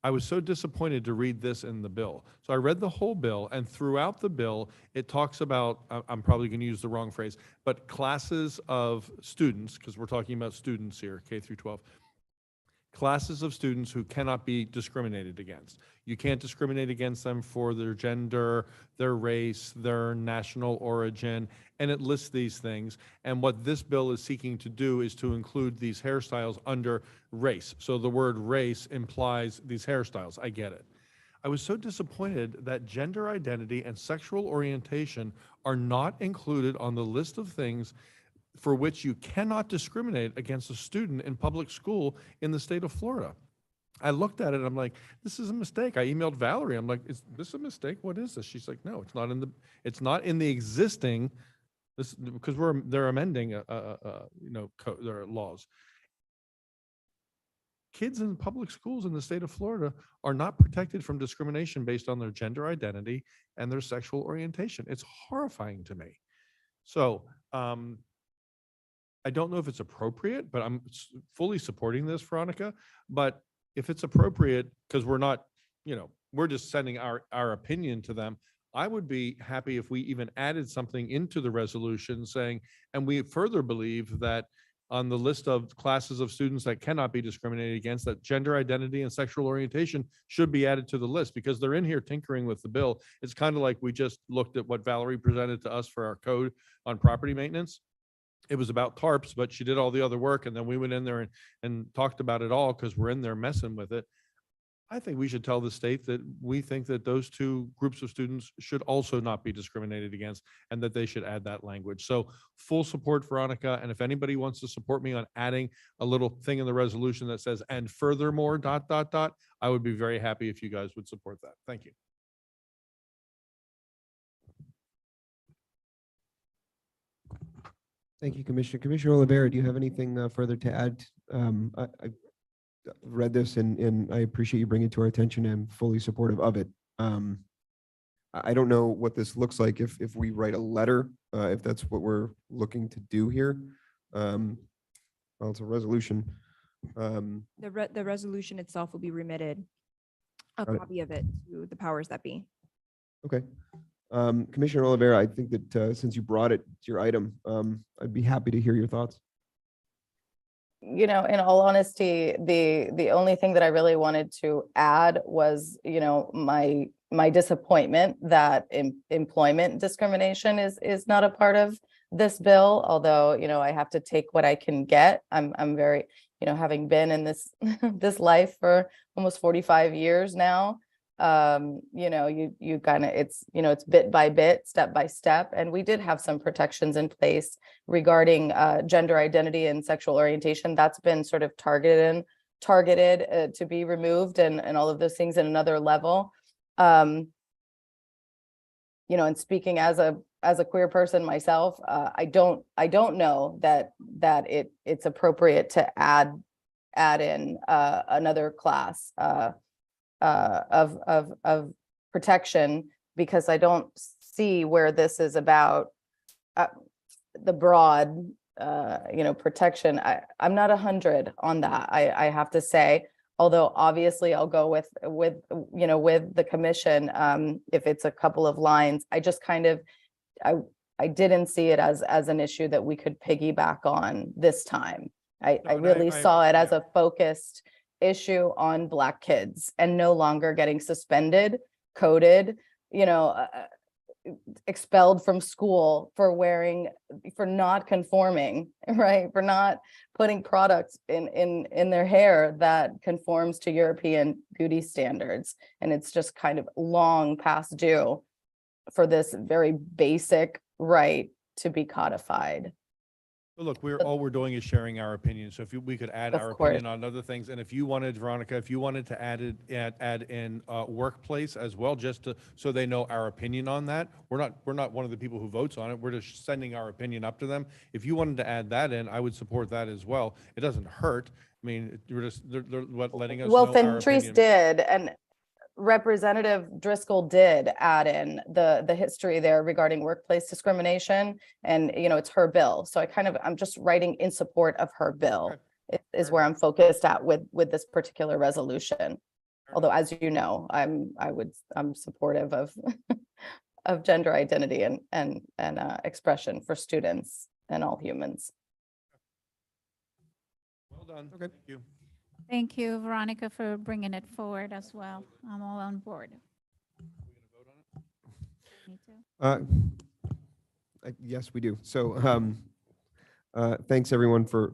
I was so disappointed to read this in the bill. So I read the whole bill, and throughout the bill, it talks about, I'm probably going to use the wrong phrase, but classes of students, because we're talking about students here, K through 12, classes of students who cannot be discriminated against. You can't discriminate against them for their gender, their race, their national origin, and it lists these things. And what this bill is seeking to do is to include these hairstyles under race. So the word race implies these hairstyles. I get it. I was so disappointed that gender identity and sexual orientation are not included on the list of things for which you cannot discriminate against a student in public school in the state of Florida. I looked at it and I'm like, this is a mistake. I emailed Valerie. I'm like, is this a mistake? What is this? She's like, no, it's not in the existing, because they're amending their laws. Kids in public schools in the state of Florida are not protected from discrimination based on their gender identity and their sexual orientation. It's horrifying to me. So, I don't know if it's appropriate, but I'm fully supporting this, Veronica. But if it's appropriate, because we're not, we're just sending our opinion to them, I would be happy if we even added something into the resolution saying, and we further believe that on the list of classes of students that cannot be discriminated against, that gender identity and sexual orientation should be added to the list, because they're in here tinkering with the bill. It's kind of like we just looked at what Valerie presented to us for our code on property maintenance. It was about tarps, but she did all the other work, and then we went in there and talked about it all because we're in there messing with it. I think we should tell the state that we think that those two groups of students should also not be discriminated against, and that they should add that language. So full support, Veronica. And if anybody wants to support me on adding a little thing in the resolution that says, and furthermore, ... I would be very happy if you guys would support that. Thank you. Thank you, Commissioner. Commissioner Oliveira, do you have anything further to add? I read this and I appreciate you bringing it to our attention. I'm fully supportive of it. I don't know what this looks like if we write a letter, if that's what we're looking to do here. Well, it's a resolution. The resolution itself will be remitted, a Got it. copy of it to the powers that be. Okay. Commissioner Oliveira, I think that since you brought it to your item, I'd be happy to hear your thoughts. In all honesty, the only thing that I really wanted to add was, my disappointment that employment discrimination is not a part of this bill. Although, I have to take what I can get. I'm very, having been in this this life for almost 45 years now. You kind of, it's bit by bit, step by step. And we did have some protections in place regarding gender identity and sexual orientation. That's been sort of targeted targeted to be removed and all of those things at another level. You know, and speaking as a queer person myself, I don't know that it's appropriate to add in another class of protection, because I don't see where this is about the broad protection. I'm not 100 on that, I have to say. Although obviously I'll go with the commission if it's a couple of lines. I just kind of I didn't see it as an issue that we could piggyback on this time. I really saw it as a focused issue on Black kids and no longer getting suspended, coded, expelled from school for not conforming, right? For not putting products in their hair that conforms to European beauty standards. And it's just kind of long past due for this very basic right to be codified. Well, look, all we're doing is sharing our opinion. So if we could add Of our course. opinion on other things, and if you wanted, Veronica, if you wanted to add in workplace as well, just so they know our opinion on that. We're not one of the people who votes on it. We're just sending our opinion up to them. If you wanted to add that in, I would support that as well. It doesn't hurt. I mean, they're letting us know Well, our Fentrice opinion. did, and Representative Driscoll did add in the history there regarding workplace discrimination, and it's her bill. So I'm just writing in support of her bill is where I'm focused at with this particular resolution. Although, as you know, I'm supportive of of gender identity and expression for students and all humans. Well done. Okay. Thank you. Thank you, Veronica, for bringing it forward as well. I'm all on board. Me too. Yes, we do. So thanks everyone for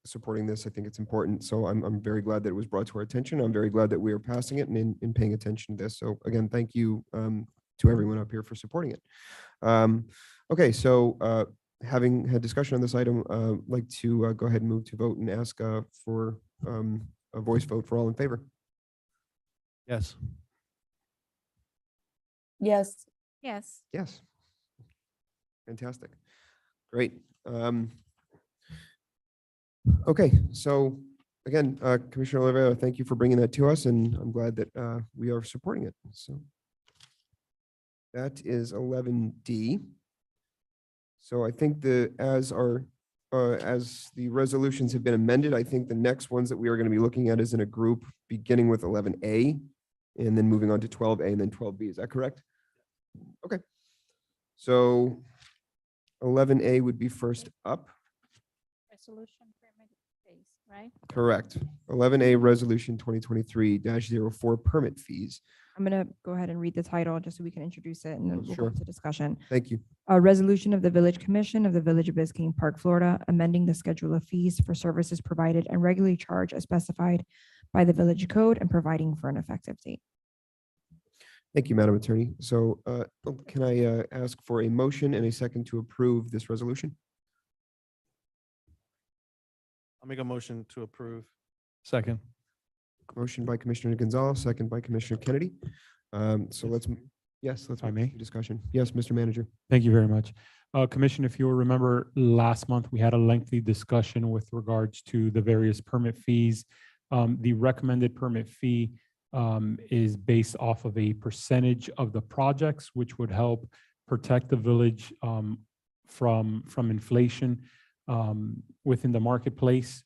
supporting this. I think it's important. So I'm very glad that it was brought to our attention. I'm very glad that we are passing it and in paying attention to this. So again, thank you to everyone up here for supporting it. Okay, so having had discussion on this item, I'd like to go ahead and move to vote and ask for a voice vote for all in favor. Yes. Yes. Yes. Yes. Fantastic. Great. Okay, so again, Commissioner Oliveira, thank you for bringing that to us, and I'm glad that we are supporting it. So that is 11D. So I think as the resolutions have been amended, I think the next ones that we are going to be looking at is in a group beginning with 11A and then moving on to 12A and then 12B. Is that correct? Okay. So 11A would be first up. Resolution permit fees, right? Correct. 11A Resolution 2023-04 permit fees. I'm going to go ahead and read the title just so we can introduce it and then we'll Sure. go into discussion. Thank you. A resolution of the Village Commission of the Village of Biscayne Park, Florida, amending the schedule of fees for services provided and regularly charged as specified by the Village Code and providing for an effective date. Thank you, Madam Attorney. So can I ask for a motion and a second to approve this resolution? I'll make a motion to approve. Second. Motion by Commissioner Gonzalez, second by Commissioner Kennedy. So let's move I may. to discussion. Yes, Mr. Manager. Thank you very much. Commissioner, if you'll remember, last month, we had a lengthy discussion with regards to the various permit fees. The recommended permit fee is based off of a percentage of the projects, which would help protect the village from inflation within the marketplace.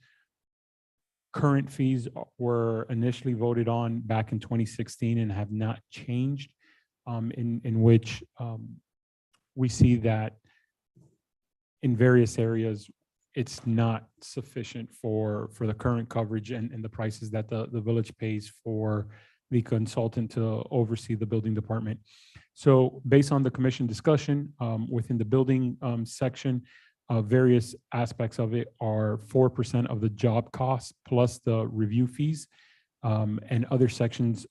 Current fees were initially voted on back in 2016 and have not changed, in which we see that in various areas, it's not sufficient for the current coverage and the prices that the village pays for the consultant to oversee the building department. So based on the commission discussion within the building section, various aspects of it are 4% of the job costs plus the review fees. And other sections,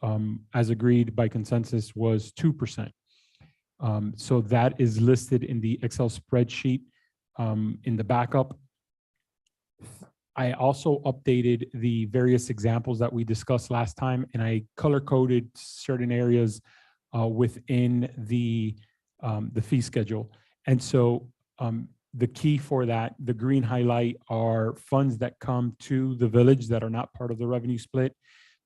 as agreed by consensus, was 2%. So that is listed in the Excel spreadsheet in the backup. I also updated the various examples that we discussed last time, and I color coded certain areas within the fee schedule. And so the key for that, the green highlight, are funds that come to the village that are not part of the revenue split.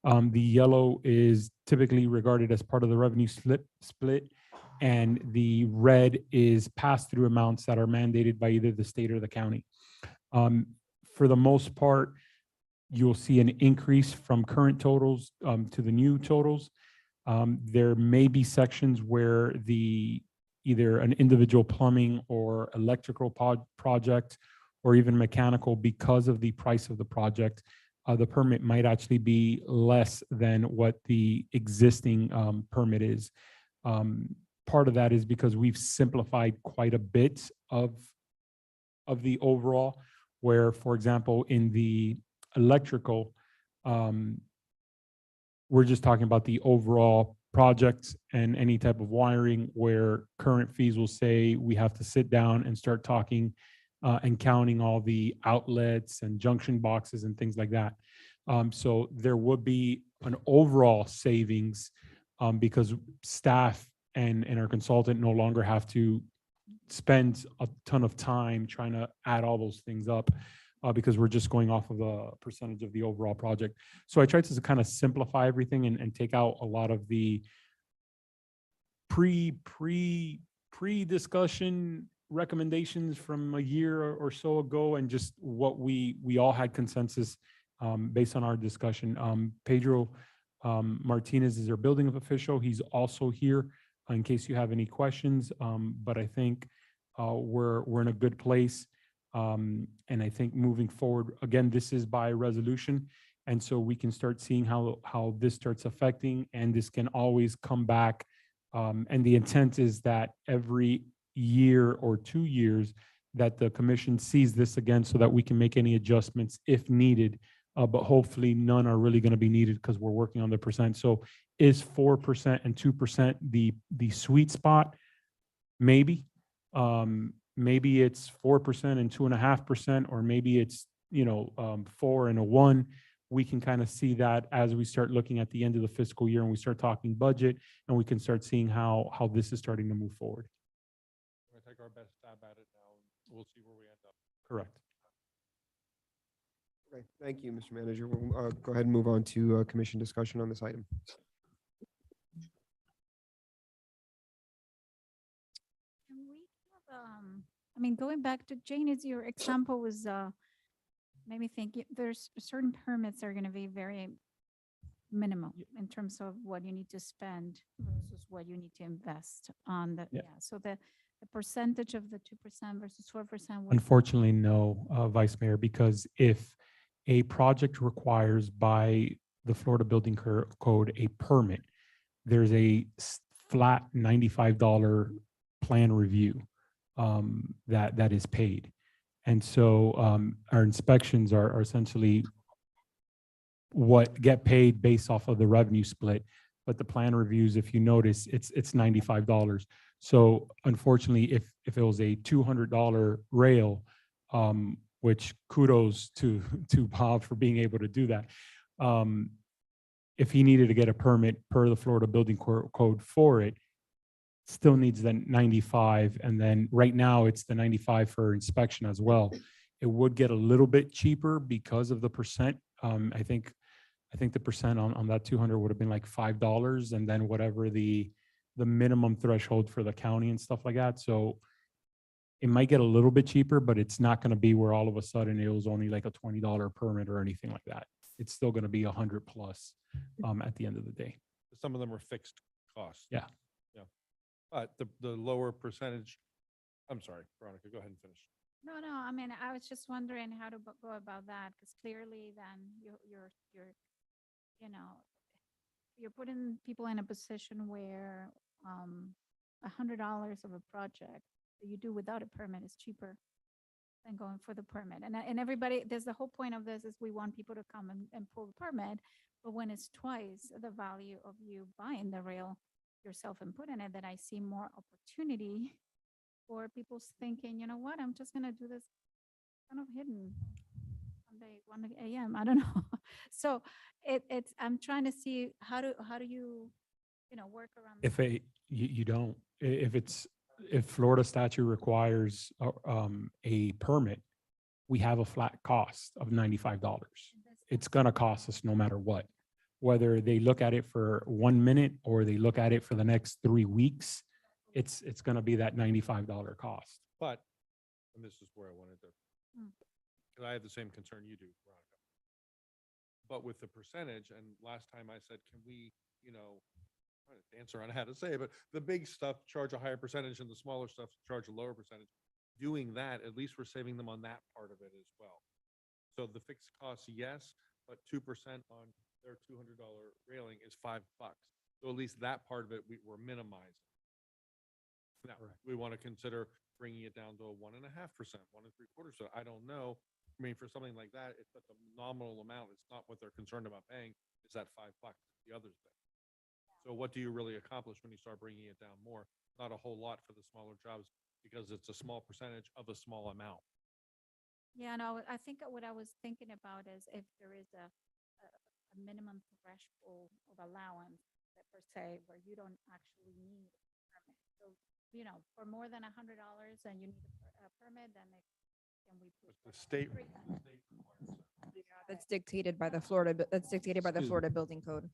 The yellow is typically regarded as part of the revenue split, and the red is pass-through amounts that are mandated by either the state or the county. For the most part, you'll see an increase from current totals to the new totals. There may be sections where either an individual plumbing or electrical project or even mechanical, because of the price of the project, the permit might actually be less than what the existing permit is. Part of that is because we've simplified quite a bit of the overall, where, for example, in the electrical, we're just talking about the overall project and any type of wiring, where current fees will say we have to sit down and start talking and counting all the outlets and junction boxes and things like that. So there would be an overall savings because staff and our consultant no longer have to spend a ton of time trying to add all those things up because we're just going off of a percentage of the overall project. So I tried to kind of simplify everything and take out a lot of the pre-discussion recommendations from a year or so ago, and just what we all had consensus based on our discussion. Pedro Martinez is our building official. He's also here in case you have any questions. But I think we're in a good place. And I think moving forward, again, this is by resolution. And so we can start seeing how this starts affecting, and this can always come back. And the intent is that every year or 2 years that the commission sees this again, so that we can make any adjustments if needed. But hopefully none are really going to be needed because we're working on the percent. So is 4% and 2% the sweet spot? Maybe. Maybe it's 4% and 2.5%, or maybe it's 4 and a 1. We can kind of see that as we start looking at the end of the fiscal year and we start talking budget, and we can start seeing how this is starting to move forward. We're gonna take our best stab at it now, and we'll see where we end up. Correct. Okay, thank you, Mr. Manager. We'll go ahead and move on to commission discussion on this item. Can we have, going back to Jane's, your example was, made me think there's certain permits are going to be very minimal in terms of what you need to spend versus what you need to invest on the, So the percentage of the 2% versus 4%. Unfortunately, no, Vice Mayor, because if a project requires by the Florida Building Code a permit, there's a flat $95 plan review that is paid. And so our inspections are essentially what get paid based off of the revenue split. But the plan reviews, if you notice, it's $95. So unfortunately, if it was a $200 rail, which kudos to Bob for being able to do that. If he needed to get a permit per the Florida Building Code for it, still needs the 95. And then right now it's the 95 for inspection as well. It would get a little bit cheaper because of the percent. I think the percent on that 200 would have been like $5, and then whatever the minimum threshold for the county and stuff like that. So it might get a little bit cheaper, but it's not going to be where all of a sudden it was only like a $20 permit or anything like that. It's still going to be 100 plus at the end of the day. Some of them are fixed costs. Yeah. Yeah. But the lower percentage, I'm sorry, Veronica, go ahead and finish. No, I was just wondering how to go about that, because clearly then you're putting people in a position where $100 of a project that you do without a permit is cheaper than going for the permit. And everybody, there's the whole point of this is we want people to come and pull the permit, but when it's twice the value of you buying the rail yourself and putting it, then I see more opportunity for people's thinking, you know what, I'm just gonna do this kind of hidden on Sunday, 1 a.m. I don't know. So I'm trying to see how do you, work around. If you don't, if Florida statute requires a permit, we have a flat cost of $95. It's gonna cost us no matter what. Whether they look at it for 1 minute or they look at it for the next 3 weeks, it's gonna be that $95 cost. But, and this is where I wanted to, Mm. because I have the same concern you do, Veronica. But with the percentage, and last time I said, can we, trying to dance around how to say it, but the big stuff charge a higher percentage and the smaller stuff charge a lower percentage. Doing that, at least we're saving them on that part of it as well. So the fixed costs, yes, but 2% on their $200 railing is $5. So at least that part of it, we're minimizing. Now, we want to consider bringing it down to a 1.5%, 1.75%. I don't know. I mean, for something like that, it's such a nominal amount. It's not what they're concerned about paying. Is that $5? The other thing. So what do you really accomplish when you start bringing it down more? Not a whole lot for the smaller jobs because it's a small percentage of a small amount. Yeah, no, I think what I was thinking about is if there is a minimum threshold of allowance that per se, where you don't actually need a permit. So, for more than $100 and you need a permit, then can we put The state. That's dictated by the Florida, that's dictated by the Excuse me. Florida Building Code.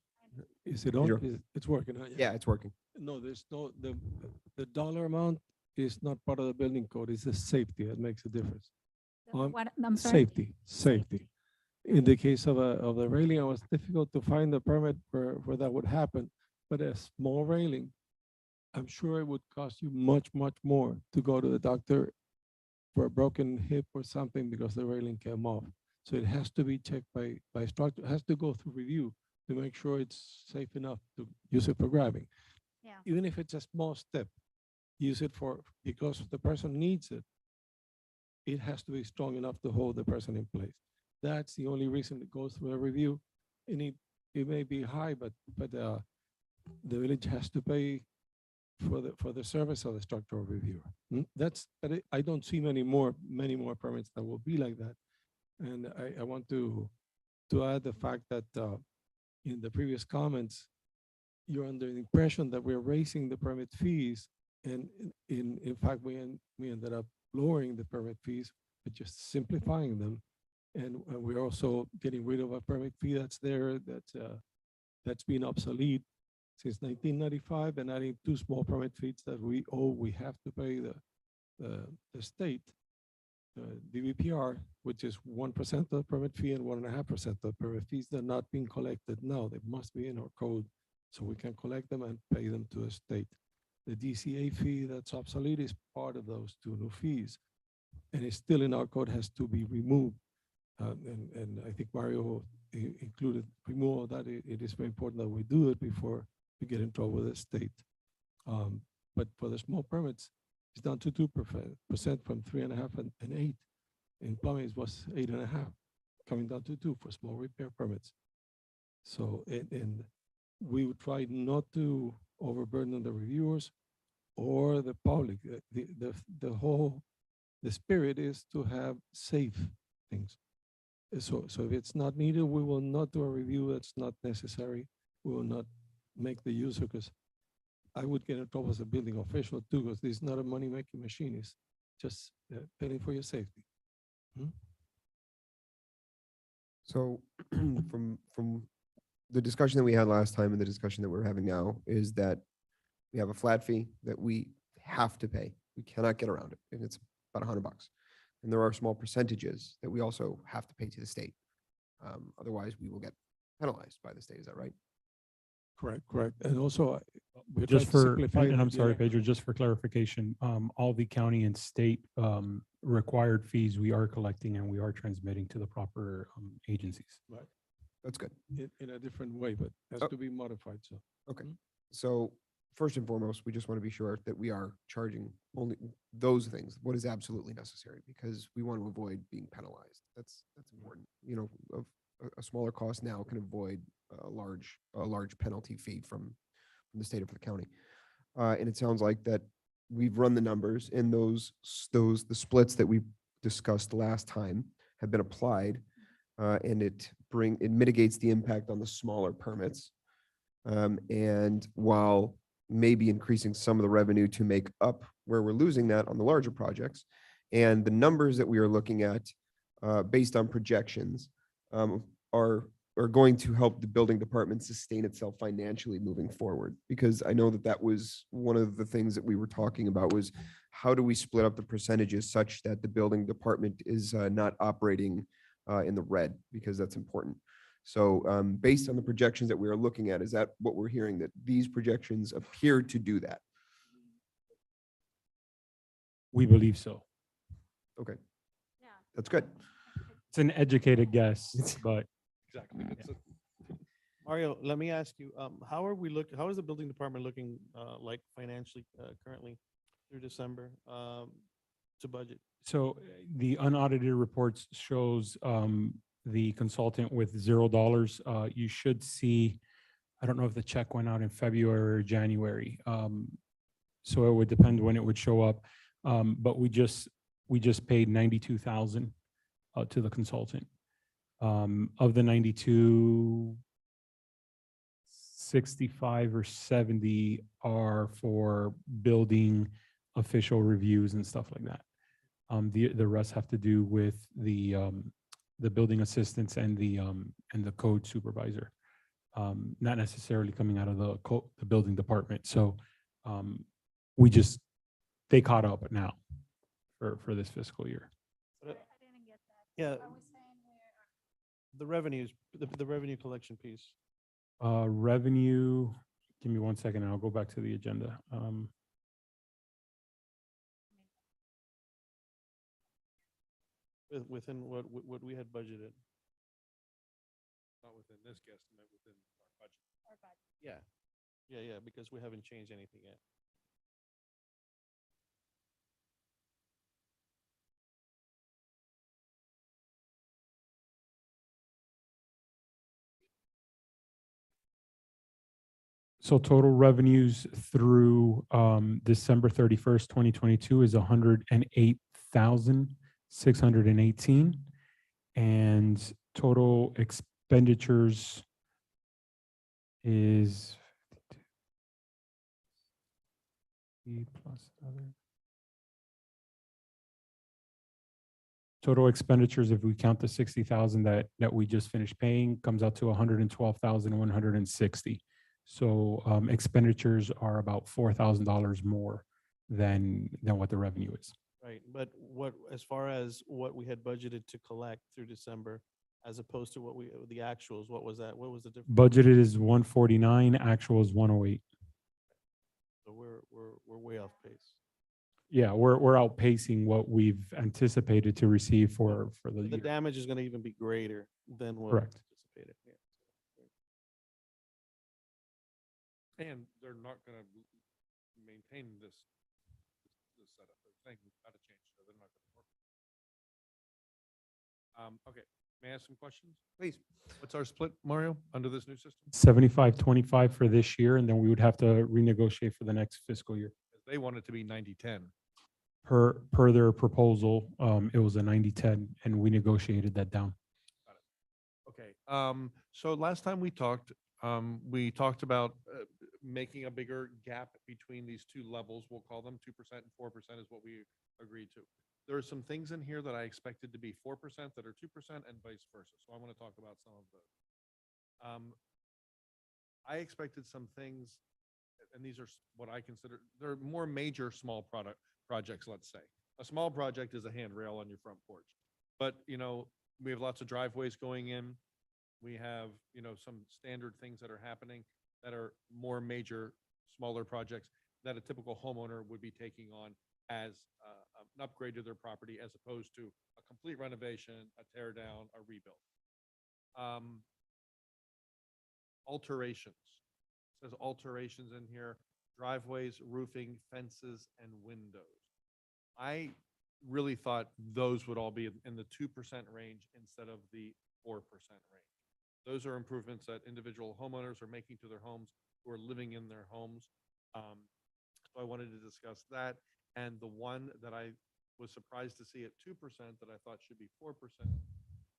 Is it Pedro? on? It's working, huh? Yeah, it's working. No, there's no, the dollar amount is not part of the building code. It's the safety that makes a difference. what, I'm sorry. Safety. In the case of the railing, it was difficult to find a permit where that would happen. But a small railing, I'm sure it would cost you much, much more to go to the doctor for a broken hip or something because the railing came off. So it has to be checked by structure, it has to go through review to make sure it's safe enough to use it for grabbing. Yeah. Even if it's a small step, use it because the person needs it. It has to be strong enough to hold the person in place. That's the only reason it goes through a review. And it may be high, but the village has to pay for the service of the structural reviewer. I don't see many more permits that will be like that. And I want to add the fact that in the previous comments, you're under the impression that we're raising the permit fees. And in fact, we ended up lowering the permit fees, but just simplifying them. And we're also getting rid of a permit fee that's there, that's been obsolete since 1995, and adding 2 small permit fees that we have to pay the state, DVPR, which is 1% of the permit fee and 1.5% of the permit fees. They're not being collected now. They must be in our code so we can collect them and pay them to the state. The DCA fee that's obsolete is part of those 2 new fees, and it's still in our code, has to be removed. And I think Mario included removal of that. It is very important that we do it before we get in trouble with the state. But for the small permits, it's down to 2% from 3.5% and 8. In plumbing, it was 8.5, coming down to 2 for small repair permits. So, and we would try not to overburden the reviewers or the public. The spirit is to have safe things. So if it's not needed, we will not do a review that's not necessary. We will not make the user, because I would get in trouble as a building official too, because this is not a money-making machine. It's just paying for your safety. So from the discussion that we had last time and the discussion that we're having now is that we have a flat fee that we have to pay. We cannot get around it. And it's about $100. And there are small percentages that we also have to pay to the state. Otherwise, we will get penalized by the state. Is that right? Correct. And also, we're Just trying to for, simplify and I'm the- sorry, Pedro, just for clarification, all the county and state required fees we are collecting and we are transmitting to the proper agencies. Right. That's good. In a different way, but has Oh. to be modified, so. Okay. So first and foremost, we just want to be sure that we are charging only those things, what is absolutely necessary, because we want to avoid being penalized. That's important. A smaller cost now can avoid a large penalty fee from the state or the county. And it sounds like that we've run the numbers, and the splits that we discussed last time have been applied. and it mitigates the impact on the smaller permits. And while maybe increasing some of the revenue to make up where we're losing that on the larger projects, and the numbers that we are looking at based on projections are going to help the building department sustain itself financially moving forward. Because I know that that was one of the things that we were talking about was how do we split up the percentages such that the building department is not operating in the red, because that's important. So based on the projections that we are looking at, is that what we're hearing, that these projections appear to do that? We believe so. Okay. That's good. It's an educated guess, but Exactly. Mario, let me ask you, how is the building department looking, like financially, currently through December, to budget? so the unaudited reports shows the consultant with $0. You should see, I don't know if the check went out in February or January. So it would depend when it would show up. But we just paid 92,000 to the consultant. Of the 92, 65 or 70 are for building official reviews and stuff like that. The rest have to do with the building assistants and the code supervisor, not necessarily coming out of the building department. So they caught up now for this fiscal year. Yeah. The revenues, the revenue collection piece. Revenue, give me 1 second and I'll go back to the agenda. Within what we had budgeted. Not within this guesstimate, within our budget. Yeah, because we haven't changed anything yet. So total revenues through December 31st, 2022 is 108,618. And total expenditures is plus other. Total expenditures, if we count the 60,000 that we just finished paying, comes out to 112,160. So expenditures are about $4,000 more than what the revenue is. Right, but as far as what we had budgeted to collect through December, as opposed to the actuals, what was that? What was the difference? Budgeted is 149, actual is 108. So we're way off pace. Yeah, we're outpacing what we've anticipated to receive for the The year. damage is going to even be greater than what Correct. anticipated. Yeah. And they're not gonna maintain this setup. They're saying we've got to change, so they're not gonna work. Okay, may I ask some questions? Please. What's our split, Mario, under this new system? 75-25 for this year, and then we would have to renegotiate for the next fiscal year. They want it to be 90-10. Per their proposal, it was a 90-10, and we negotiated that down. Okay, so last time we talked about making a bigger gap between these two levels. We'll call them 2% and 4% is what we agreed to. There are some things in here that I expected to be 4% that are 2% and vice versa. So I want to talk about some of those. I expected some things, and these are what I consider, they're more major small projects, let's say. A small project is a handrail on your front porch. But, we have lots of driveways going in. We have, some standard things that are happening that are more major, smaller projects that a typical homeowner would be taking on as an upgrade to their property, as opposed to a complete renovation, a tear down, a rebuild. Alterations. It says alterations in here, driveways, roofing, fences, and windows. I really thought those would all be in the 2% range instead of the 4% range. Those are improvements that individual homeowners are making to their homes who are living in their homes. So I wanted to discuss that. And the one that I was surprised to see at 2% that I thought should be 4%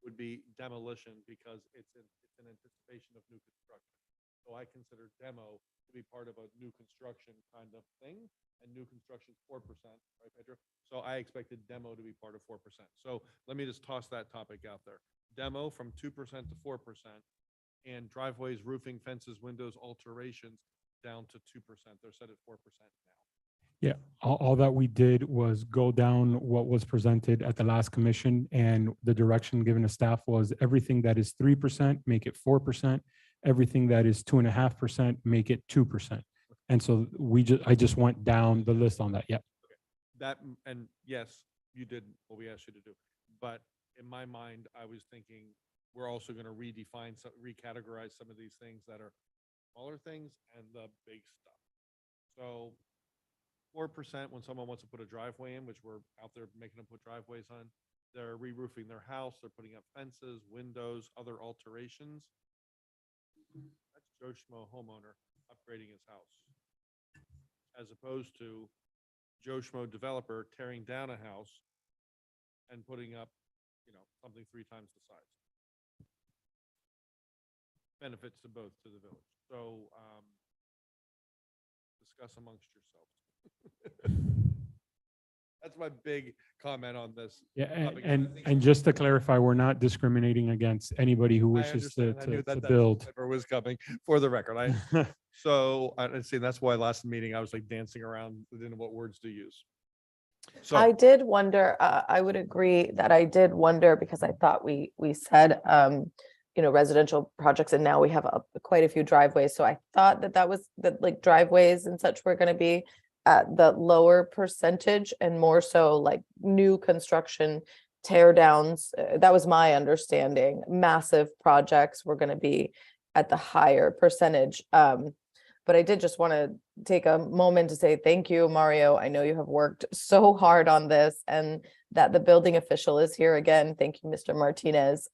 would be demolition because it's in anticipation of new construction. So I consider demo to be part of a new construction kind of thing, and new construction 4%, right, Pedro? So I expected demo to be part of 4%. So let me just toss that topic out there. Demo from 2% to 4%, and driveways, roofing, fences, windows, alterations down to 2%. They're set at 4% now. Yeah, all that we did was go down what was presented at the last commission, and the direction given to staff was everything that is 3%, make it 4%. Everything that is 2.5%, make it 2%. And so I just went down the list on that. Yeah. That, and yes, you did what we asked you to do. But in my mind, I was thinking, we're also going to redefine, recategorize some of these things that are smaller things and the big stuff. So 4% when someone wants to put a driveway in, which we're out there making them put driveways on, they're re-roofing their house, they're putting up fences, windows, other alterations. That's Joe Schmo homeowner upgrading his house. As opposed to Joe Schmo developer tearing down a house and putting up, something 3 times the size. Benefits to both to the village. So discuss amongst yourselves. That's my big comment on this. Yeah, topic. and just to clarify, we're not discriminating against anybody who I wishes to, understand. I knew to, to that build. never was coming for the record. So I see, that's why last meeting I was like dancing around, didn't know what words to use. So I did wonder, I would agree that I did wonder because I thought we said, residential projects, and now we have quite a few driveways. So I thought that was that like driveways and such were going to be at the lower percentage and more so like new construction tear downs. That was my understanding. Massive projects were going to be at the higher percentage. But I did just want to take a moment to say thank you, Mario. I know you have worked so hard on this, and that the building official is here again. Thank you, Mr. Martinez.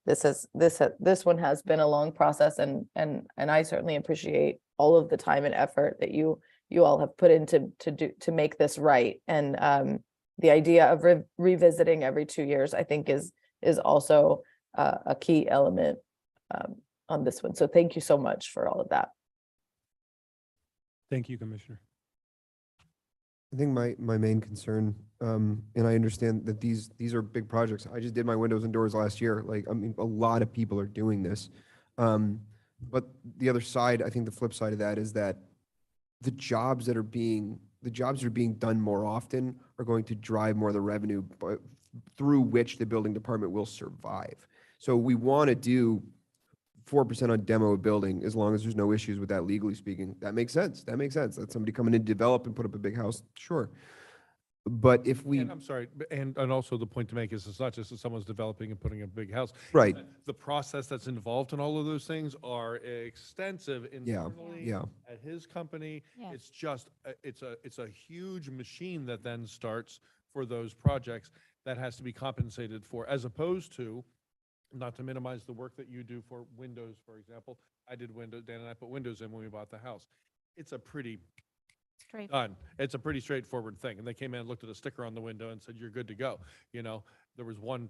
This one has been a long process, and I certainly appreciate all of the time and effort that you all have put into to make this right. And the idea of revisiting every 2 years, I think, is also a key element on this one. So thank you so much for all of that. Thank you, Commissioner. I think my main concern, and I understand that these are big projects. I just did my windows and doors last year. Like, I mean, a lot of people are doing this. But the other side, I think the flip side of that is that the jobs that are being done more often are going to drive more of the revenue, but through which the building department will survive. So we want to do 4% on demo of building, as long as there's no issues with that legally speaking. That makes sense. That's somebody coming in to develop and put up a big house, sure. But if we, and I'm sorry, and also the point to make is it's not just that someone's developing and putting a big house. right, The process that's involved in all of those things are extensive internally. yeah. At his company, Yes. it's just, it's a huge machine that then starts for those projects that has to be compensated for, as opposed to, not to minimize the work that you do for windows, for example. I did windows, Dan and I put windows in when we bought the house. It's a pretty It's a pretty straightforward thing. And they came in and looked at a sticker on the window and said, you're good to go. There was one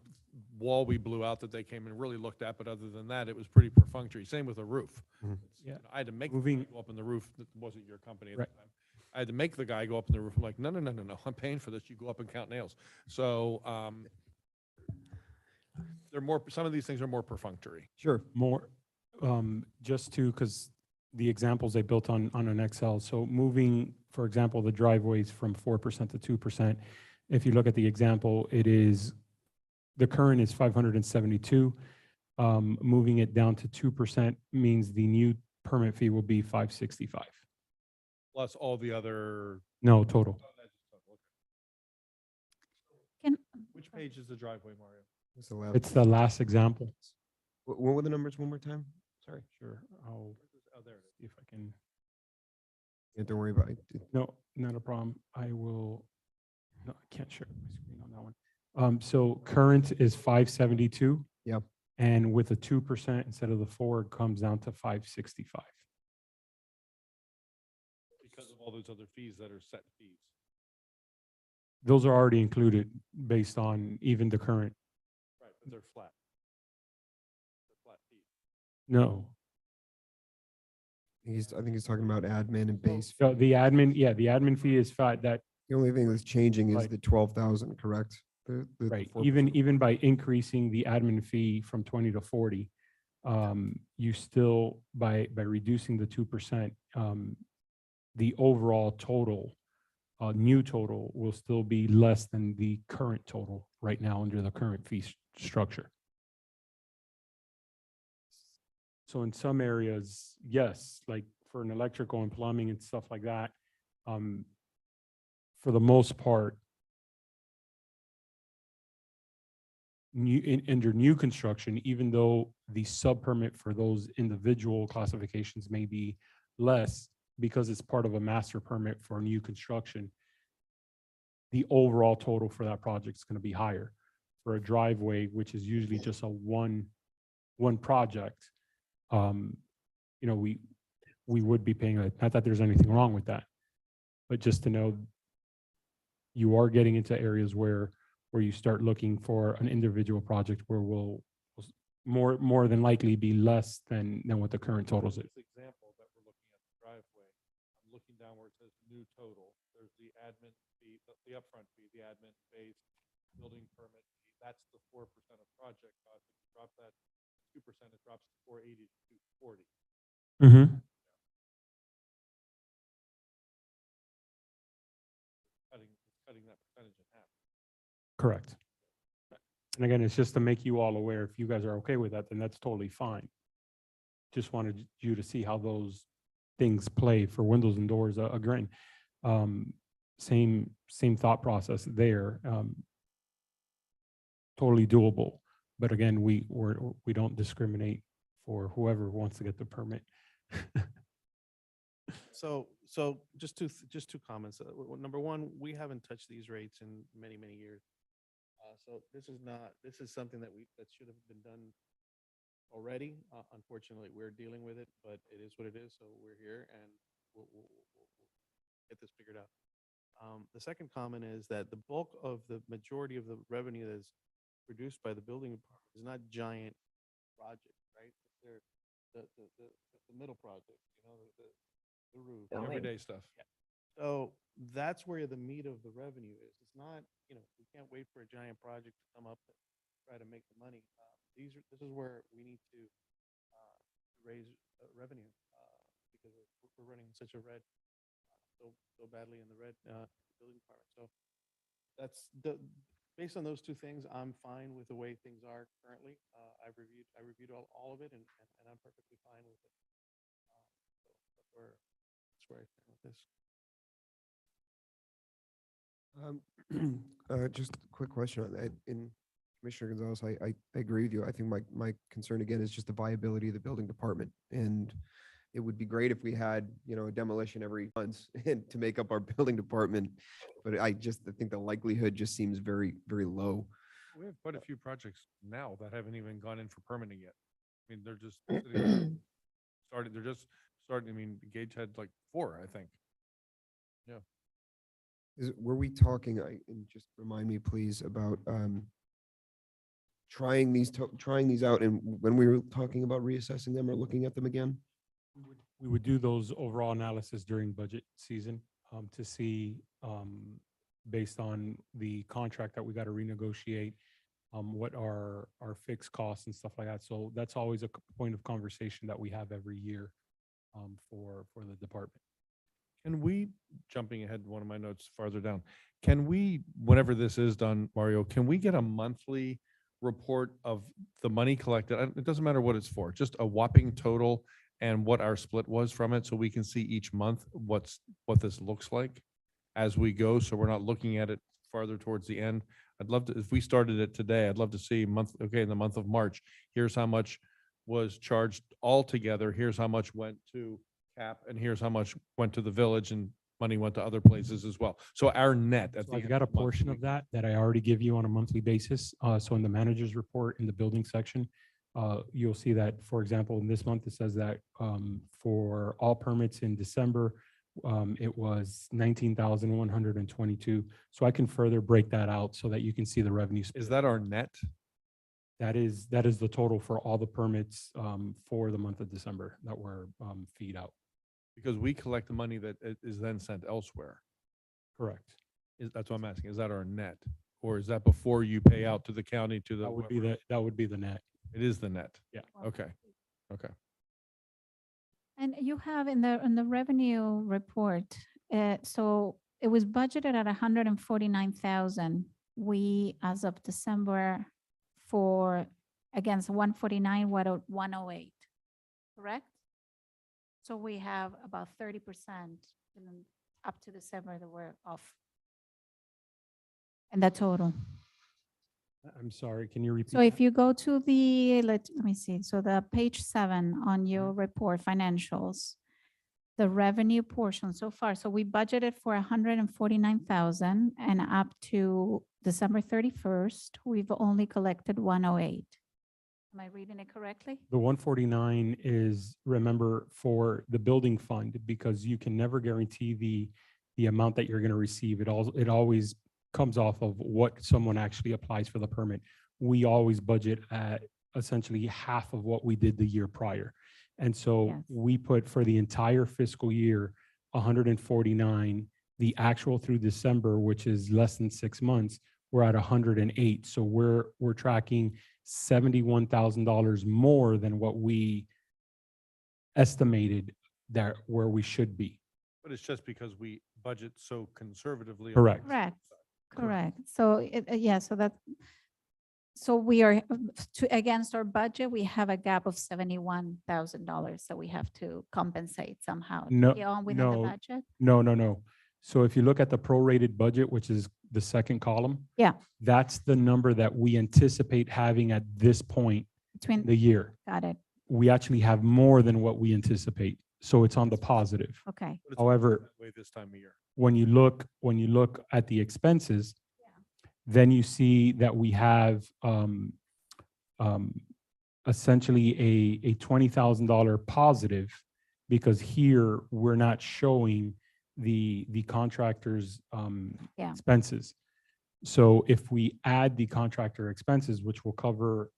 wall we blew out that they came and really looked at, but other than that, it was pretty perfunctory. Same with a roof. Mhm. Yeah. I had to make Moving- the guy go up in the roof. That wasn't your company at Right. the time. I had to make the guy go up in the roof. I'm like, no, I'm paying for this. You go up and count nails. So some of these things are more perfunctory. Sure. More, just to, because the examples they built on an Excel. So moving, for example, the driveways from 4% to 2%. If you look at the example, the current is 572. Moving it down to 2% means the new permit fee will be 565. Plus all the other. No, total. Which page is the driveway, Mario? It's the last- It's the last example. What were the numbers one more time? Sorry. Sure, I'll Oh, there it is. see if I can. Yeah, don't worry about it. No, not a problem. I will, no, I can't share my screen on that one. So current is 572. Yep. And with a 2% instead of the 4, it comes down to 565. Because of all those other fees that are set fees. Those are already included based on even the current. Right. They're flat. They're flat fees. No. I think he's talking about admin and base. So the admin, yeah, the admin fee is flat, that, The only thing that's changing is Right. the 12,000, correct? The right, 4%. even by increasing the admin fee from 20 to 40, you still, by reducing the 2%, the overall total, new total will still be less than the current total right now under the current fee structure. So in some areas, yes, like for an electrical and plumbing and stuff like that, for the most part, under new construction, even though the sub-permit for those individual classifications may be less because it's part of a master permit for new construction, the overall total for that project is going to be higher. For a driveway, which is usually just a one project, you know, we would be paying, not that there's anything wrong with that, but just to know you are getting into areas where you start looking for an individual project where will more than likely be less than what the current totals is. This example that we're looking at the driveway, I'm looking down where it says new total. There's the admin fee, the upfront fee, the admin base, building permit fee. That's the 4% of project cost. If you drop that 2%, it drops to 480 to 240. Mm-hmm. Cutting that percentage in half. Correct. And again, it's just to make you all aware, if you guys are okay with that, then that's totally fine. Just wanted you to see how those things play for windows and doors. Again, same thought process there. Totally doable. But again, we don't discriminate for whoever wants to get the permit. So just two comments. Number one, we haven't touched these rates in many, many years. So this is something that should have been done already. Unfortunately, we're dealing with it, but it is what it is. So we're here and we'll get this figured out. The second comment is that the bulk of the majority of the revenue that is produced by the building department is not giant projects, right? They're the middle projects, you know, the roof. Everyday stuff. So that's where the meat of the revenue is. It's not, you know, we can't wait for a giant project to come up to try to make the money. This is where we need to raise revenue because we're running such a red, so badly in the red building department. So that's based on those two things, I'm fine with the way things are currently. I reviewed all of it and I'm perfectly fine with it. So that's where I stand with this. Just a quick question on that. In Commissioner Gonzalez, I agree with you. I think my concern again is just the viability of the building department. And it would be great if we had, you know, a demolition every month to make up our building department. But I think the likelihood just seems very, very low. We have quite a few projects now that haven't even gone in for permitting yet. I mean, they're just sitting there, they're just starting. I mean, Gage had like 4, I think. Yeah. Were we talking, and just remind me please about trying these out, and when we were talking about reassessing them or looking at them again? We would do those overall analysis during budget season to see, based on the contract that we got to renegotiate, what are our fixed costs and stuff like that. So that's always a point of conversation that we have every year for the department. Can we, jumping ahead, one of my notes farther down, can we, whenever this is done, Mario, can we get a monthly report of the money collected? It doesn't matter what it's for, just a whopping total and what our split was from it, so we can see each month what this looks like as we go, so we're not looking at it farther towards the end. I'd love to, if we started it today, I'd love to see in the month of March, here's how much was charged altogether, here's how much went to CAP, and here's how much went to the village, and money went to other places as well. So our net at So the I've end got a of the month, portion of that I already give you on a monthly basis. So in the manager's report in the building section, you'll see that, for example, in this month, it says that for all permits in December, it was 19,122. So I can further break that out so that you can see the revenue. Is that our net? That is the total for all the permits for the month of December that were feed out. Because we collect the money that is then sent elsewhere. Correct. That's what I'm asking. Is that our net? Or is that before you pay out to the county, to the? That would be whoever? that would be the net. It is the net. Yeah. Okay, okay. And you have in the revenue report, so it was budgeted at 149,000. We, as of December, for against 149, 108, correct? So we have about 30% up to December that we're off. And the total. I'm sorry, can you repeat? So if that? you go to the, let me see, so the page 7 on your report financials, the revenue portion so far, so we budgeted for 149,000 and up to December 31st, we've only collected 108. Am I reading it correctly? The 149 is, remember, for the building fund, because you can never guarantee the amount that you're going to receive. It always comes off of what someone actually applies for the permit. We always budget at essentially half of what we did the year prior. And so Yes. we put for the entire fiscal year, 149, the actual through December, which is less than 6 months, we're at 108. So we're tracking $71,000 more than what we estimated that where we should be. But it's just because we budget so conservatively. on Correct. the Correct. side. Correct. So yeah, so that, so we are against our budget, we have a gap of $71,000 that we have to compensate somehow. to No, be on within the no. budget. No. So if you look at the prorated budget, which is the second column. Yeah. That's the number that we anticipate having at this point in Between, the year. got it. We actually have more than what we anticipate. So it's on the positive. Okay. But it's However, that way this time of year. when you look at the expenses, then you see that we have essentially a $20,000 positive, because here we're not showing the contractor's Yeah. expenses. So if we add the contractor expenses, which will cover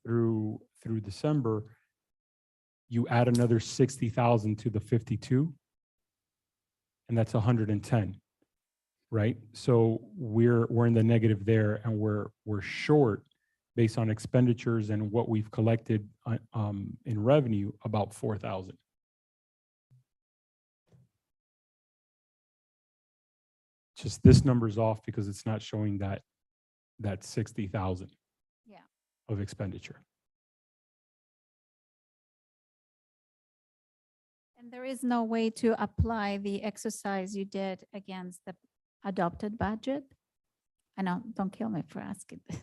through December, you add another 60,000 to the 52, and that's 110, right? So we're in the negative there, and we're short based on expenditures and what we've collected in revenue, about 4,000. Just this number's off because it's not showing that 60,000 Yeah. of expenditure. And there is no way to apply the exercise you did against the adopted budget? I know, don't kill me for asking this.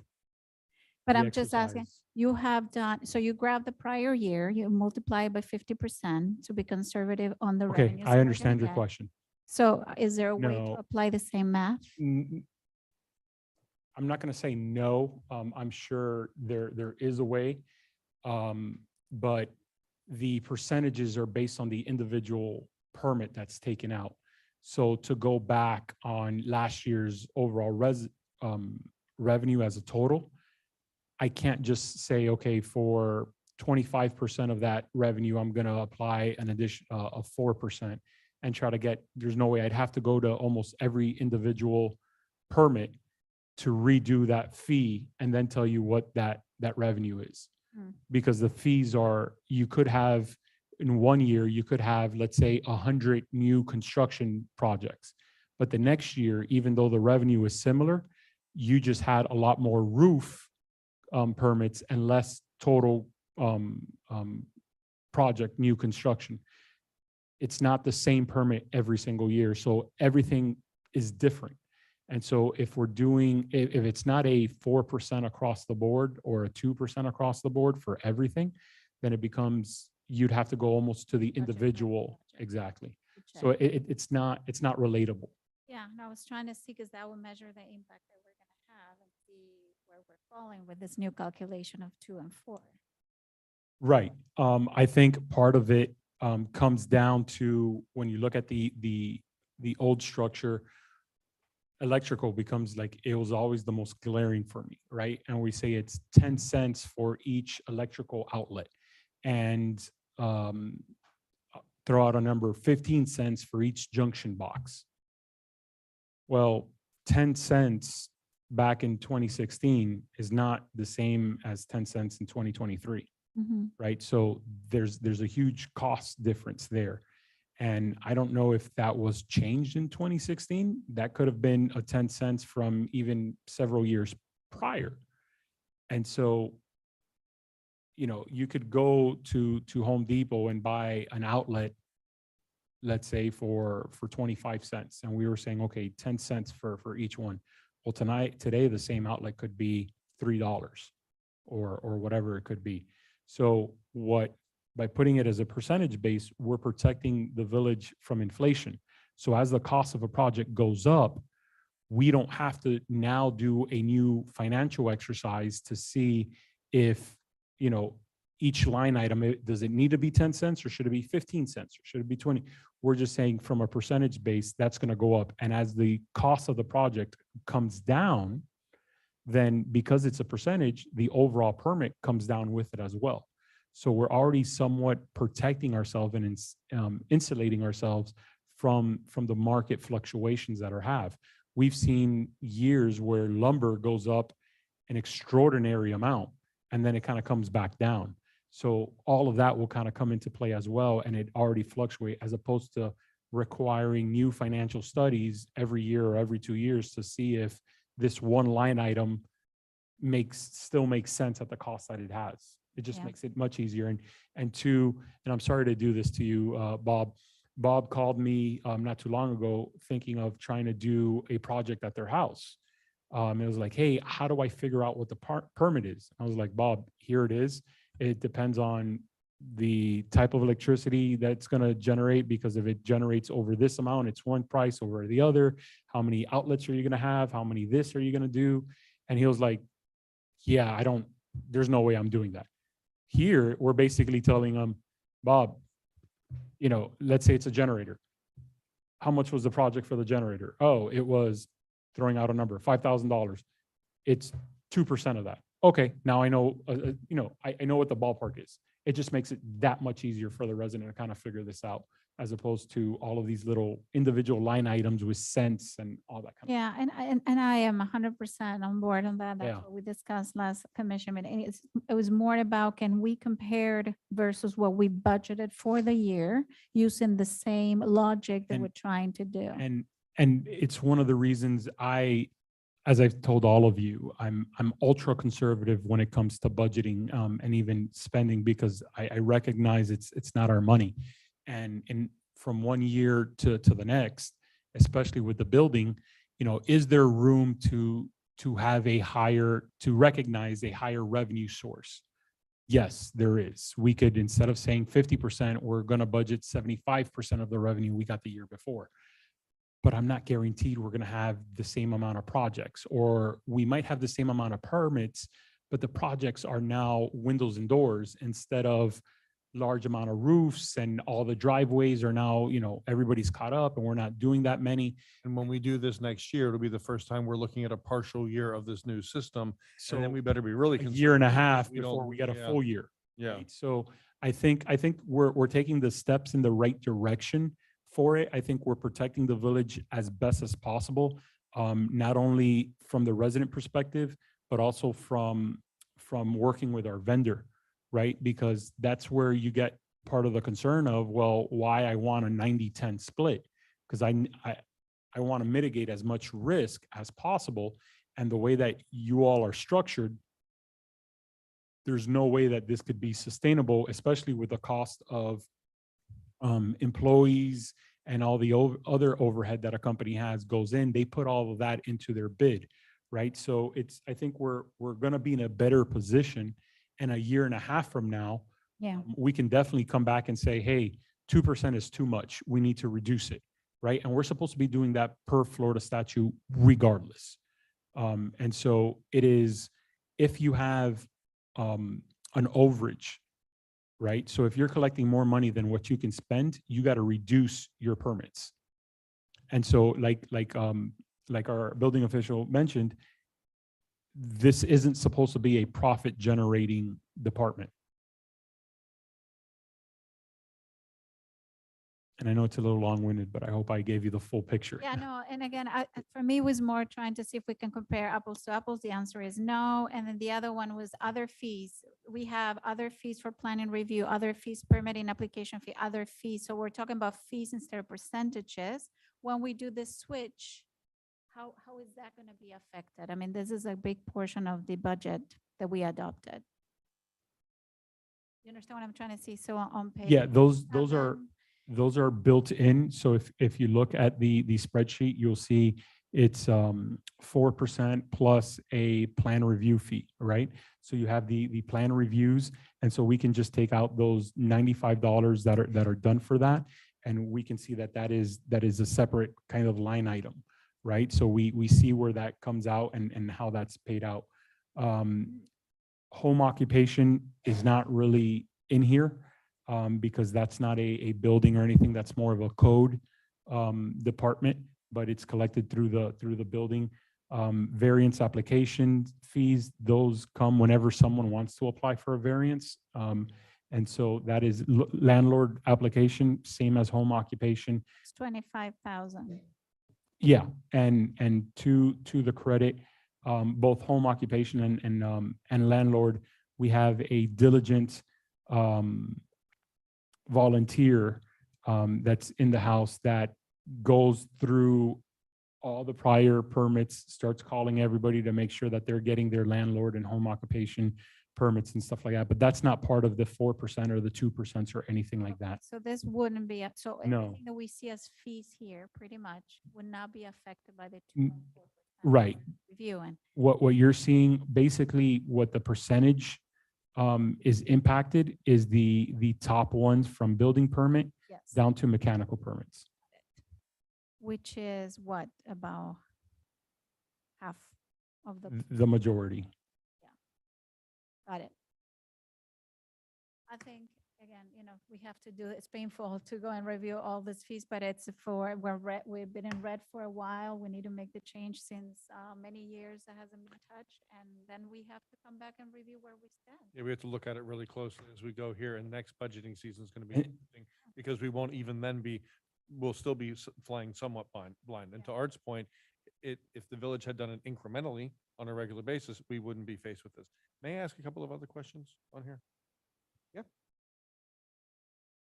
But The I'm just asking, exercise- you have done, so you grab the prior year, you multiply it by 50% to be conservative on the Okay, revenues. that I we're understand gonna your get. question. So is there a way to No. apply the same math? I'm not going to say no. I'm sure there is a way. But the percentages are based on the individual permit that's taken out. So to go back on last year's overall revenue as a total, I can't just say, okay, for 25% of that revenue, I'm going to apply an addition of 4% and try to get, there's no way. I'd have to go to almost every individual permit to redo that fee and then tell you what that revenue is. Hmm. Because the fees are, you could have, in 1 year, you could have, let's say, 100 new construction projects. But the next year, even though the revenue is similar, you just had a lot more roof permits and less total project new construction. It's not the same permit every single year, so everything is different. And so if we're doing, if it's not a 4% across the board or a 2% across the board for everything, then it becomes, you'd have to go almost to the Budget by individual. budget. Exactly. to So check? it's not relatable. Yeah, and I was trying to see, because that will measure the impact that we're gonna have and see where we're falling with this new calculation of 2 and 4. Right. I think part of it comes down to when you look at the old structure, electrical becomes like, it was always the most glaring for me, right? And we say it's 10 cents for each electrical outlet. And throw out a number, 15 cents for each junction box. Well, 10 cents back in 2016 is not the same as 10 cents in 2023, right? So there's a huge cost difference there. And I don't know if that was changed in 2016. That could have been a 10 cents from even several years prior. And so, you know, you could go to Home Depot and buy an outlet, let's say for 25 cents. And we were saying, okay, 10 cents for each one. Well, today, the same outlet could be $3 or whatever it could be. So by putting it as a percentage base, we're protecting the village from inflation. So as the cost of a project goes up, we don't have to now do a new financial exercise to see if, you know, each line item, does it need to be 10 cents or should it be 15 cents or should it be 20? We're just saying from a percentage base, that's going to go up. And as the cost of the project comes down, then because it's a percentage, the overall permit comes down with it as well. So we're already somewhat protecting ourselves and insulating ourselves from the market fluctuations that have. We've seen years where lumber goes up an extraordinary amount and then it kind of comes back down. So all of that will kind of come into play as well, and it already fluctuates as opposed to requiring new financial studies every year or every 2 years to see if this one line item still makes sense at the cost that it has. It just makes it much easier. And I'm sorry to do this to you, Bob. Bob called me not too long ago thinking of trying to do a project at their house. It was like, hey, how do I figure out what the permit is? I was like, Bob, here it is. It depends on the type of electricity that's going to generate, because if it generates over this amount, it's one price over the other. How many outlets are you going to have? How many this are you going to do? And he was like, yeah, there's no way I'm doing that. Here, we're basically telling them, Bob, you know, let's say it's a generator. How much was the project for the generator? Oh, it was, throwing out a number, $5,000. It's 2% of that. Okay, now I know, you know, I know what the ballpark is. It just makes it that much easier for the resident to kind of figure this out, as opposed to all of these little individual line items with cents and all that kind of. Yeah, and I am 100% on board on that. That's Yeah. what we discussed last commission meeting. It was more about, can we compared versus what we budgeted for the year using the same logic that And- we're trying to do. And it's one of the reasons as I've told all of you, I'm ultra conservative when it comes to budgeting and even spending, because I recognize it's not our money. And from one year to the next, especially with the building, you know, is there room to recognize a higher revenue source? Yes, there is. We could, instead of saying 50%, we're going to budget 75% of the revenue we got the year before. But I'm not guaranteed we're going to have the same amount of projects, or we might have the same amount of permits, but the projects are now windows and doors instead of large amount of roofs, and all the driveways are now, you know, everybody's caught up and we're not doing that many. And when we do this next year, it'll be the first time we're looking at a partial year of this new system. And then So we better be really a year and a conservative half because we don't- before we get a yeah, full year. Yeah. right? So I think we're taking the steps in the right direction for it. I think we're protecting the village as best as possible, not only from the resident perspective, but also from working with our vendor, right? Because that's where you get part of the concern of, well, why I want a 90-10 split, because I want to mitigate as much risk as possible. And the way that you all are structured, there's no way that this could be sustainable, especially with the cost of employees and all the other overhead that a company goes in. They put all of that into their bid, right? So I think we're going to be in a better position, and a year and a half from now, Yeah. we can definitely come back and say, hey, 2% is too much. We need to reduce it, right? And we're supposed to be doing that per Florida statute regardless. And so it is, if you have an overage, right? So if you're collecting more money than what you can spend, you got to reduce your permits. And so like like our building official mentioned, this isn't supposed to be a profit generating department. And I know it's a little long-winded, but I hope I gave you the full picture. Yeah, no, and again, for me, it was more trying to see if we can compare apples to apples. The answer is no. And then the other one was other fees. We have other fees for planning review, other fees, permitting application fee, other fees. So we're talking about fees instead of percentages. When we do this switch, how is that going to be affected? I mean, this is a big portion of the budget that we adopted. You understand what I'm trying to see? So on page. Yeah, those are, 7, those are built in. So if you look at the spreadsheet, you'll see it's 4% plus a plan review fee, right? So you have the plan reviews, and so we can just take out those $95 that are done for that, and we can see that is a separate kind of line item, right? So we see where that comes out and how that's paid out. Home occupation is not really in here. Because that's not a building or anything, that's more of a code department, but it's collected through the building. Variance application fees, those come whenever someone wants to apply for a variance. And so that is landlord application, same as home occupation. It's 25,000. Yeah, and to the credit, both home occupation and landlord, we have a diligent volunteer that's in the house that goes through all the prior permits, starts calling everybody to make sure that they're getting their landlord and home occupation permits and stuff like that. But that's not part of the 4% or the 2% or anything like that. So this wouldn't be, so No. everything that we see as fees here pretty much would not be affected by the N- 2.4% Right. review. And What you're seeing, basically what the percentage is impacted is the top ones from building permit yes, down to mechanical permits. which is what, about half of the, The majority. got it. I think, again, we have to do, it's painful to go and review all these fees, but it's we've been in red for a while. We need to make the change since many years it hasn't been touched. And then we have to come back and review where we stand. Yeah, we have to look at it really closely as we go here, and next budgeting season is going to be And- interesting because we won't even then we'll still be flying somewhat blind. And to Art's point, if the village had done it incrementally on a regular basis, we wouldn't be faced with this. May I ask a couple of other questions on here? Yeah.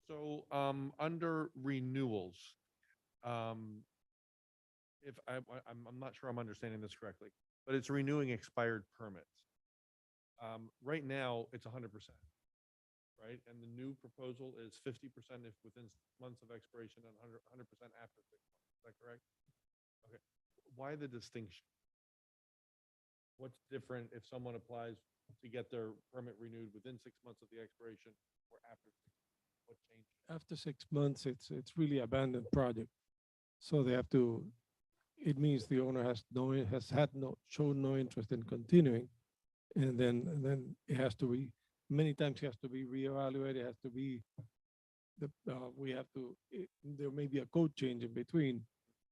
So, under renewals, if I'm not sure I'm understanding this correctly, but it's renewing expired permits. Right now, it's 100%, right? And the new proposal is 50% if within 6 months of expiration and 100% after 6 months. Is that correct? Okay. Why the distinction? What's different if someone applies to get their permit renewed within 6 months of the expiration or after 6 months? What changed? After 6 months, it's really abandoned project. So they have to, it means the owner shown no interest in continuing. And then it has to be, many times it has to be reevaluated, it has to be, there may be a code change in between.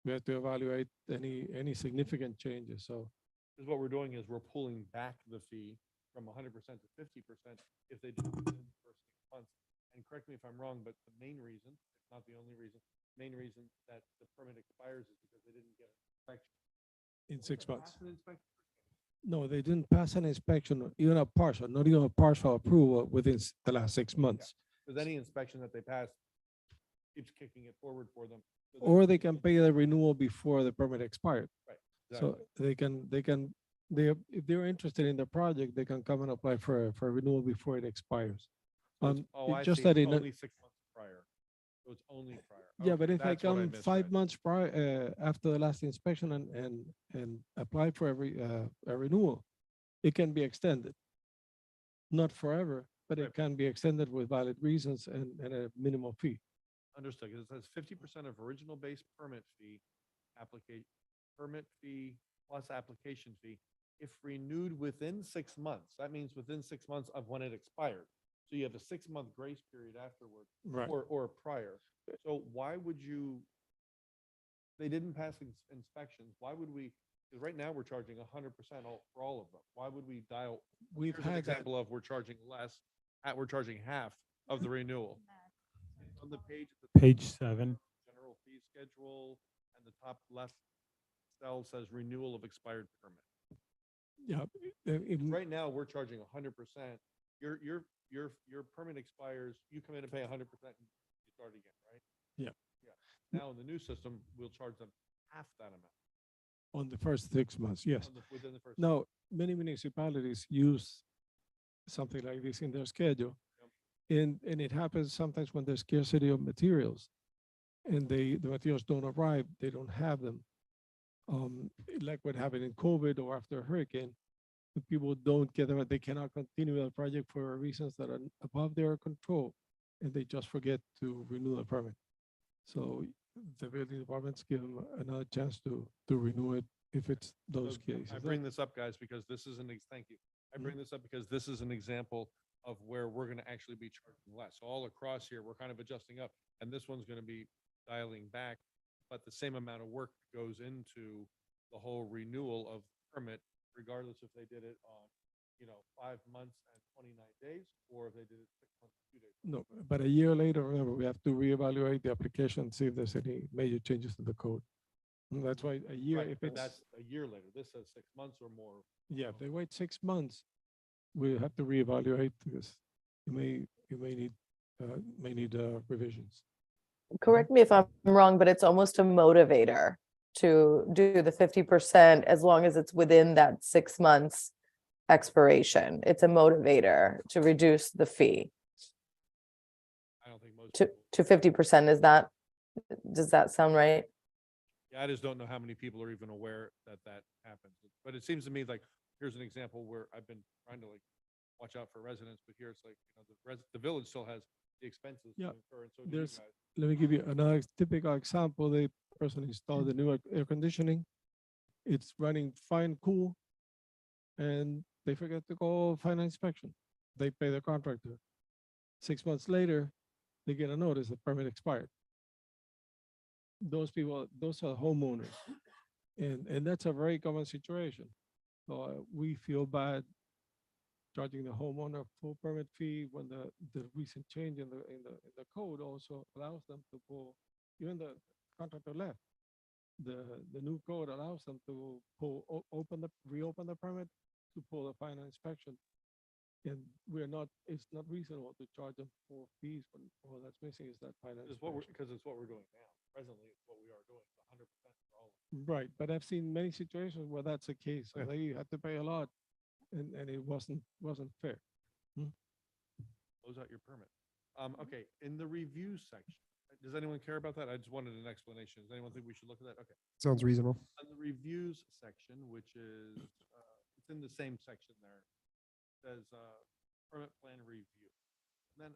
We have to evaluate any significant changes, so. Because what we're doing is we're pulling back the fee from 100% to 50% if they do it within the first 6 months. And correct me if I'm wrong, but the main reason, if not the only reason, main reason that the permit expires is because they didn't get an inspection. In 6 months. Pass an inspection? No, they didn't pass an inspection, even a partial, not even a partial approval within the last 6 months. Because any inspection that they pass keeps kicking it forward for them. So Or they can pay the renewal before the permit expired. Right, So if they're interested in the project, they can come and apply for a renewal before it expires. So it's- oh, I Just see. that It's in, only 6 months prior. So it's only prior. yeah, Okay, but if they that's what I come misread. 5 months prior, after the last inspection and apply for a renewal, it can be extended. Not forever, but it Right. can be extended with valid reasons and a minimal fee. Understood, because it says 50% of original base permit fee, permit fee plus application fee, if renewed within 6 months. That means within 6 months of when it expired. So you have a 6-month grace period afterward Right. or prior. So why would you they didn't pass inspections, why would we, because right now we're charging 100% for all of them. Why would we dial? We've Here's an had that. example of we're charging less, we're charging half of the renewal. On the page, at the Page 7. general fee schedule, and the top left cell says renewal of expired permit. Yeah. Right now, we're charging 100%. Your permit expires, you come in and pay 100% and you start again, right? Yeah. Yeah. Now in the new system, we'll charge them half that amount. On the first 6 months, yes. Within the first. Now, many municipalities use something like this in their schedule. And it happens sometimes when there's scarcity of materials and the materials don't arrive, they don't have them. Like what happened in COVID or after a hurricane, the people don't get them, they cannot continue the project for reasons that are above their control, and they just forget to renew the permit. So the building departments give them another chance to renew it if it's those So cases. I bring this up, guys, because this is thank you. I bring this up because this is an example of where we're gonna actually be charging less. All across here, we're kind of adjusting up, and this one's gonna be dialing back, but the same amount of work goes into the whole renewal of permit, regardless if they did it on, 5 months and 29 days, or if they did it 6 months and 2 days. No, but a year later, remember, we have to reevaluate the application, see if there's any major changes to the code. And that's why a year, Right, if but it's, that's a year later. This says 6 months or more. yeah, if they wait 6 months, we have to reevaluate because you may need revisions. Correct me if I'm wrong, but it's almost a motivator to do the 50% as long as it's within that 6 months expiration. It's a motivator to reduce the fee I don't think most. to, people- to 50%. Does that sound right? Yeah, I just don't know how many people are even aware that that happens. But it seems to me like, here's an example where I've been trying to watch out for residents, but here it's the village still has the expenses to Yeah, incur, and so do you there's- guys. Let me give you another typical example. The person installed the new air conditioning. It's running fine, cool, and they forget to go final inspection. They pay the contractor. 6 months later, they get a notice the permit expired. Those people, those are homeowners, and that's a very common situation. So we feel bad charging the homeowner full permit fee when the recent change in the code also allows them to pull, even the contractor left. The new code allows them to reopen the permit to pull the final inspection. And it's not reasonable to charge them for fees when all that's missing is that final inspection. Because it's what we're doing now. Presently, it's what we are doing, 100% for all. Right, but I've seen many situations where that's the case. So Yeah. they had to pay a lot and it wasn't fair. Close out your permit. Okay, in the review section, does anyone care about that? I just wanted an explanation. Does anyone think we should look at that? Okay. Sounds reasonable. On the reviews section, which is, it's in the same section there, says, permit plan review. And then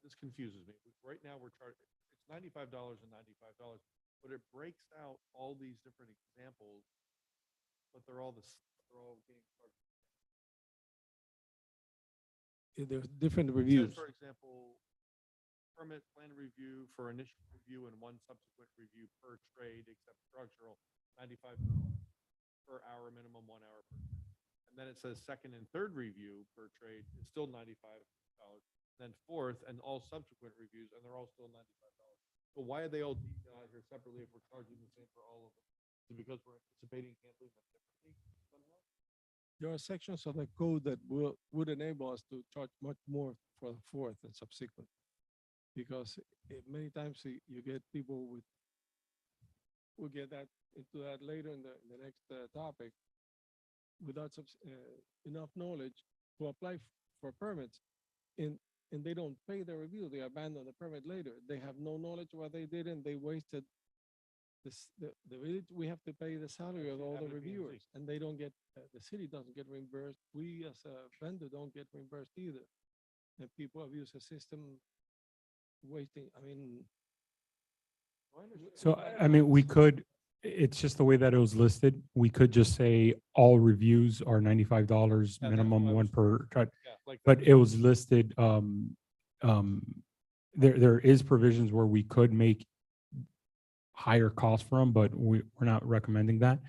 this confuses me. Right now, we're charging, it's $95 and $95, but it breaks out all these different examples, but they're all being charged. There's different It says, reviews. for example, permit plan review for initial review and one subsequent review per trade except structural, $95 per hour minimum, 1 hour per trade. And then it says second and third review per trade is still $95. Then fourth and all subsequent reviews, and they're all still $95. So why are they all detailed out here separately if we're charging the same for all of them? Is it because we're anticipating handling them differently somehow? There are sections of the code that would enable us to charge much more for the fourth and subsequent. Because many times you get people we'll get into that later in the next topic, without enough knowledge to apply for permits. And they don't pay the review, they abandon the permit later. They have no knowledge what they did and they wasted the village. We have to pay the salary of all the reviewers and they don't get, the city doesn't get reimbursed. We as a vendor don't get reimbursed either. And people abuse the system wasting, So, I mean, we could, it's just the way that it was listed. We could just say all reviews are $95 Yeah, that's minimum, what I one was- per, Yeah, like. but it was listed, there is provisions where we could make higher cost for them, but we're not recommending that.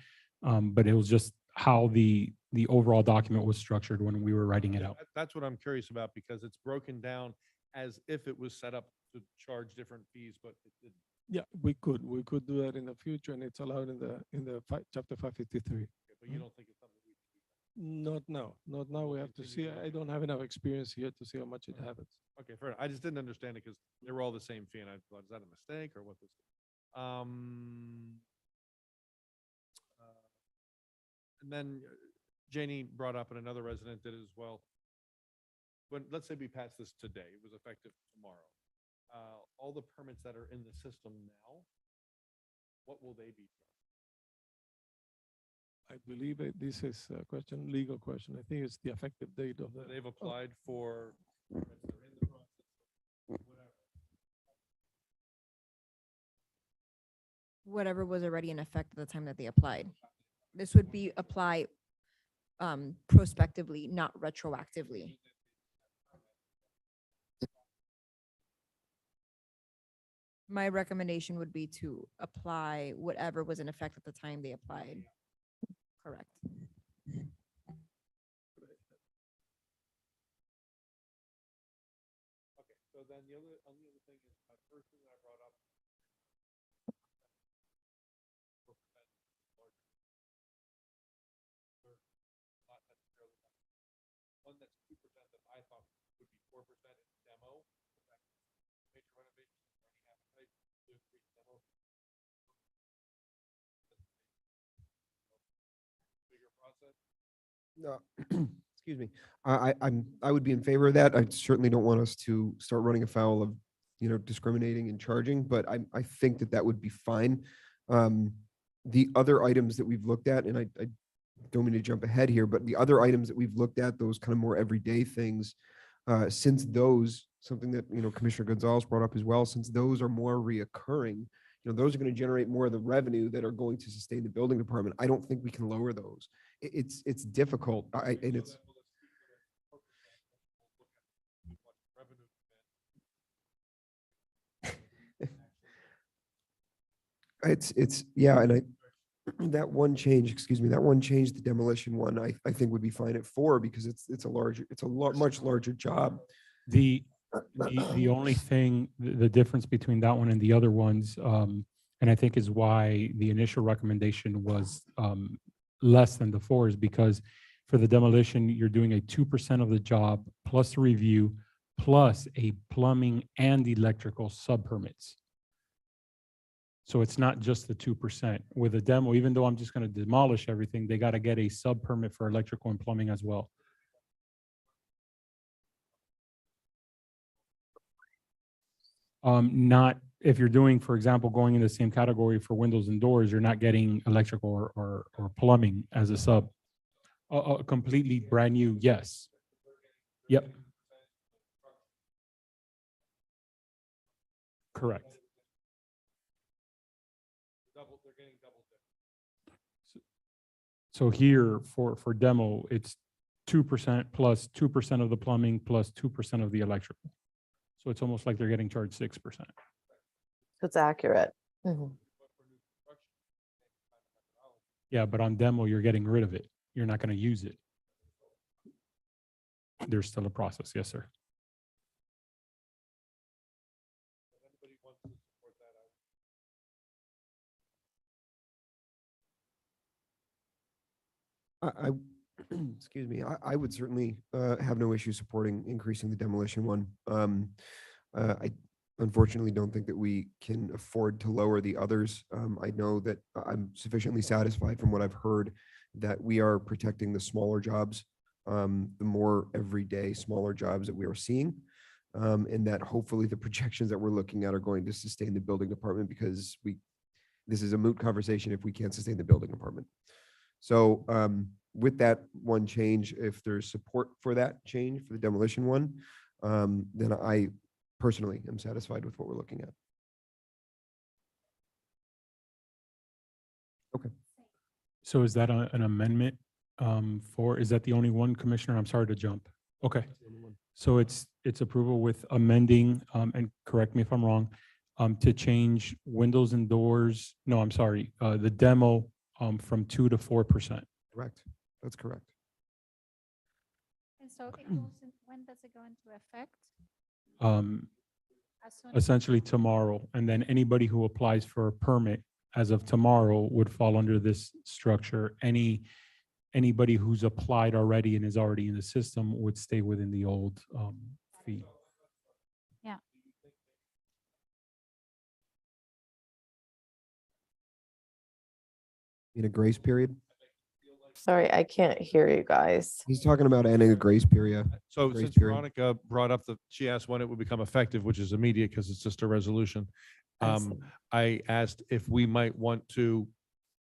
But it was just how the overall document was structured when we were writing it out. That's what I'm curious about, because it's broken down as if it was set up to charge different fees, but it. Yeah, we could do that in the future, and it's allowed in the chapter 553. But you don't think it's something we should do? Not now. We have to see. I don't have enough experience here to see how much it happens. Okay, fair enough. I just didn't understand it because they were all the same fee, and I thought, is that a mistake or what this? And then Janie brought up, and another resident did as well. When, let's say we pass this today, it was effective tomorrow. All the permits that are in the system now, what will they be? I believe this is a legal question. I think it's the effective date of the. They've applied for. Permits that are in the process, Whatever was already in effect at the time that they applied. This would be apply prospectively, not retroactively. My recommendation would be to apply whatever was in effect at the time they applied. Correct. Okay, so then the other thing is, my first thing that I brought up. One that's 2% that I thought would be 4% in demo. Major renovations, any appetite to increase demo. Bigger process. No, excuse me. I would be in favor of that. I certainly don't want us to start running afoul of, discriminating and charging, but I think that would be fine. The other items that we've looked at, and I don't mean to jump ahead here, but the other items that we've looked at, those kind of more everyday things, since those, something that, Commissioner Gonzalez brought up as well, since those are more reoccurring, those are going to generate more of the revenue that are going to sustain the building department. I don't think we can lower those. It's difficult. And it's. Yeah, and that one change, the demolition one, I think would be fine at 4 because it's a much larger job. The only thing, the difference between that one and the other ones, and I think is why the initial recommendation was less than the 4, is because for the demolition, you're doing a 2% of the job plus a review, plus a plumbing and electrical sub-permits. So it's not just the 2%. With a demo, even though I'm just going to demolish everything, they got to get a sub-permit for electrical and plumbing as well. Not if you're doing, for example, going in the same category for windows and doors, you're not getting electrical or plumbing as a sub. Completely brand new, yes. Yep. Correct. So here for demo, it's 2% plus 2% of the plumbing plus 2% of the electrical. So it's almost like they're getting charged 6%. That's accurate. Yeah, but on demo, you're getting rid of it. You're not going to use it. There's still a process. Yes, sir. Excuse me, I would certainly have no issue supporting increasing the demolition one. I unfortunately don't think that we can afford to lower the others. I know that I'm sufficiently satisfied from what I've heard that we are protecting the smaller jobs, the more everyday smaller jobs that we are seeing. And that hopefully the projections that we're looking at are going to sustain the building department, because this is a moot conversation if we can't sustain the building department. So with that one change, if there's support for that change for the demolition one, then I personally am satisfied with what we're looking at. Okay. So is that an amendment is that the only one, Commissioner? I'm sorry to jump. Okay. So it's approval with amending, and correct me if I'm wrong, to change windows and doors. No, I'm sorry, the demo from 2 to 4%. Correct. That's correct. And so it goes when does it go into effect? Um, As soon as- essentially tomorrow. And then anybody who applies for a permit as of tomorrow would fall under this structure. Anybody who's applied already and is already in the system would stay within the old fee. Yeah. In a grace period? Sorry, I can't hear you guys. He's talking about ending a grace period. So Grace since period. Veronica brought up she asked when it would become effective, which is immediate because it's just a resolution. I see. I asked if we might want to,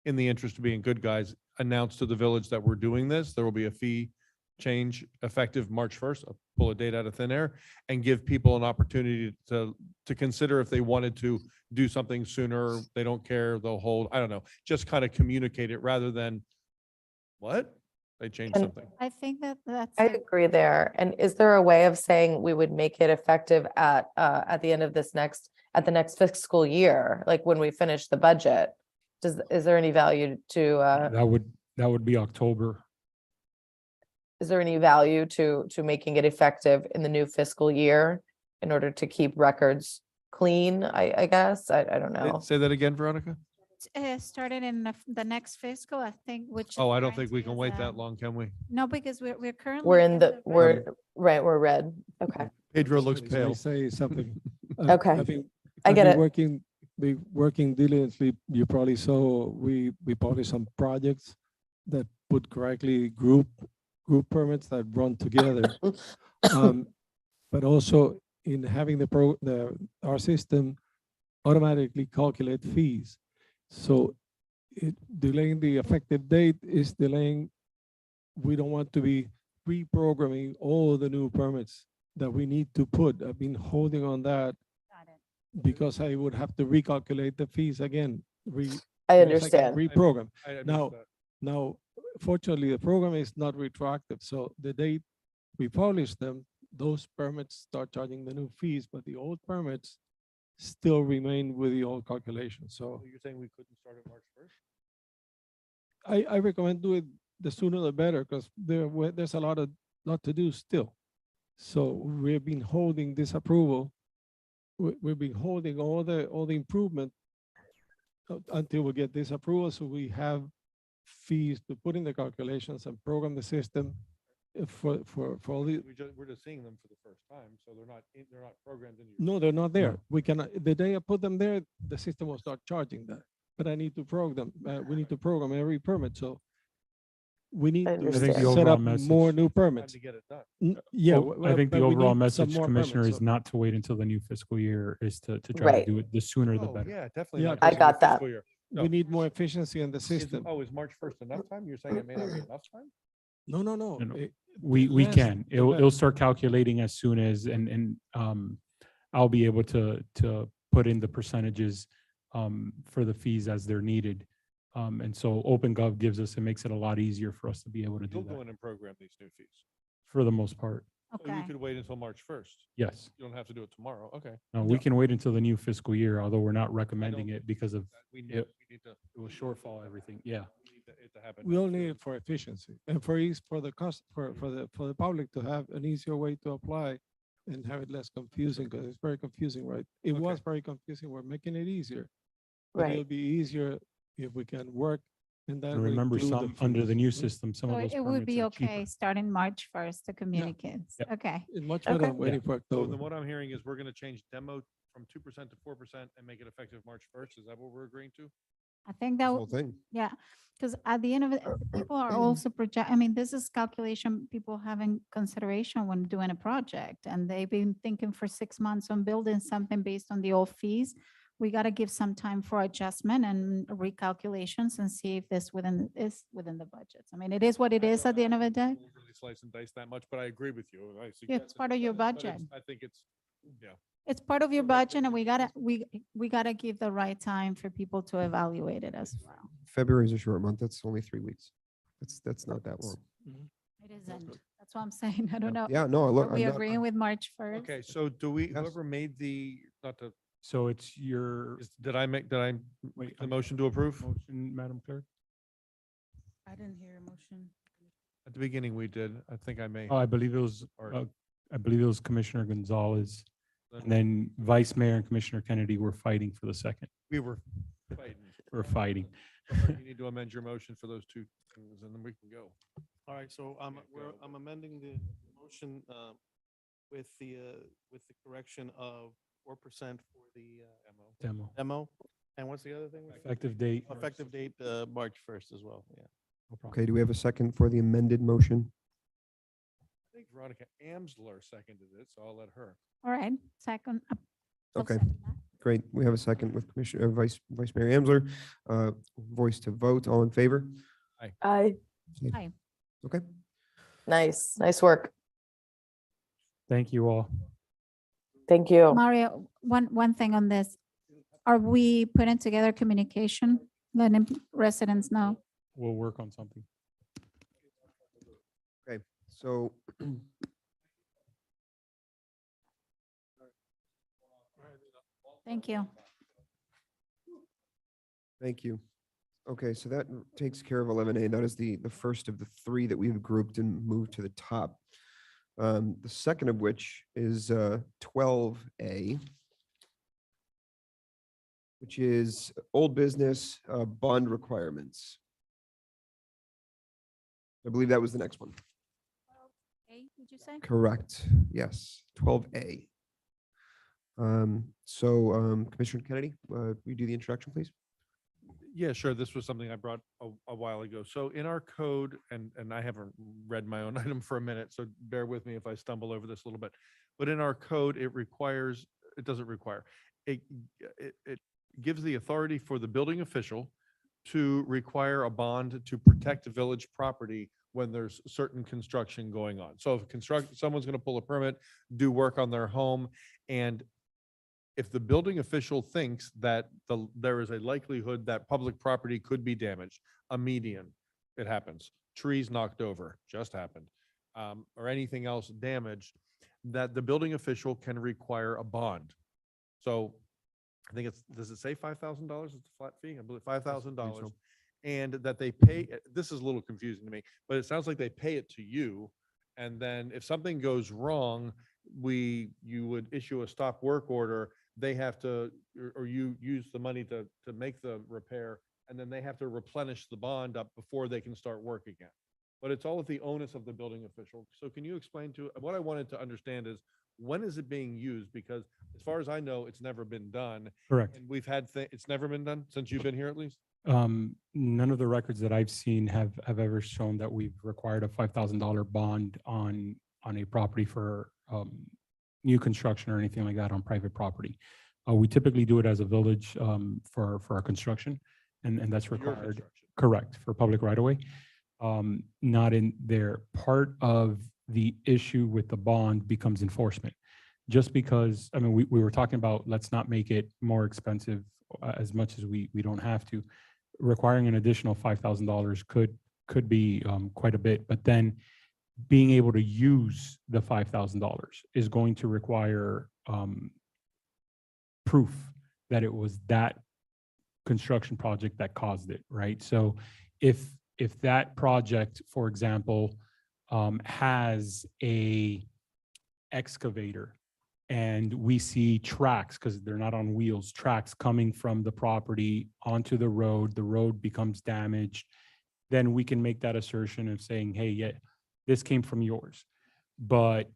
in the interest of being good guys, announce to the village that we're doing this. There will be a fee change effective March 1st. I'll pull a date out of thin air and give people an opportunity to consider if they wanted to do something sooner. They don't care, they'll hold, I don't know, just kind of communicate it rather than, what? They changed And- something. I think that that's. I a- agree there. And is there a way of saying we would make it effective at the end of at the next fiscal year, like when we finish the budget? Is there any value to, That would be October. is there any value to making it effective in the new fiscal year in order to keep records clean, I guess? I don't know. Say that again, Veronica? Started in the next fiscal, I think, which. Oh, is I don't think we guaranteed can as, wait that long, can we? No, because we're currently. We're in the, red. we're red. Okay. Pedro looks Can I pale. say something? Okay. I've been- I I've get been it. working diligently. You probably saw, we published some projects that put correctly group permits that run together. But also in having our system automatically calculate fees. So delaying the effective date is delaying, we don't want to be reprogramming all the new permits that we need to put. I've been holding on that Got it. because I would have to recalculate the fees again. I it's like a understand. Reprogram. I Now, understand. now, fortunately, the program is not retroactive. So the date we publish them, those permits start charging the new fees, but the old permits still remain with the old calculation. So So you're saying we couldn't start at March 1st? I recommend do it the sooner the better because there's a lot to do still. So we've been holding this approval. We've been holding all the improvement until we get this approval. So we have fees to put in the calculations and program the system for all the, We're just seeing them for the first time, so they're not programmed into. no, they're not there. We cannot, the day I put them there, the system will start charging that. But I need to program, we need to program every permit. So we need I to understand. the set overall up message- more new Time permits. to get it done. Yeah. I think the but we overall need some message, more Commissioner, permits, is so- not to wait until the new fiscal year, is to try Right. to do it the sooner the Oh, better. yeah, definitely. Yeah, not I during the got that. fiscal year. No. We need more efficiency in the Is- system. Oh, is March 1st enough time? You're saying it may not be enough time? No. No, no. it- We less- can. the It'll less. start calculating as soon as, and I'll be able to put in the percentages for the fees as they're needed. And so OpenGov gives us, it makes it a lot easier for us to be able to do You'll go that in and program these new fees. for the most part. So you Okay. could wait until March 1st. Yes. You don't have to do it tomorrow. Okay. No, we can wait until the new fiscal year, although we're not recommending don't it because of We Yep. need to. it will shortfall everything. Yeah. we need it to happen. We all need it for efficiency and for ease for the cost, for the public to have an easier way to apply and have it less confusing because it's very confusing, right? It was Okay. very confusing. We're making it easier. But Right. it'll be easier if we can work and that. And will remember, include some, under the fees. new system, some So of those it would permits be are okay cheaper. starting March 1st to communicate. Yep. Okay. It's much Okay. better than waiting for So October. then what I'm hearing is we're going to change demo from 2% to 4% and make it effective March 1st. Is that what we're agreeing to? I think that, The whole thing. yeah, because at the end of it, people are also project, I mean, this is calculation people have in consideration when doing a project. And they've been thinking for 6 months on building something based on the old fees. We got to give some time for adjustment and recalculations and see if this is within the budgets. I mean, it is what it is at the end of the day. We'll really slice and dice that much, but I agree with you. I It's suggest part of your but it's- budget. I think it's, yeah. It's part of your Okay, budget and we gotta give the right time for people to evaluate it as well. February is a short month. That's only 3 weeks. That's not that long. It isn't. That's what I'm saying. I don't know. Yeah, no, Are look, we I'm not, agreeing with March 1st? Okay, so do we, Yes. whoever made the, not to So it's your Did I make the motion to approve? motion, Madam Clerk? I didn't hear a motion. At the beginning, we did. I think I may. Oh, I believe it was, Or- I believe it was Commissioner Gonzalez. And then Vice Mayor and Commissioner Kennedy were fighting for the second. We were fighting. We're fighting. You need to amend your motion for those two things, and then we can go. All right, so go. I'm amending the motion with the correction of 4% for the Demo. demo. And what's the other thing? Effective date. Effective date, March 1st as well, yeah. No problem. Okay, do we have a second for the amended motion? I think Veronica Amsler seconded it, so I'll let her. All right, second. I'll Okay. second that. Great. We have a second with Commissioner, Vice Mayor Amsler. Voice to vote. All in favor? Aye. Aye. Okay. Nice work. Thank you all. Thank you. Mario, one thing on this. Are we putting together communication, letting residents know? We'll work on something. Okay, so Thank you. thank you. Okay, so that takes care of 11A. That is the first of the three that we've grouped and moved to the top. The second of which is 12A, which is old business bond requirements. I believe that was the next one. Okay, did you say? Correct. Yes, 12A. Commissioner Kennedy, will you do the introduction, please? Yeah, sure. This was something I brought a while ago. So in our code, and I haven't read my own item for a minute, so bear with me if I stumble over this a little bit. But in our code, it doesn't require, it gives the authority for the building official to require a bond to protect village property when there's certain construction going on. So if someone's going to pull a permit, do work on their home, and if the building official thinks that there is a likelihood that public property could be damaged, a median, it happens, trees knocked over, just happened, or anything else damaged, that the building official can require a bond. So I think does it say $5,000 is the flat fee? I believe $5,000. And that they pay, this is a little confusing to me, but it sounds like they pay it to you. And then if something goes wrong, you would issue a stop work order. They have to, or you use the money to make the repair, and then they have to replenish the bond up before they can start work again. But it's all at the onus of the building official. So can you explain what I wanted to understand is, when is it being used? Because as far as I know, it's never been done. Correct. And we've had, it's never been done since you've been here at least? None of the records that I've seen have ever shown that we've required a $5,000 bond on a property for new construction or anything like that on private property. We typically do it as a village for our construction, and that's Your required. construction. Correct, for public right of way. Not in there. Part of the issue with the bond becomes enforcement. Just because, I mean, we were talking about, let's not make it more expensive as much as we don't have to. Requiring an additional $5,000 could be quite a bit, but then being able to use the $5,000 is going to require proof that it was that construction project that caused it, right? So if that project, for example, has a excavator and we see tracks, because they're not on wheels, tracks coming from the property onto the road becomes damaged, then we can make that assertion of saying, hey, yeah, this came from yours. But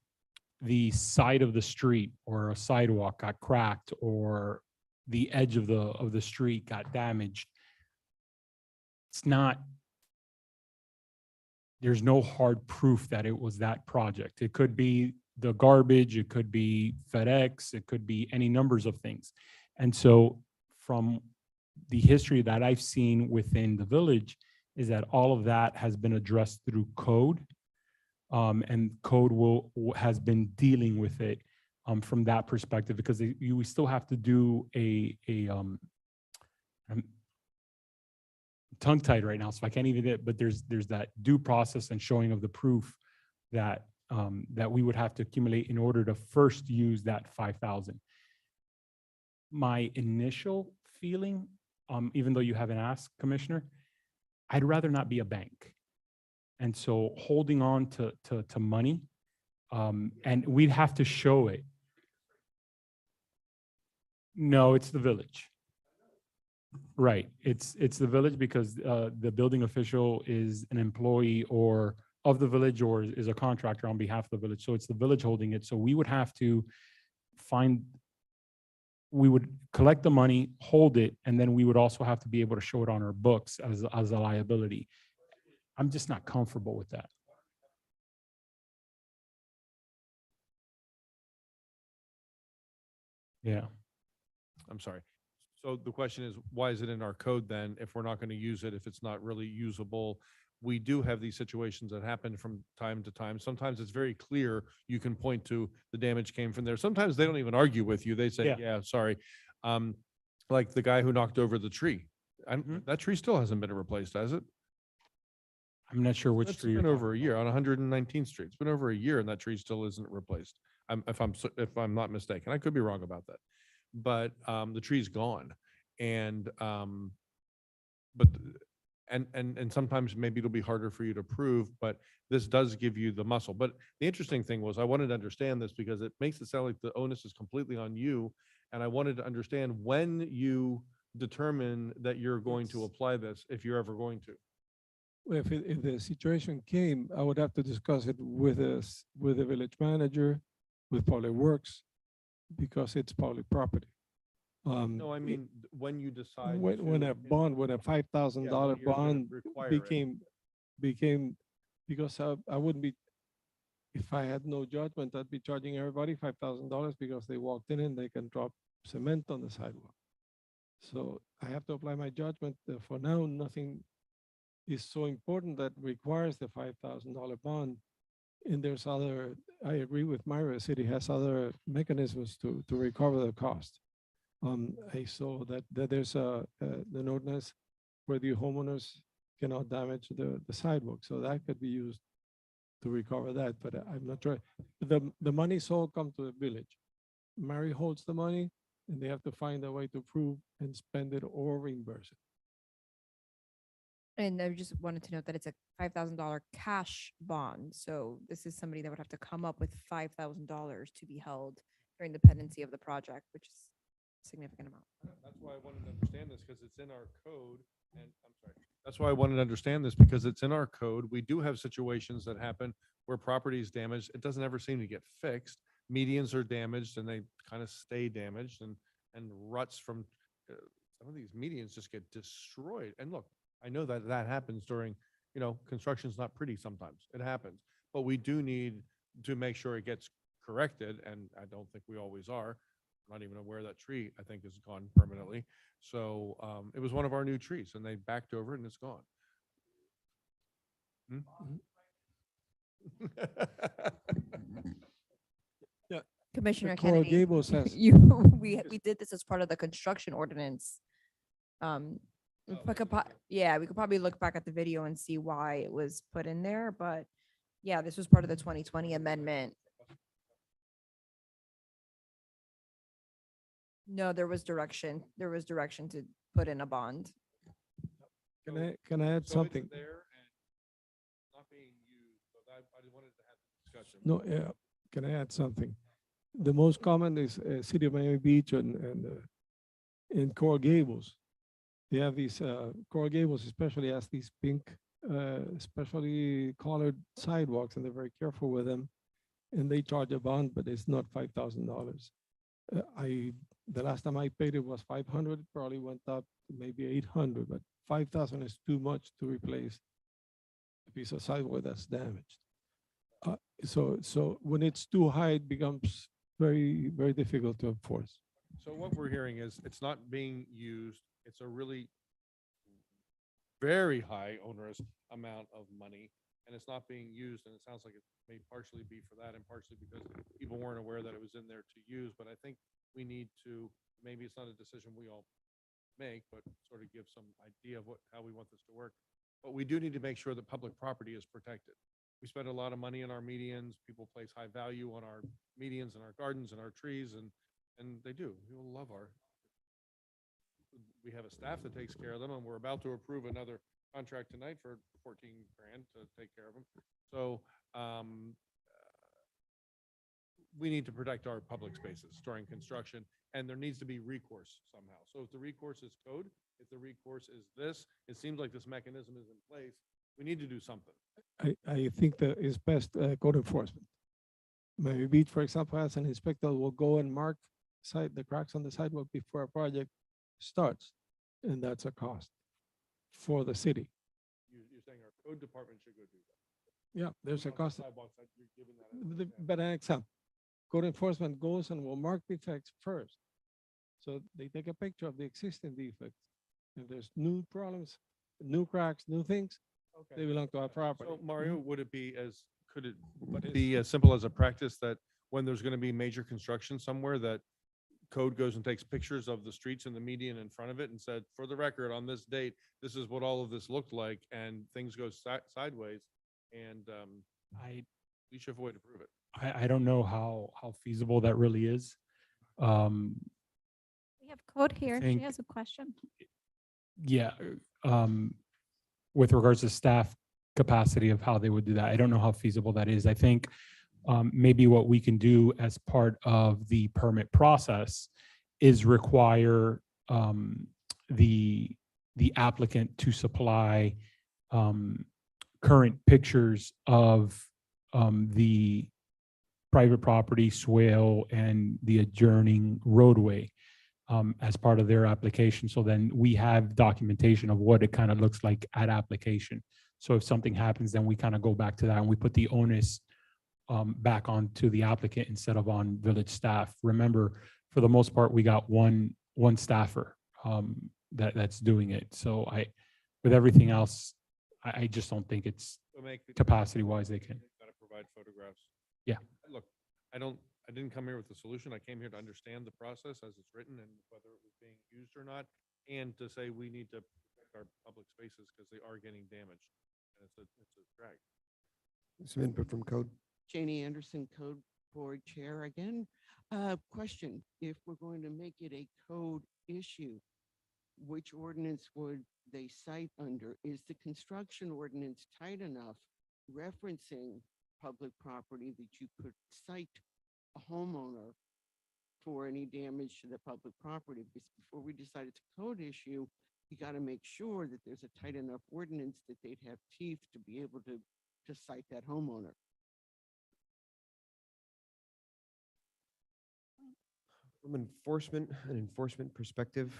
the side of the street or a sidewalk got cracked or the edge of the street got damaged. It's not, there's no hard proof that it was that project. It could be the garbage, it could be FedEx, it could be any numbers of things. And so from the history that I've seen within the village is that all of that has been addressed through code. And code has been dealing with it from that perspective, because we still have to do I'm tongue-tied right now, so I can't even, but there's that due process and showing of the proof that we would have to accumulate in order to first use that 5,000. my initial feeling, even though you haven't asked, Commissioner, I'd rather not be a bank. And so holding on to money, and we'd have to show it. No, it's the village. Right, it's the village because the building official is an employee or of the village or is a contractor on behalf of the village. So it's the village holding it. So we would have to we would collect the money, hold it, and then we would also have to be able to show it on our books as a liability. I'm just not comfortable with that. Yeah. I'm sorry. So the question is, why is it in our code then, if we're not going to use it, if it's not really usable? We do have these situations that happen from time to time. Sometimes it's very clear. You can point to the damage came from there. Sometimes they don't even argue with you. They say, Yeah. yeah, sorry. Like the guy who knocked over the tree. That tree still hasn't been replaced, has it? I'm not sure which It's tree you're been talking over a year on 119th Street. It's been over a year and that tree still isn't replaced. If I'm not mistaken, I could be wrong about that. But the tree's gone. And and sometimes maybe it'll be harder for you to prove, but this does give you the muscle. But the interesting thing was I wanted to understand this because it makes it sound like the onus is completely on you. And I wanted to understand when you determine that you're going to apply this, if you're ever going to. Well, if the situation came, I would have to discuss it with with the village manager, with Public Works, because it's public property. No, I mean, when you decide. When to- a bond, when a $5,000 when you're gonna bond require it. became, because I wouldn't be, if I had no judgment, I'd be charging everybody $5,000 because they walked in and they can drop cement on the sidewalk. So I have to apply my judgment. For now, nothing is so important that requires the $5,000 bond. And there's other, I agree with Myra, city has other mechanisms to recover the cost. I saw that there's an ordinance where the homeowners cannot damage the sidewalk, so that could be used to recover that, but I'm not sure. The money's all come to the village. Mary holds the money and they have to find a way to prove and spend it or reimburse it. And I just wanted to note that it's a $5,000 cash bond. So this is somebody that would have to come up with $5,000 to be held during the pendency of the project, which is a significant amount. That's why I wanted to understand this, because it's in our code, and I'm sorry. That's why I wanted to understand this, because it's in our code. We do have situations that happen where property is damaged. It doesn't ever seem to get fixed. Medians are damaged and they kind of stay damaged, and ruts from some of these medians just get destroyed. And look, I know that happens during, construction's not pretty sometimes. It happens. But we do need to make sure it gets corrected, and I don't think we always are. I'm not even aware that tree, I think, is gone permanently. So it was one of our new trees, and they backed over it and it's gone. Yeah. Commissioner Coral Kennedy, Gables has, we did this as part of the construction ordinance. We could probably look back at the video and see why it was put in there, but yeah, this was part of the 2020 amendment. No, there was direction. There was direction to put in a bond. can I add So it's something? there and not being used, so I wanted to have the discussion. No, can I add something? The most common is City of Miami Beach and in Coral Gables. They have these, Coral Gables especially has these pink, specially colored sidewalks, and they're very careful with them. And they charge a bond, but it's not $5,000. The last time I paid it was 500, probably went up to maybe 800, but 5,000 is too much to replace a piece of sidewalk that's damaged. So when it's too high, it becomes very, very difficult to enforce. So what we're hearing is it's not being used. It's a really very high onerous amount of money, and it's not being used. And it sounds like it may partially be for that and partially because people weren't aware that it was in there to use. But I think we need to, maybe it's not a decision we all make, but sort of give some idea of how we want this to work. But we do need to make sure that public property is protected. We spend a lot of money on our medians. People place high value on our medians and our gardens and our trees, and they do. People love our we have a staff that takes care of them, and we're about to approve another contract tonight for 14 grand to take care of them. So, we need to protect our public spaces during construction, and there needs to be recourse somehow. So if the recourse is code, if the recourse is this, it seems like this mechanism is in place. We need to do something. I think that is best code enforcement. Miami Beach, for example, has an inspector will go and mark the cracks on the sidewalk before a project starts. And that's a cost for the city. You're saying our code department should go do that. Yeah, there's a On the cost. sidewalks, you're giving that as an example. But an example, code enforcement goes and will mark defects first. So they take a picture of the existing defects. If there's new problems, new cracks, new things, they Okay. belong to our property. So Mario, would it be could it But be as simple as a practice that when there's going to be major construction somewhere, that code goes and takes pictures of the streets and the median in front of it and said, for the record, on this date, this is what all of this looked like, and things go sideways, and we should have a way to prove it. I don't know how feasible that really is. We have code here. She think- has a question. Yeah, with regards to staff capacity of how they would do that, I don't know how feasible that is. I think maybe what we can do as part of the permit process is require the applicant to supply current pictures of the private property, swale, and the adjoining roadway as part of their application. So then we have documentation of what it kind of looks like at application. So if something happens, then we kind of go back to that and we put the onus back onto the applicant instead of on village staff. Remember, for the most part, we got one staffer that's doing it. So with everything else, I just don't think it's So make capacity wise they can. Got to provide photographs. Yeah. Look, I didn't come here with a solution. I came here to understand the process as it's written and whether it was being used or not, and to say we need to protect our public spaces because they are getting damaged. And it's a drag. Some input from code. Janie Anderson, Code Board Chair again. Question, if we're going to make it a code issue, which ordinance would they cite under? Is the construction ordinance tight enough referencing public property that you could cite a homeowner for any damage to the public property? Because before we decide it's a code issue, you got to make sure that there's a tight enough ordinance that they'd have teeth to be able to cite that homeowner. From an enforcement perspective,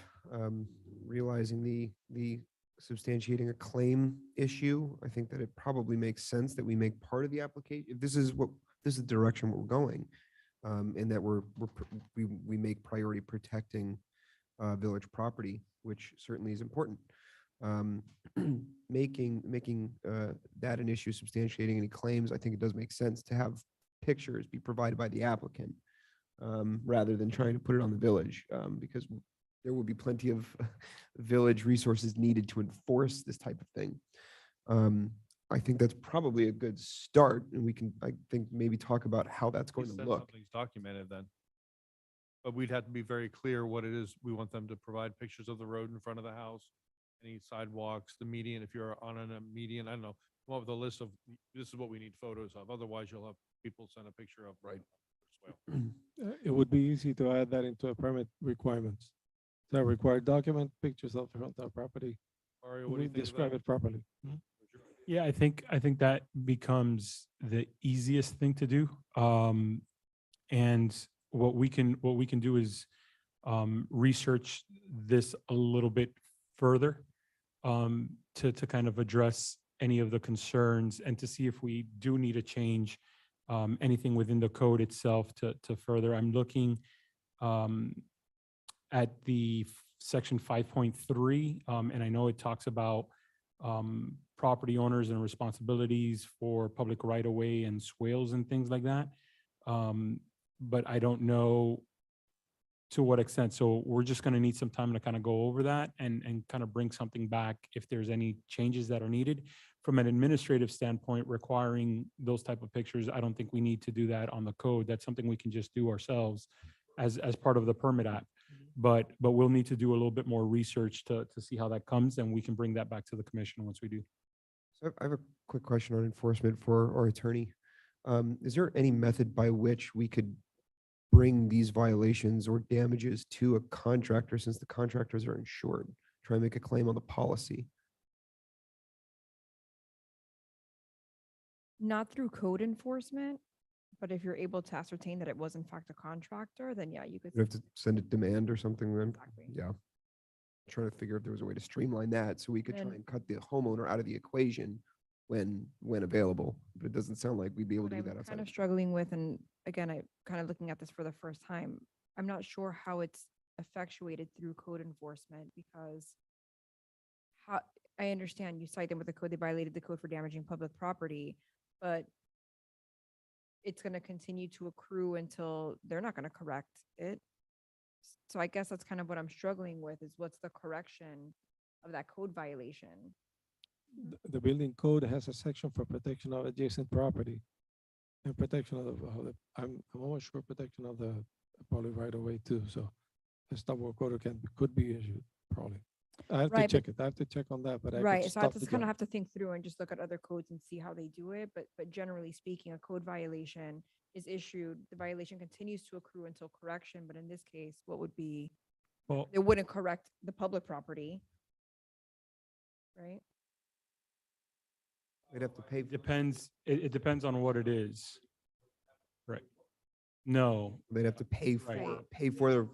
realizing the substantiating a claim issue, I think that it probably makes sense that we make part of the application. If this is the direction we're going, and that we make priority protecting village property, which certainly is important. Making that an issue, substantiating any claims, I think it does make sense to have pictures be provided by the applicant, rather than trying to put it on the village, because there will be plenty of village resources needed to enforce this type of thing. I think that's probably a good start, and we can, I think, maybe talk about how that's going to Said look. something's documented then. But we'd have to be very clear what it is. We want them to provide pictures of the road in front of the house, any sidewalks, the median, if you're on a median, I don't know, come up with a list of, this is what we need photos of. Otherwise, you'll have people send a picture of. Right. It would be easy to add that into a permit requirements. So require document pictures of the property. Mario, what do We you think of describe that? it properly. Yeah, I think that becomes the easiest thing to do. And what we can do is research this a little bit further to kind of address any of the concerns and to see if we do need to change anything within the code itself to further. I'm looking at the section 5.3, and I know it talks about property owners and responsibilities for public right-of-way and swales and things like that. But I don't know to what extent. So we're just going to need some time to kind of go over that and kind of bring something back if there's any changes that are needed. From an administrative standpoint, requiring those type of pictures, I don't think we need to do that on the code. That's something we can just do ourselves as part of the permit act. but we'll need to do a little bit more research to see how that comes, and we can bring that back to the commission once we do. So I have a quick question on enforcement for our attorney. Is there any method by which we could bring these violations or damages to a contractor, since the contractors are insured, try and make a claim on the policy? Not through code enforcement, but if you're able to ascertain that it was in fact a contractor, then yeah, you could. We have to send a demand or something then? Exactly. Yeah. Trying to figure if there was a way to streamline that so we could try And- and cut the homeowner out of the equation when available. But it doesn't sound like we'd be able What to do I'm that outside. kind of- of struggling with, and again, I kind of looking at this for the first time, I'm not sure how it's effectuated through code enforcement because how, I understand you cite them with the code, they violated the code for damaging public property, but it's going to continue to accrue until they're not going to correct it. So I guess that's kind of what I'm struggling with is what's the correction of that code violation? The building code has a section for protection of adjacent property and protection of I'm almost sure protection of the probably right of way too. So a stop work order could be issued probably. I have to Right, but- check it. I have to check on that, but I could Right, so I stop just the kind of job. have to think through and just look at other codes and see how they do it, but generally speaking, a code violation is issued, the violation continues to accrue until correction, but in this case, what would be, Well, it wouldn't correct the public property. Right? They'd have to pay. It depends, it depends on what it is. Right. No, They'd have to pay Right. for,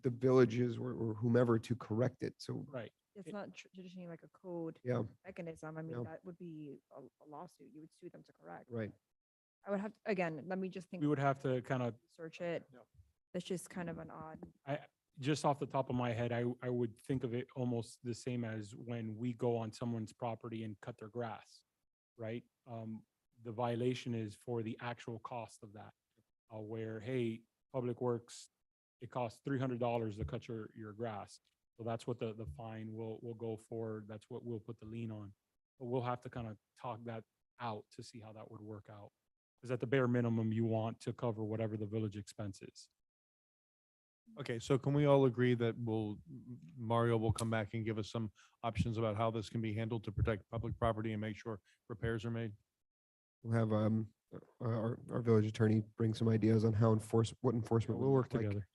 the villages or whomever to correct it. So, right. It's not traditionally like a code yeah, mechanism. I mean, Yeah. that would be a lawsuit. You would sue them to correct. right. I would have, again, let me just think, We would have to kind of, search it. Yep. That's just kind of an odd. just off the top of my head, I would think of it almost the same as when we go on someone's property and cut their grass, right? The violation is for the actual cost of that, where, hey, Public Works, it costs $300 to cut your grass. So that's what the fine will go for. That's what we'll put the lien on. But we'll have to kind of talk that out to see how that would work out. Because at the bare minimum, you want to cover whatever the village expense is. Okay, so can we all agree that Mario will come back and give us some options about how this can be handled to protect public property and make sure repairs are made? We'll have, our village attorney bring some ideas on what enforcement. We'll would work look like. together.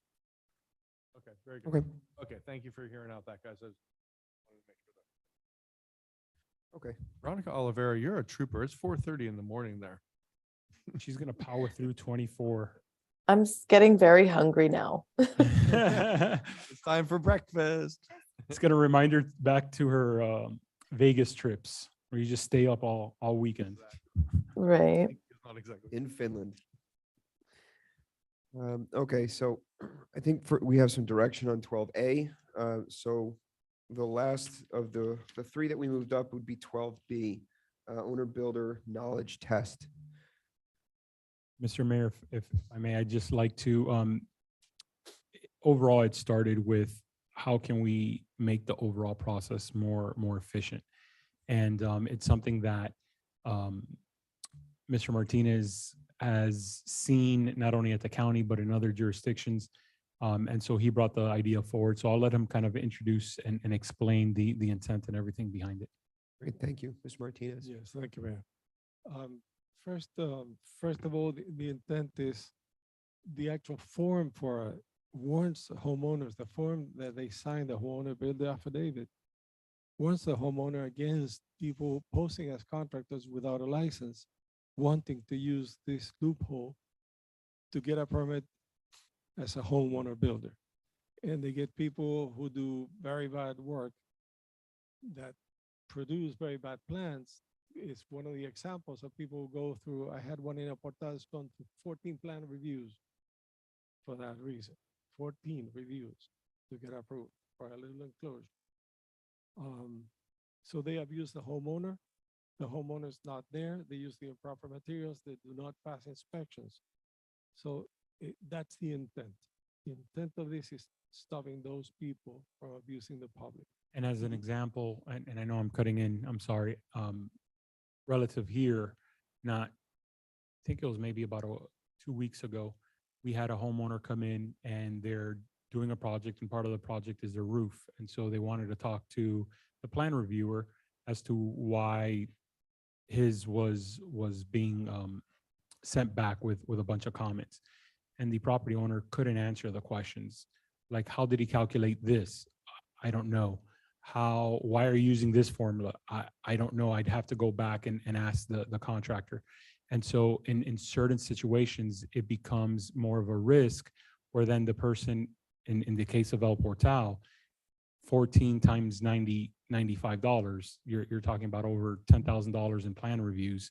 Okay, very good. Okay, Okay, thank you for hearing out that, guys. I just wanted to make sure that- okay. Veronica Olivera, you're a trooper. It's 4:30 in the morning there. She's gonna power through 24. I'm getting very hungry now. It's time for breakfast. It's gonna remind her back to her Vegas trips where you just stay up all weekend. Right. It's not exactly. In Finland. Okay, so I think we have some direction on 12A. So the last of the three that we moved up would be 12B, owner builder knowledge test. Mr. Mayor, if I may, I'd just like to, overall, it started with how can we make the overall process more efficient? And it's something that Mr. Martinez has seen not only at the county, but in other jurisdictions. And so he brought the idea forward. So I'll let him kind of introduce and explain the intent and everything behind it. Great, thank you, Mr. Martinez. Yes, thank you, Mayor. First of all, the intent is the actual form warns homeowners, the form that they sign, the homeowner build the affidavit, warns the homeowner against people posing as contractors without a license, wanting to use this loophole to get a permit as a homeowner builder. And they get people who do very bad work that produce very bad plans. It's one of the examples of people who go through, I had one in a Portal that's gone through 14 plan reviews for that reason, 14 reviews to get approved for a little enclosure. So they abuse the homeowner's not there, they use the improper materials, they do not pass inspections. So that's the intent. The intent of this is stopping those people from abusing the public. And as an example, and I know I'm cutting in, I'm sorry, relative here, I think it was maybe about 2 weeks ago, we had a homeowner come in and their doing a project, and part of the project is the roof. And so they wanted to talk to the plan reviewer as to why his was being sent back with a bunch of comments. And the property owner couldn't answer the questions. Like, how did he calculate this? I don't know. Why are you using this formula? I don't know. I'd have to go back and ask the contractor. And so in certain situations, it becomes more of a risk, where then the person, in the case of El Portal, 14 times $95, you're talking about over $10,000 in plan reviews,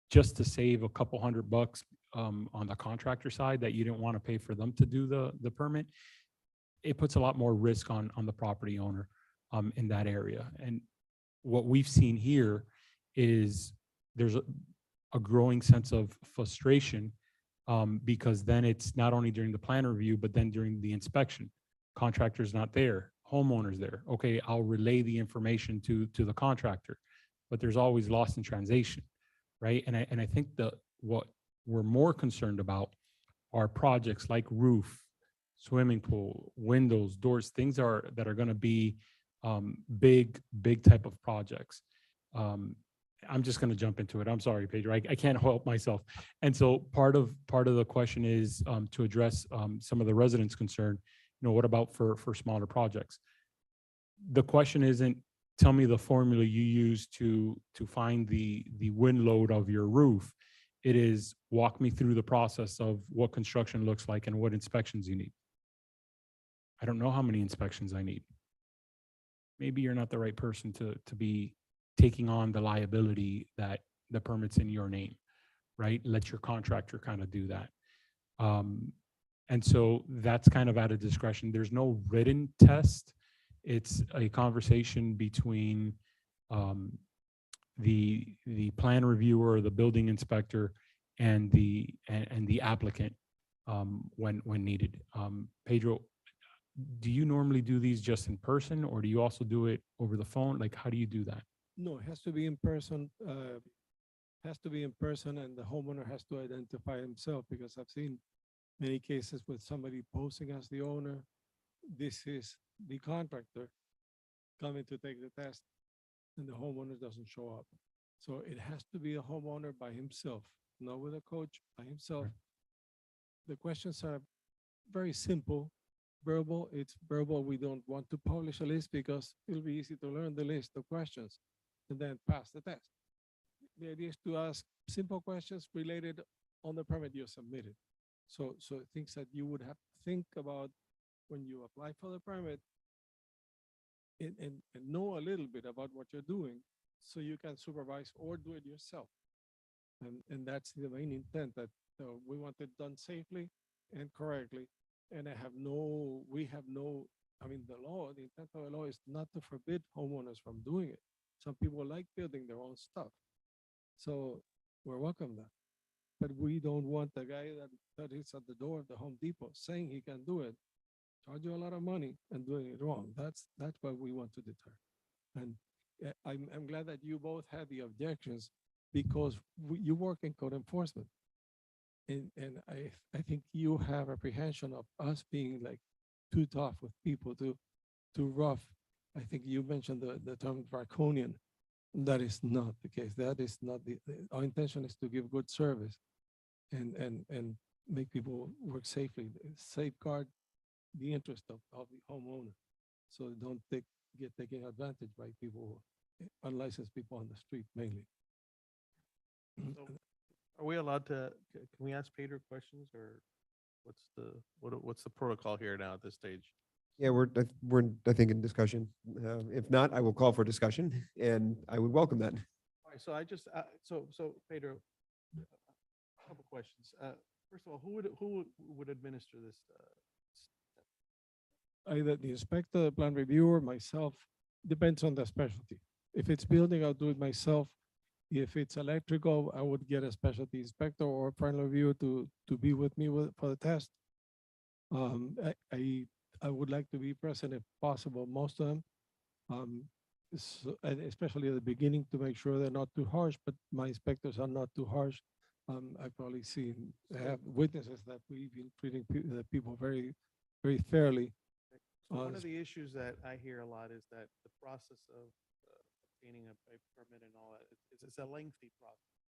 just to save a couple $100 on the contractor side that you didn't want to pay for them to do the permit. It puts a lot more risk on the property owner in that area. And what we've seen here is there's a growing sense of frustration, because then it's not only during the plan review, but then during the inspection. Contractor's not there, homeowner's there. Okay, I'll relay the information to the contractor, but there's always lost in translation, right? And I think what we're more concerned about are projects like roof, swimming pool, windows, doors, things that are going to be big type of projects. I'm just going to jump into it. I'm sorry, Pedro. I can't help myself. And so part of the question is to address some of the residents' concern. What about for smaller projects? The question isn't, tell me the formula you use to find the wind load of your roof. It is, walk me through the process of what construction looks like and what inspections you need. I don't know how many inspections I need. Maybe you're not the right person to be taking on the liability that the permit's in your name, right? Let your contractor kind of do that. And so that's kind of at a discretion. There's no written test. It's a conversation between the plan reviewer, the building inspector, and the applicant when needed. Pedro, do you normally do these just in person, or do you also do it over the phone? Like, how do you do that? No, it has to be in person. Has to be in person, and the homeowner has to identify himself, because I've seen many cases with somebody posing as the owner. This is the contractor coming to take the test, and the homeowner doesn't show up. So it has to be a homeowner by himself, not with a coach, by himself. The questions are very simple. Verbal, it's verbal. We don't want to publish a list because it'll be easy to learn the list of questions and then pass the test. The idea is to ask simple questions related on the permit you submitted. So things that you would have to think about when you apply for the permit, and know a little bit about what you're doing, so you can supervise or do it yourself. And that's the main intent, that we want it done safely and correctly. And we have no, I mean, the intent of the law is not to forbid homeowners from doing it. Some people like building their own stuff. So we're welcome that. But we don't want the guy that is at the door of the Home Depot saying he can do it, charge you a lot of money and doing it wrong. That's what we want to deter. And I'm glad that you both had the objections, because you work in code enforcement. And I think you have apprehension of us being like too tough with people, too rough. I think you mentioned the term draconian. That is not the case. That is not our intention is to give good service and make people work safely, safeguard the interest of the homeowner. So don't get taken advantage by people, unlicensed people on the street mainly. So are we allowed to, can we ask Pedro questions, or what's the protocol here now at this stage? Yeah, we're I think in discussion. If not, I will call for discussion, and I would welcome that. All right, so I just, so Pedro, a couple questions. First of all, who would administer this? Either the inspector, the plan reviewer, myself, depends on the specialty. If it's building, I'll do it myself. If it's electrical, I would get a specialty inspector or plan reviewer to be with me for the test. I would like to be present if possible, most of them. And especially at the beginning, to make sure they're not too harsh, but my inspectors are not too harsh. I've probably have witnesses that we've been treating people very, very fairly. So one on of the issues that I hear a lot is that the process of obtaining a permit and all that, it's a lengthy process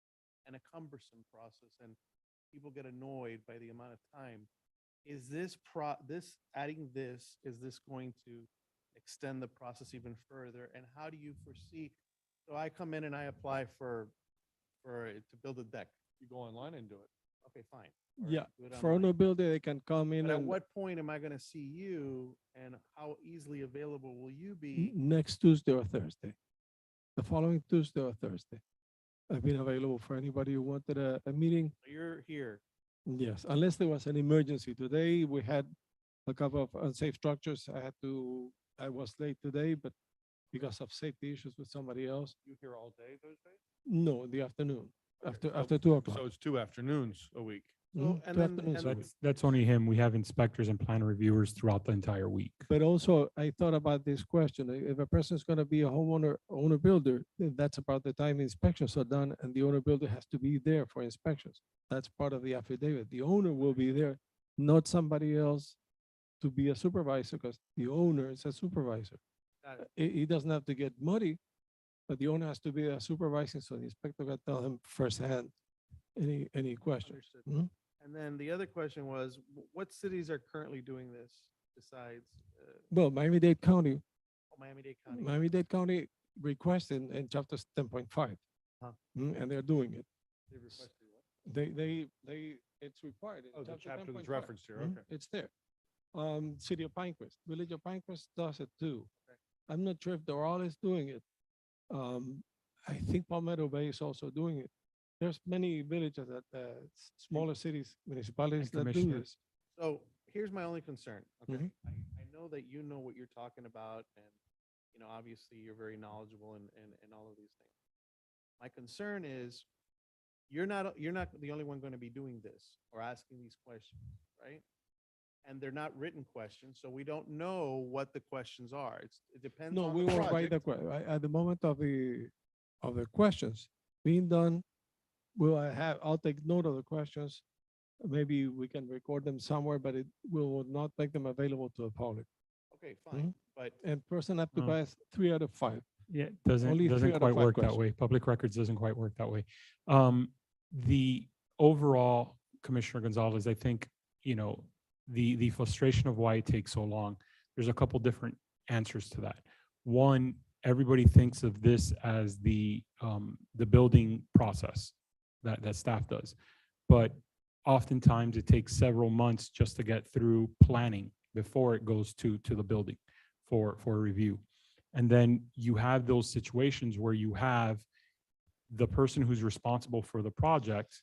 and a cumbersome process, and people get annoyed by the amount of time. Is adding this, is this going to extend the process even further? And how do you foresee? So I come in and I apply to build a deck. You go online and do it. Okay, fine. Or Yeah, do it for online. owner builder, they can come in But at and what point am I gonna see you, and how easily available will you be? next Tuesday or Thursday. The following Tuesday or Thursday. I've been available for anybody who wanted a meeting. You're here. Yes, unless there was an emergency. Today, we had a couple of unsafe structures. I was late today, but because of safety issues with somebody else. You here all day Thursday? No, in the afternoon, Okay, after so- 2 o'clock. So it's 2 afternoons a week. Mhm, and 2 then- afternoons and a then- week. That's only him. We have inspectors and plan reviewers throughout the entire week. But also, I thought about this question. If a person's gonna be a owner builder, then that's about the time inspections are done, and the owner builder has to be there for inspections. That's part of the affidavit. The owner will be there, not somebody else to be a supervisor, because the owner is a supervisor. Got it. He doesn't have to get muddy, but the owner has to be a supervisor, so the inspector can tell him firsthand any question. Understood. Mhm. And then the other question was, what cities are currently doing this besides Well, Miami-Dade County, Miami-Dade County? Miami-Dade County requested in chapter 10.5. Huh. And they're doing it. They requested what? It's required. in Oh, the chapter that's 10.5. referenced here, Mhm, okay. It's there. City of Pinecrest, Village of Pinecrest does it too. Okay. I'm not sure if Doral is doing it. I think Palmetto Bay is also doing it. There's many villages that, smaller cities, municipalities that do Commissioner- this. So here's my only concern, okay? Mhm. I know that you know what you're talking about, and, obviously you're very knowledgeable in all of these things. My concern is, you're not the only one gonna be doing this or asking these questions, right? And they're not written questions, so we don't know what the questions are. It depends No, on we the won't write the, project. at the moment of the questions being done, I'll take note of the questions. Maybe we can record them somewhere, but we will not make them available to the public. Okay, fine, Mhm. but And person have to No. pass 3 out of 5. Yeah, it Only doesn't 3 out of quite 5 work that questions. way. Public records doesn't quite work that way. The overall, Commissioner Gonzalez, I think, the frustration of why it takes so long, there's a couple different answers to that. One, everybody thinks of this as the building process that staff does. But oftentimes it takes several months just to get through planning before it goes to the building for review. And then you have those situations where you have the person who's responsible for the project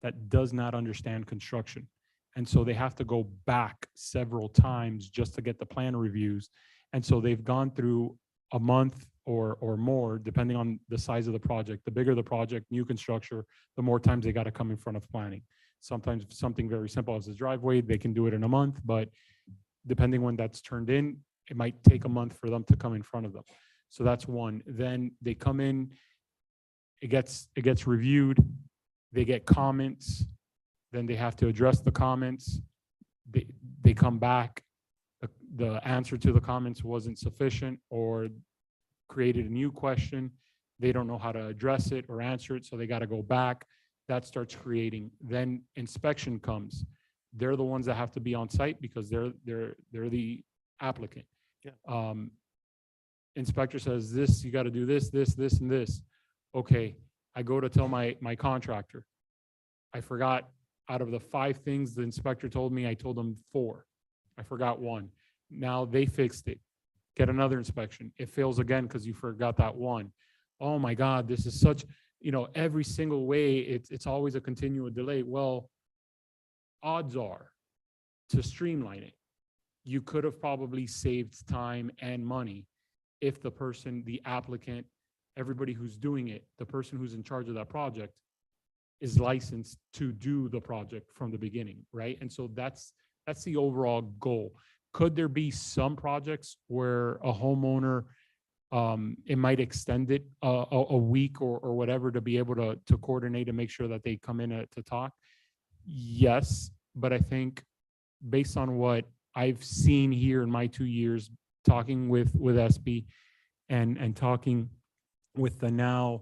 that does not understand construction. And so they have to go back several times just to get the plan reviews. And so they've gone through a month or more, depending on the size of the project. The bigger the project, new construction, the more times they got to come in front of planning. Sometimes something very simple as a driveway, they can do it in a month, but depending when that's turned in, it might take a month for them to come in front of them. So that's one. Then they come in, it gets reviewed, they get comments, then they have to address the comments. They come back, the answer to the comments wasn't sufficient or created a new question. They don't know how to address it or answer it, so they got to go back. That starts creating. Then inspection comes. They're the ones that have to be on site because they're the applicant. Yeah. Inspector says this, you got to do this, and this. Okay, I go to tell my contractor. I forgot out of the 5 things the inspector told me, I told them 4. I forgot 1. Now they fixed it. Get another inspection. It fails again because you forgot that 1. Oh my God, this is such, every single way, it's always a continual delay. Well, odds are, to streamline it, you could have probably saved time and money if the person, the applicant, everybody who's doing it, the person who's in charge of that project is licensed to do the project from the beginning, right? And so that's the overall goal. Could there be some projects where a homeowner, it might extend it a week or whatever to be able to coordinate and make sure that they come in to talk? Yes, but I think based on what I've seen here in my 2 years talking with SB and talking with the now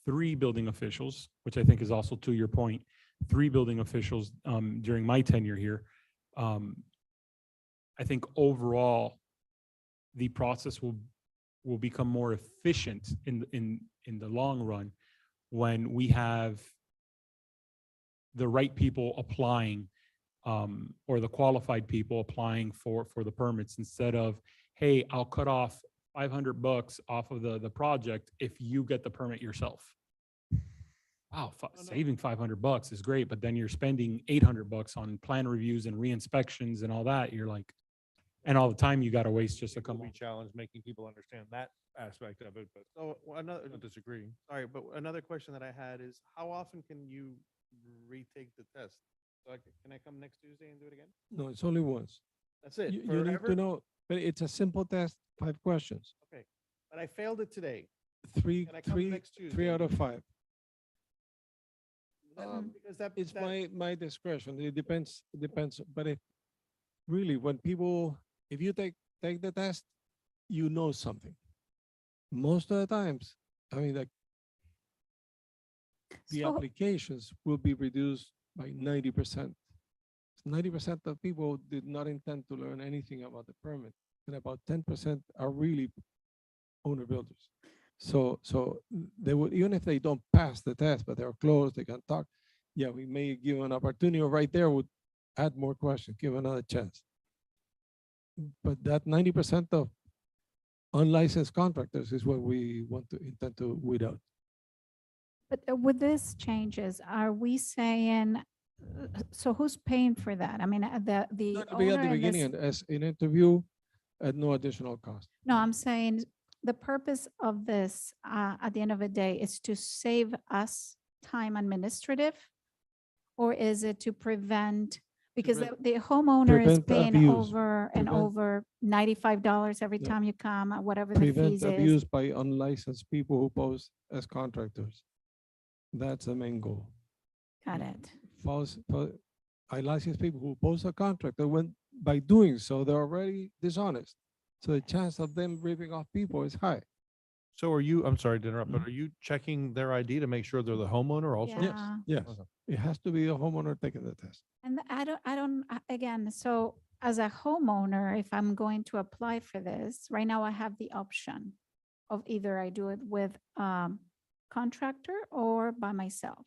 3 building officials, which I think is also to your point, 3 building officials during my tenure here. I think overall, the process will become more efficient in the long run when we have the right people applying, or the qualified people applying for the permits, instead of, hey, I'll cut off $500 off of the project if you get the permit yourself. Wow, saving $500 is great, but then you're spending $800 on plan reviews and re-inspections and all that. You're like, and all the time you got to waste just to come We on. challenge making people understand that aspect of it, but So another, I don't disagree. sorry, but another question that I had is how often can you retake the test? So can I come next Tuesday and do it again? No, it's only once. That's it. You need to Forever? know, but it's a simple test, 5 questions. Okay, but I failed it today. Three, Can I come three, next Tuesday? 3 out of 5. Because that, It's that- my discretion. It depends, but it really, when people, if you take the test, you know something. Most of the times, I mean, like, the So- applications will be reduced by 90%. 90% of people did not intend to learn anything about the permit, and about 10% are really owner builders. So they would, even if they don't pass the test, but they're close, they can talk. Yeah, we may give an opportunity, or right there would add more questions, give another chance. But that 90% of unlicensed contractors is what we intend to weed out. But with this changes, are we saying, so who's paying for that? I mean, the Not to be at owner the in this. beginning, and as an interview at no additional cost. No, I'm saying the purpose of this, at the end of the day, is to save us time administrative? Or is it to prevent, because the homeowner is prevent paying abuse, over and prevent- over $95 every Yeah. time you come, whatever the Prevent fees is. abuse by unlicensed people who pose as contractors. That's the main goal. Got it. I license people who pose a contractor when, by doing so, they're already dishonest. So the chance of them ripping off people is high. So are you, I'm sorry to interrupt, but are you checking their ID to make sure they're the homeowner also? Yeah. Yes, Okay. it has to be a homeowner taking the test. And again, so as a homeowner, if I'm going to apply for this, right now I have the option of either I do it with contractor or by myself.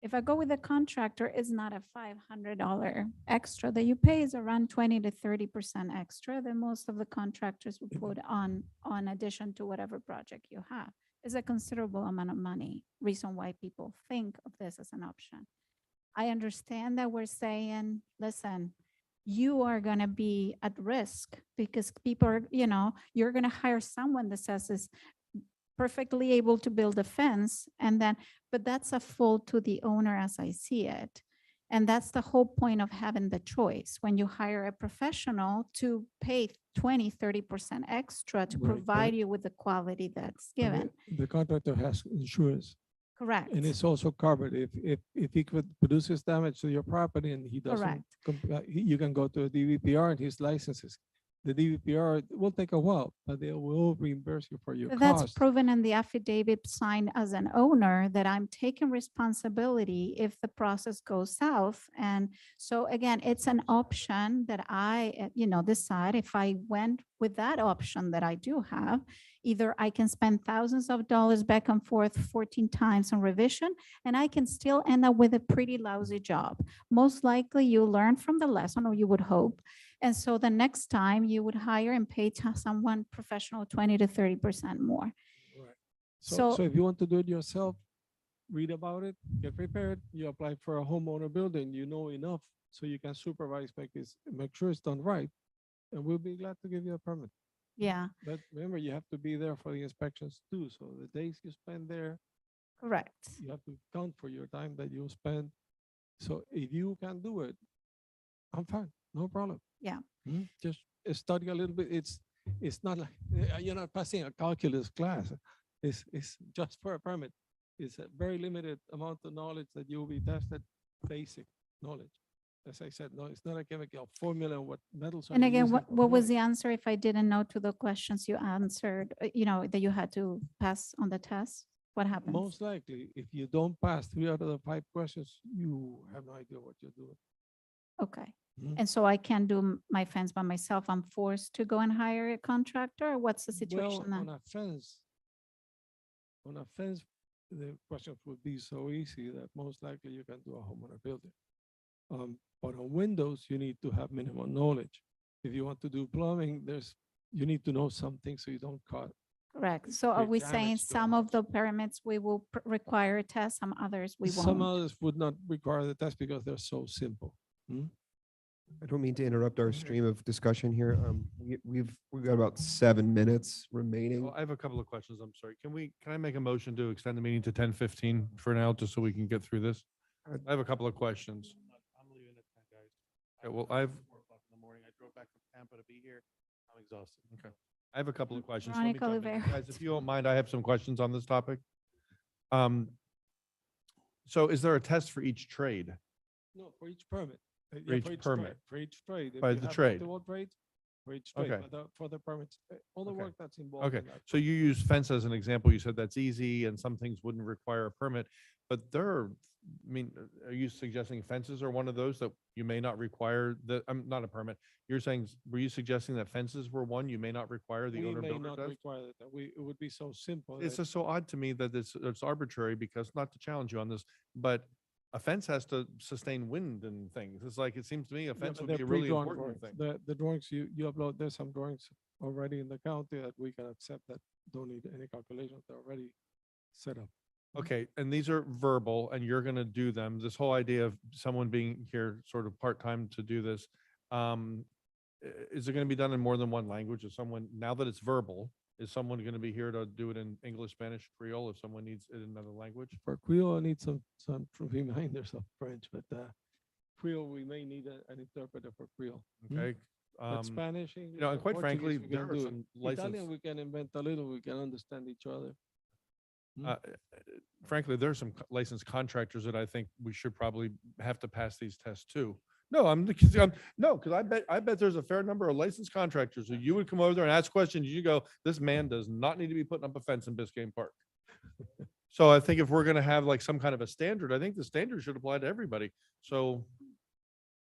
If I go with a contractor, it's not a $500 extra that you pay, is around 20 to 30% extra that most of the contractors will put on addition to whatever project you have. It's a considerable amount of money, reason why people think of this as an option. I understand that we're saying, listen, you are going to be at risk because people are, you're going to hire someone that says is perfectly able to build a fence and then, but that's a fault to the owner as I see it. And that's the whole point of having the choice. When you hire a professional to pay 20, 30% extra to Right, provide but- you with the quality that's And given. The contractor has insurance. Correct. And it's also covered. If he could produces damage to your property and he doesn't, Correct. you can go to a DVPR and his licenses. The DVPR will take a while, but they will reimburse you for your So that's costs. proven in the affidavit signed as an owner that I'm taking responsibility if the process goes south. And so again, it's an option that I, decide if I went with that option that I do have, either I can spend thousands of dollars back and forth 14 times on revision, and I can still end up with a pretty lousy job. Most likely you learn from the lesson, or you would hope. And so the next time you would hire and pay someone professional 20 to 30% more. So So if you want to do it yourself, read about it, get prepared. You apply for a homeowner building, you know enough so you can supervise, make sure it's done right. And we'll be glad to give you a permit. yeah, But remember, you have to be there for the inspections too. So the days you spend there, correct. you have to count for your time that you spend. So if you can do it, I'm fine, no problem. Yeah. Just study a little bit. It's not like you're not passing a calculus class. It's just for a permit. It's a very limited amount of knowledge that you'll be tested, basic knowledge. as I said, no, it's not a chemical formula, what metals are. And you again, using what, for what was plumbing. the answer if I didn't know to the questions you answered, you know, that you had to pass on the test? What happens? Most likely, if you don't pass 3 out of the 5 questions, you have no idea what you're doing. Okay. Mhm. And so I can't do my fence by myself. I'm forced to go and hire a contractor, or what's the situation Well, then? on a fence, the questions would be so easy that most likely you can do a homeowner building. But on windows, you need to have minimum knowledge. If you want to do plumbing, you need to know something so you don't cut. Correct. So are create we saying damage to a some of the permits we will require a test, some others we Some won't? others would not require the test because they're so simple. I don't mean to interrupt our stream of discussion here. We've got about 7 minutes remaining. Well, I have a couple of questions. I'm sorry. Can I make a motion to extend the meeting to 10:15 for now, just so we can get through this? I have a couple of questions. I'm leaving at 10, guys. Okay, well, I I've, 4 o'clock in the morning. I drove back from Tampa to be here. I'm exhausted. okay. I have a couple of questions. Let me Veronica jump in. Olivera. Guys, if you don't mind, I have some questions on this topic. So is there a test for each trade? No, for each permit. For each permit. For each trade. If By you the have trade. multiple trades, for each trade, Okay. but for the permits, all the Okay. work that's involved. Okay, in that. so you use fence as an example. You said that's easy and some things wouldn't require a permit. But are you suggesting fences are one of those that you may not require not a permit? You're saying, were you suggesting that fences were one you may not require the We owner may builder not test? require that. It would be so simple. It's that- just so odd to me that it's arbitrary because, not to challenge you on this, but a fence has to sustain wind and things. It's like, it seems to me a Yeah, fence but would be they're a really pre-drawn important drawings. thing. The drawings you upload, there's some drawings already in the county that we can accept that don't need any calculations. They're already set up. Okay, and these are verbal and you're gonna do them. This whole idea of someone being here sort of part-time to do this. Is it gonna be done in more than one language? Is someone, now that it's verbal, is someone gonna be here to do it in English, Spanish, Creole, if someone needs it in another language? For Creole, I need some reminders of French, but Creole, we may need an interpreter for Creole. Okay. But Spanish, English, and or quite Portuguese, frankly, we there can are do some it. license. Italian, we can invent a little, we can understand each other. Frankly, there's some licensed contractors that I think we should probably have to pass these tests too. No, no, because I bet there's a fair number of licensed contractors who you would come over there and ask questions. You go, this man does not need to be putting up a fence in Biscayne Park. So I think if we're gonna have like some kind of a standard, I think the standard should apply to everybody. So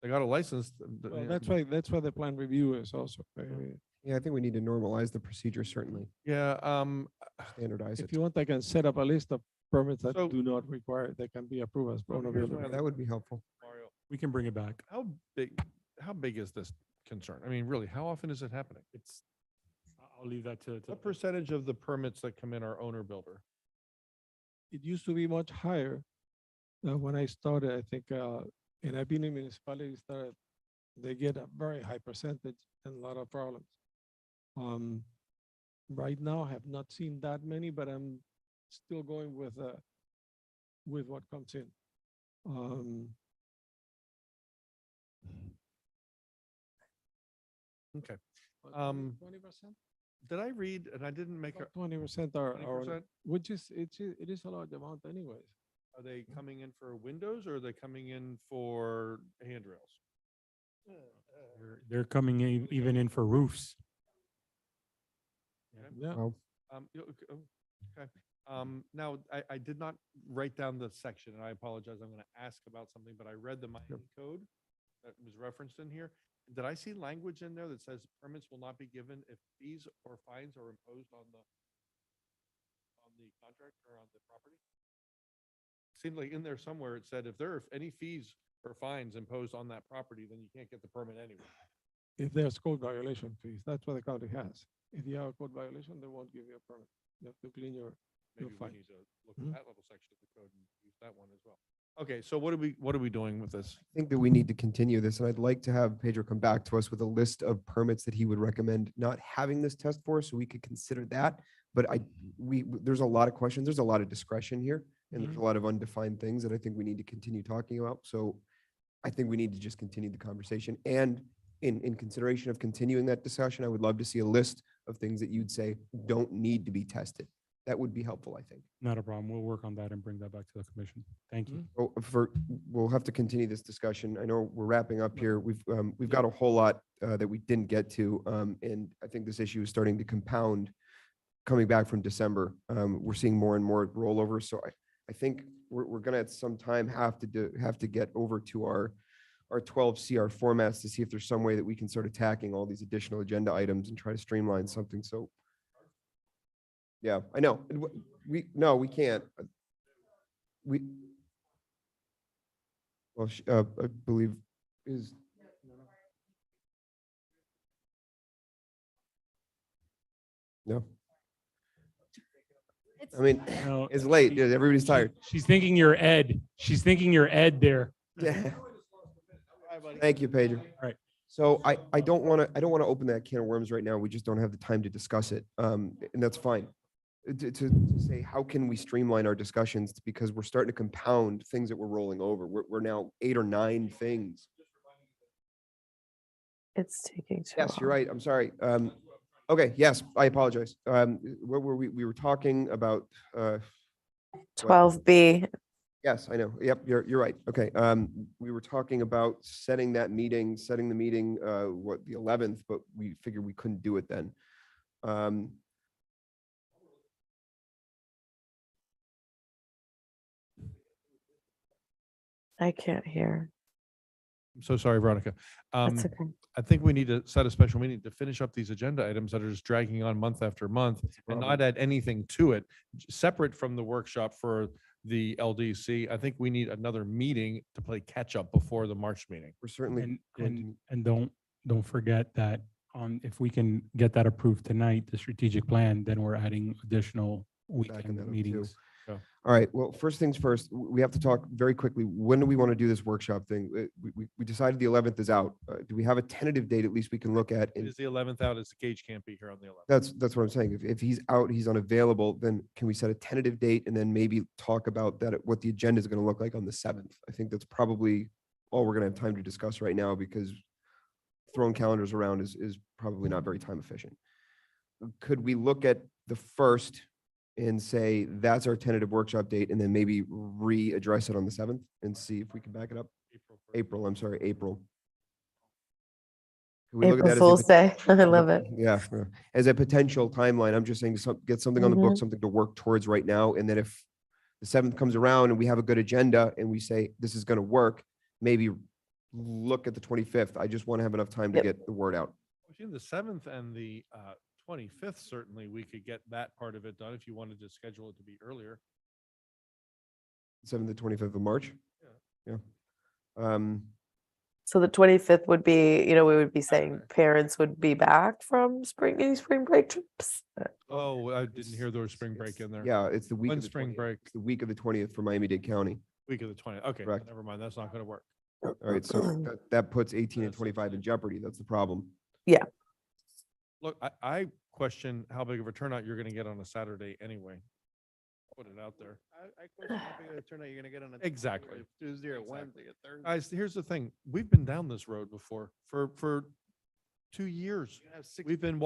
they got a license. Well, that's why the plan review is also. Yeah, I think we need to normalize the procedure, certainly. Yeah, Standardize If it. you want, I can set up a list of permits that So- do not require, that can be approved as owner here's builder. what That would be helpful. Mario, We can bring it back. how big is this concern? I mean, really, how often is it happening? I'll leave that to. What percentage of the permits that come in are owner builder? It used to be much higher. When I started, I think, and I've been in municipalities that they get a very high percentage and a lot of problems. Right now, I have not seen that many, but I'm still going with what comes in. Okay. 20%? Did I read, and I didn't make, 20% are, 20%? which is, it is a large amount anyways. Are they coming in for windows or are they coming in for handrails? They're coming even in for roofs. Yeah. Well, Okay. Now, I did not write down the section and I apologize. I'm going to ask about something, but I read the Miami code that was referenced in here. Did I see language in there that says permits will not be given if fees or fines are imposed on the contract or on the property? Seemed like in there somewhere it said if there are any fees or fines imposed on that property, then you can't get the permit anyway. If there's code violation fees, that's what the county has. If you have a code violation, they won't give you a permit. You have to clean your Maybe we fine. need to look at that little section of the code and use that one as well. Okay, so what are we doing with this? I think that we need to continue this, and I'd like to have Pedro come back to us with a list of permits that he would recommend not having this test for, so we could consider that. But there's a lot of questions, there's a lot of discretion here, and there's a lot of undefined things that I think we need to continue talking about. So I think we need to just continue the conversation. And in consideration of continuing that discussion, I would love to see a list of things that you'd say don't need to be tested. That would be helpful, I think. Not a problem. We'll work on that and bring that back to the commission. Thank you. Oh, we'll have to continue this discussion. I know we're wrapping up here. We've got a whole lot that we didn't get to. And I think this issue is starting to compound coming back from December. We're seeing more and more rollover. So I think we're gonna at some time have to get over to our 12 CR formats to see if there's some way that we can start attacking all these additional agenda items and try to streamline something. So yeah, I know. No, we can't. Well, I believe is. No. I mean, No, it's late. Yeah, everybody's tired. She's thinking you're Ed. She's thinking you're Ed there. Yeah. Thank you, Pedro. All right. So I don't want to open that can of worms right now. We just don't have the time to discuss it. And that's fine. To say, how can we streamline our discussions? Because we're starting to compound things that we're rolling over. We're now 8 or 9 things. It's taking too Yes, you're long. right. I'm sorry. Okay, yes, I apologize. What were we? We were talking about, 12B. yes, I know. Yep, you're right. Okay. We were talking about setting the meeting, the 11th, but we figured we couldn't do it then. I can't hear. I'm so sorry, Veronica. That's okay. I think we need to set a special meeting to finish up these agenda items that are just dragging on month after month and not add anything to it, separate from the workshop for the LDC. I think we need another meeting to play catch up before the March meeting. We're certainly going And don't forget that if we can get that approved tonight, the strategic plan, then we're adding additional weekend that up too. meetings. All right, well, first things first, we have to talk very quickly. When do we want to do this workshop thing? We decided the 11th is out. Do we have a tentative date at least we can look at? It is the 11th out, as the Gage can't be here on the 11th. That's what I'm saying. If he's out, he's unavailable, then can we set a tentative date and then maybe talk about that, what the agenda is going to look like on the 7th? I think that's probably all we're going to have time to discuss right now, because throwing calendars around is probably not very time efficient. Could we look at the 1st and say that's our tentative workshop date, and then maybe readdress it on the 7th and see if we can back it up? April. Can we look at that April as a Fool's Day. I love it. Yeah, as a potential timeline? I'm just saying to get something on the book, something to work towards right now. And then if the 7th comes around and we have a good agenda and we say this is going to work, maybe look at the 25th. I just want to have enough time to Yep. get the word out. Between the 7th and the 25th, certainly we could get that part of it done if you wanted to schedule it to be earlier. 7th to 25th of March. Yeah. So the 25th would be, we would be saying parents would be back from spring break trips. Oh, I didn't hear there was spring break in there. Yeah, it's the week When's of the spring 20th. break? It's the week of the 20th for Miami-Dade County. Week of the 20th. Okay, Correct. never mind. That's not going to work. All right, so that puts 18 and 25 in jeopardy. That's the problem. Look, I question how big of a turnout you're going to get on a Saturday anyway. Put it out there. I question how big of a turnout you're gonna get on a Exactly. Tuesday or Exactly. Wednesday or Thursday. Guys, here's the thing. We've been down this road before for 2 years. You have six- We've been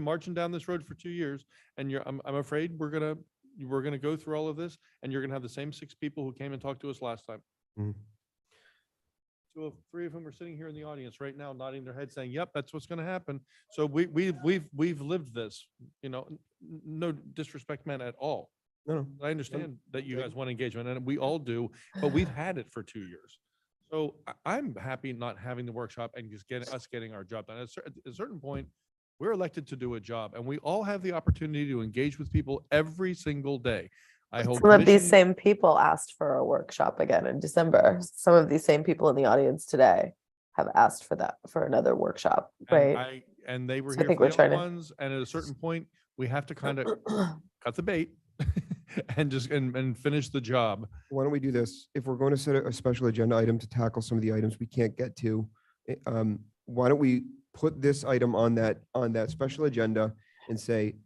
marching down this road for 2 years, and I'm afraid we're gonna go through all of this, and you're gonna have the same 6 people who came and talked to us last time. Mhm. 3 of whom are sitting here in the audience right now, nodding their heads, saying, "Yep, that's what's gonna happen." So we've lived this. No disrespect meant at all. No, I understand that you guys want engagement, and we all do, but we've had it for 2 years. So I'm happy not having the workshop and just getting our job done. At a certain point, we're elected to do a job, and we all have the opportunity to engage with people every single day. I hold Some of these commission- same people asked for a workshop again in December. Some of these same people in the audience today have asked for another workshop, and right? And they were So I here think for we're the trying other to- ones, and at a certain point, we have to kind of cut the bait and just and finish the job. Why don't we do this? If we're going to set a special agenda item to tackle some of the items we can't get to, why don't we put this item on that special agenda and say,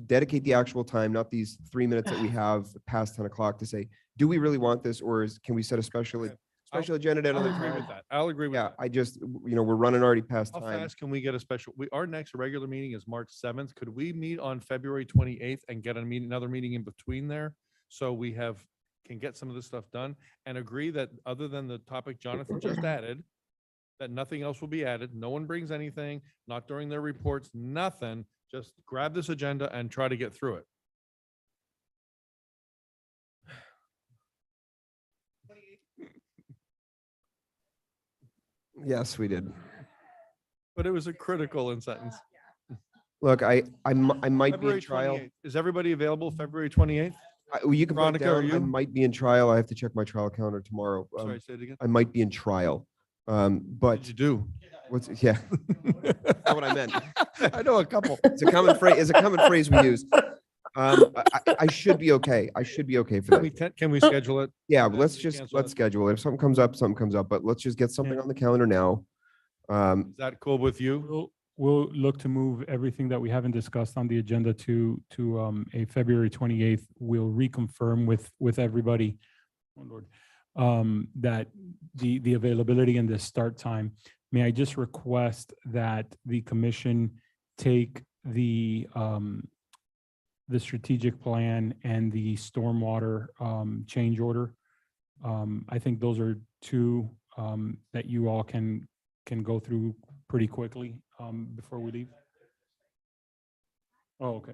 dedicate the actual time, not these 3 minutes that we have past 10 o'clock, to say, do we really want this, or can we set a special agenda at another I'll agree time. with that. I'll agree with Yeah, that. I just, we're running already past How time. fast can we get a special, our next regular meeting is March 7th. Could we meet on February 28th and get another meeting in between there? So we can get some of this stuff done and agree that other than the topic Jonathan just added, that nothing else will be added. No one brings anything, not during their reports, nothing. Just grab this agenda and try to get through it. Yes, we did. But it was a critical in sentence. Look, I might be in February trial. 28th. Is everybody available February 28th? Well, you can put it Veronica, are down. I you? might be in trial. I have to check my trial calendar tomorrow. Sorry, say it again. I might be in trial. What But did you do? what's, yeah, that's not what I meant. I know a couple. It's a common phrase, it's a common phrase we use. I should be okay. I should be okay for that. Can we schedule it? Yeah, but let's Cancel just, it. let's schedule it. If something comes up, something comes up, but let's just get something on the calendar now. Is that cool with you? We'll look to move everything that we haven't discussed on the agenda to a February 28th. We'll reconfirm with everybody, oh Lord, that the availability and the start time. May I just request that the commission take the strategic plan and the stormwater change order. I think those are two that you all can go through pretty quickly before we leave. Oh, okay.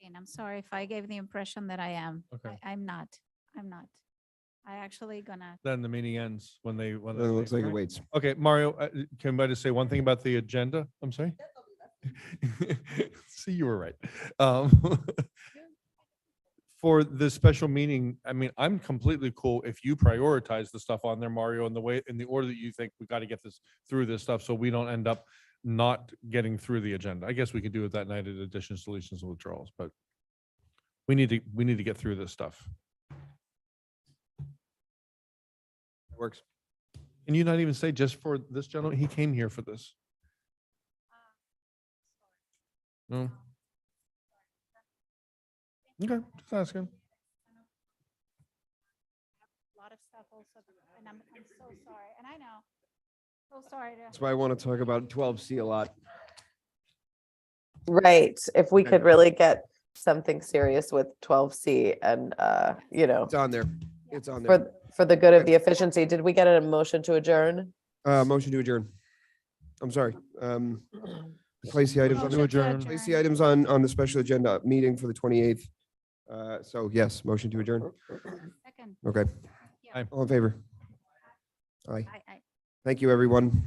And I'm sorry if I gave the impression that I am. Okay. I'm not. I actually gonna, Then the meeting ends when they. It looks like it waits. Okay, Mario, can I just say one thing about the agenda? I'm sorry. See, you were right. For this special meeting, I mean, I'm completely cool if you prioritize the stuff on there, Mario, in the order that you think we got to get through this stuff, so we don't end up not getting through the agenda. I guess we could do it that night at additions, deletions, and withdrawals, but we need to get through this stuff. Works. Can you not even say just for this gentleman? He came here for this. No? Okay, just asking. a lot of stuff also, and I'm so sorry, and I know, so sorry to. That's why I want to talk about 12C a lot. Right, if we Okay. could really get something serious with 12C and, It's on there. It's on there. for the good of the efficiency, did we get a motion to adjourn? Motion to adjourn. I'm sorry. Place the items on Motion the to adjourn. place the items on the special agenda meeting for the 28th. So yes, motion to adjourn. Second. Okay. Yeah. All in favor? Aye. I- Thank you, everyone.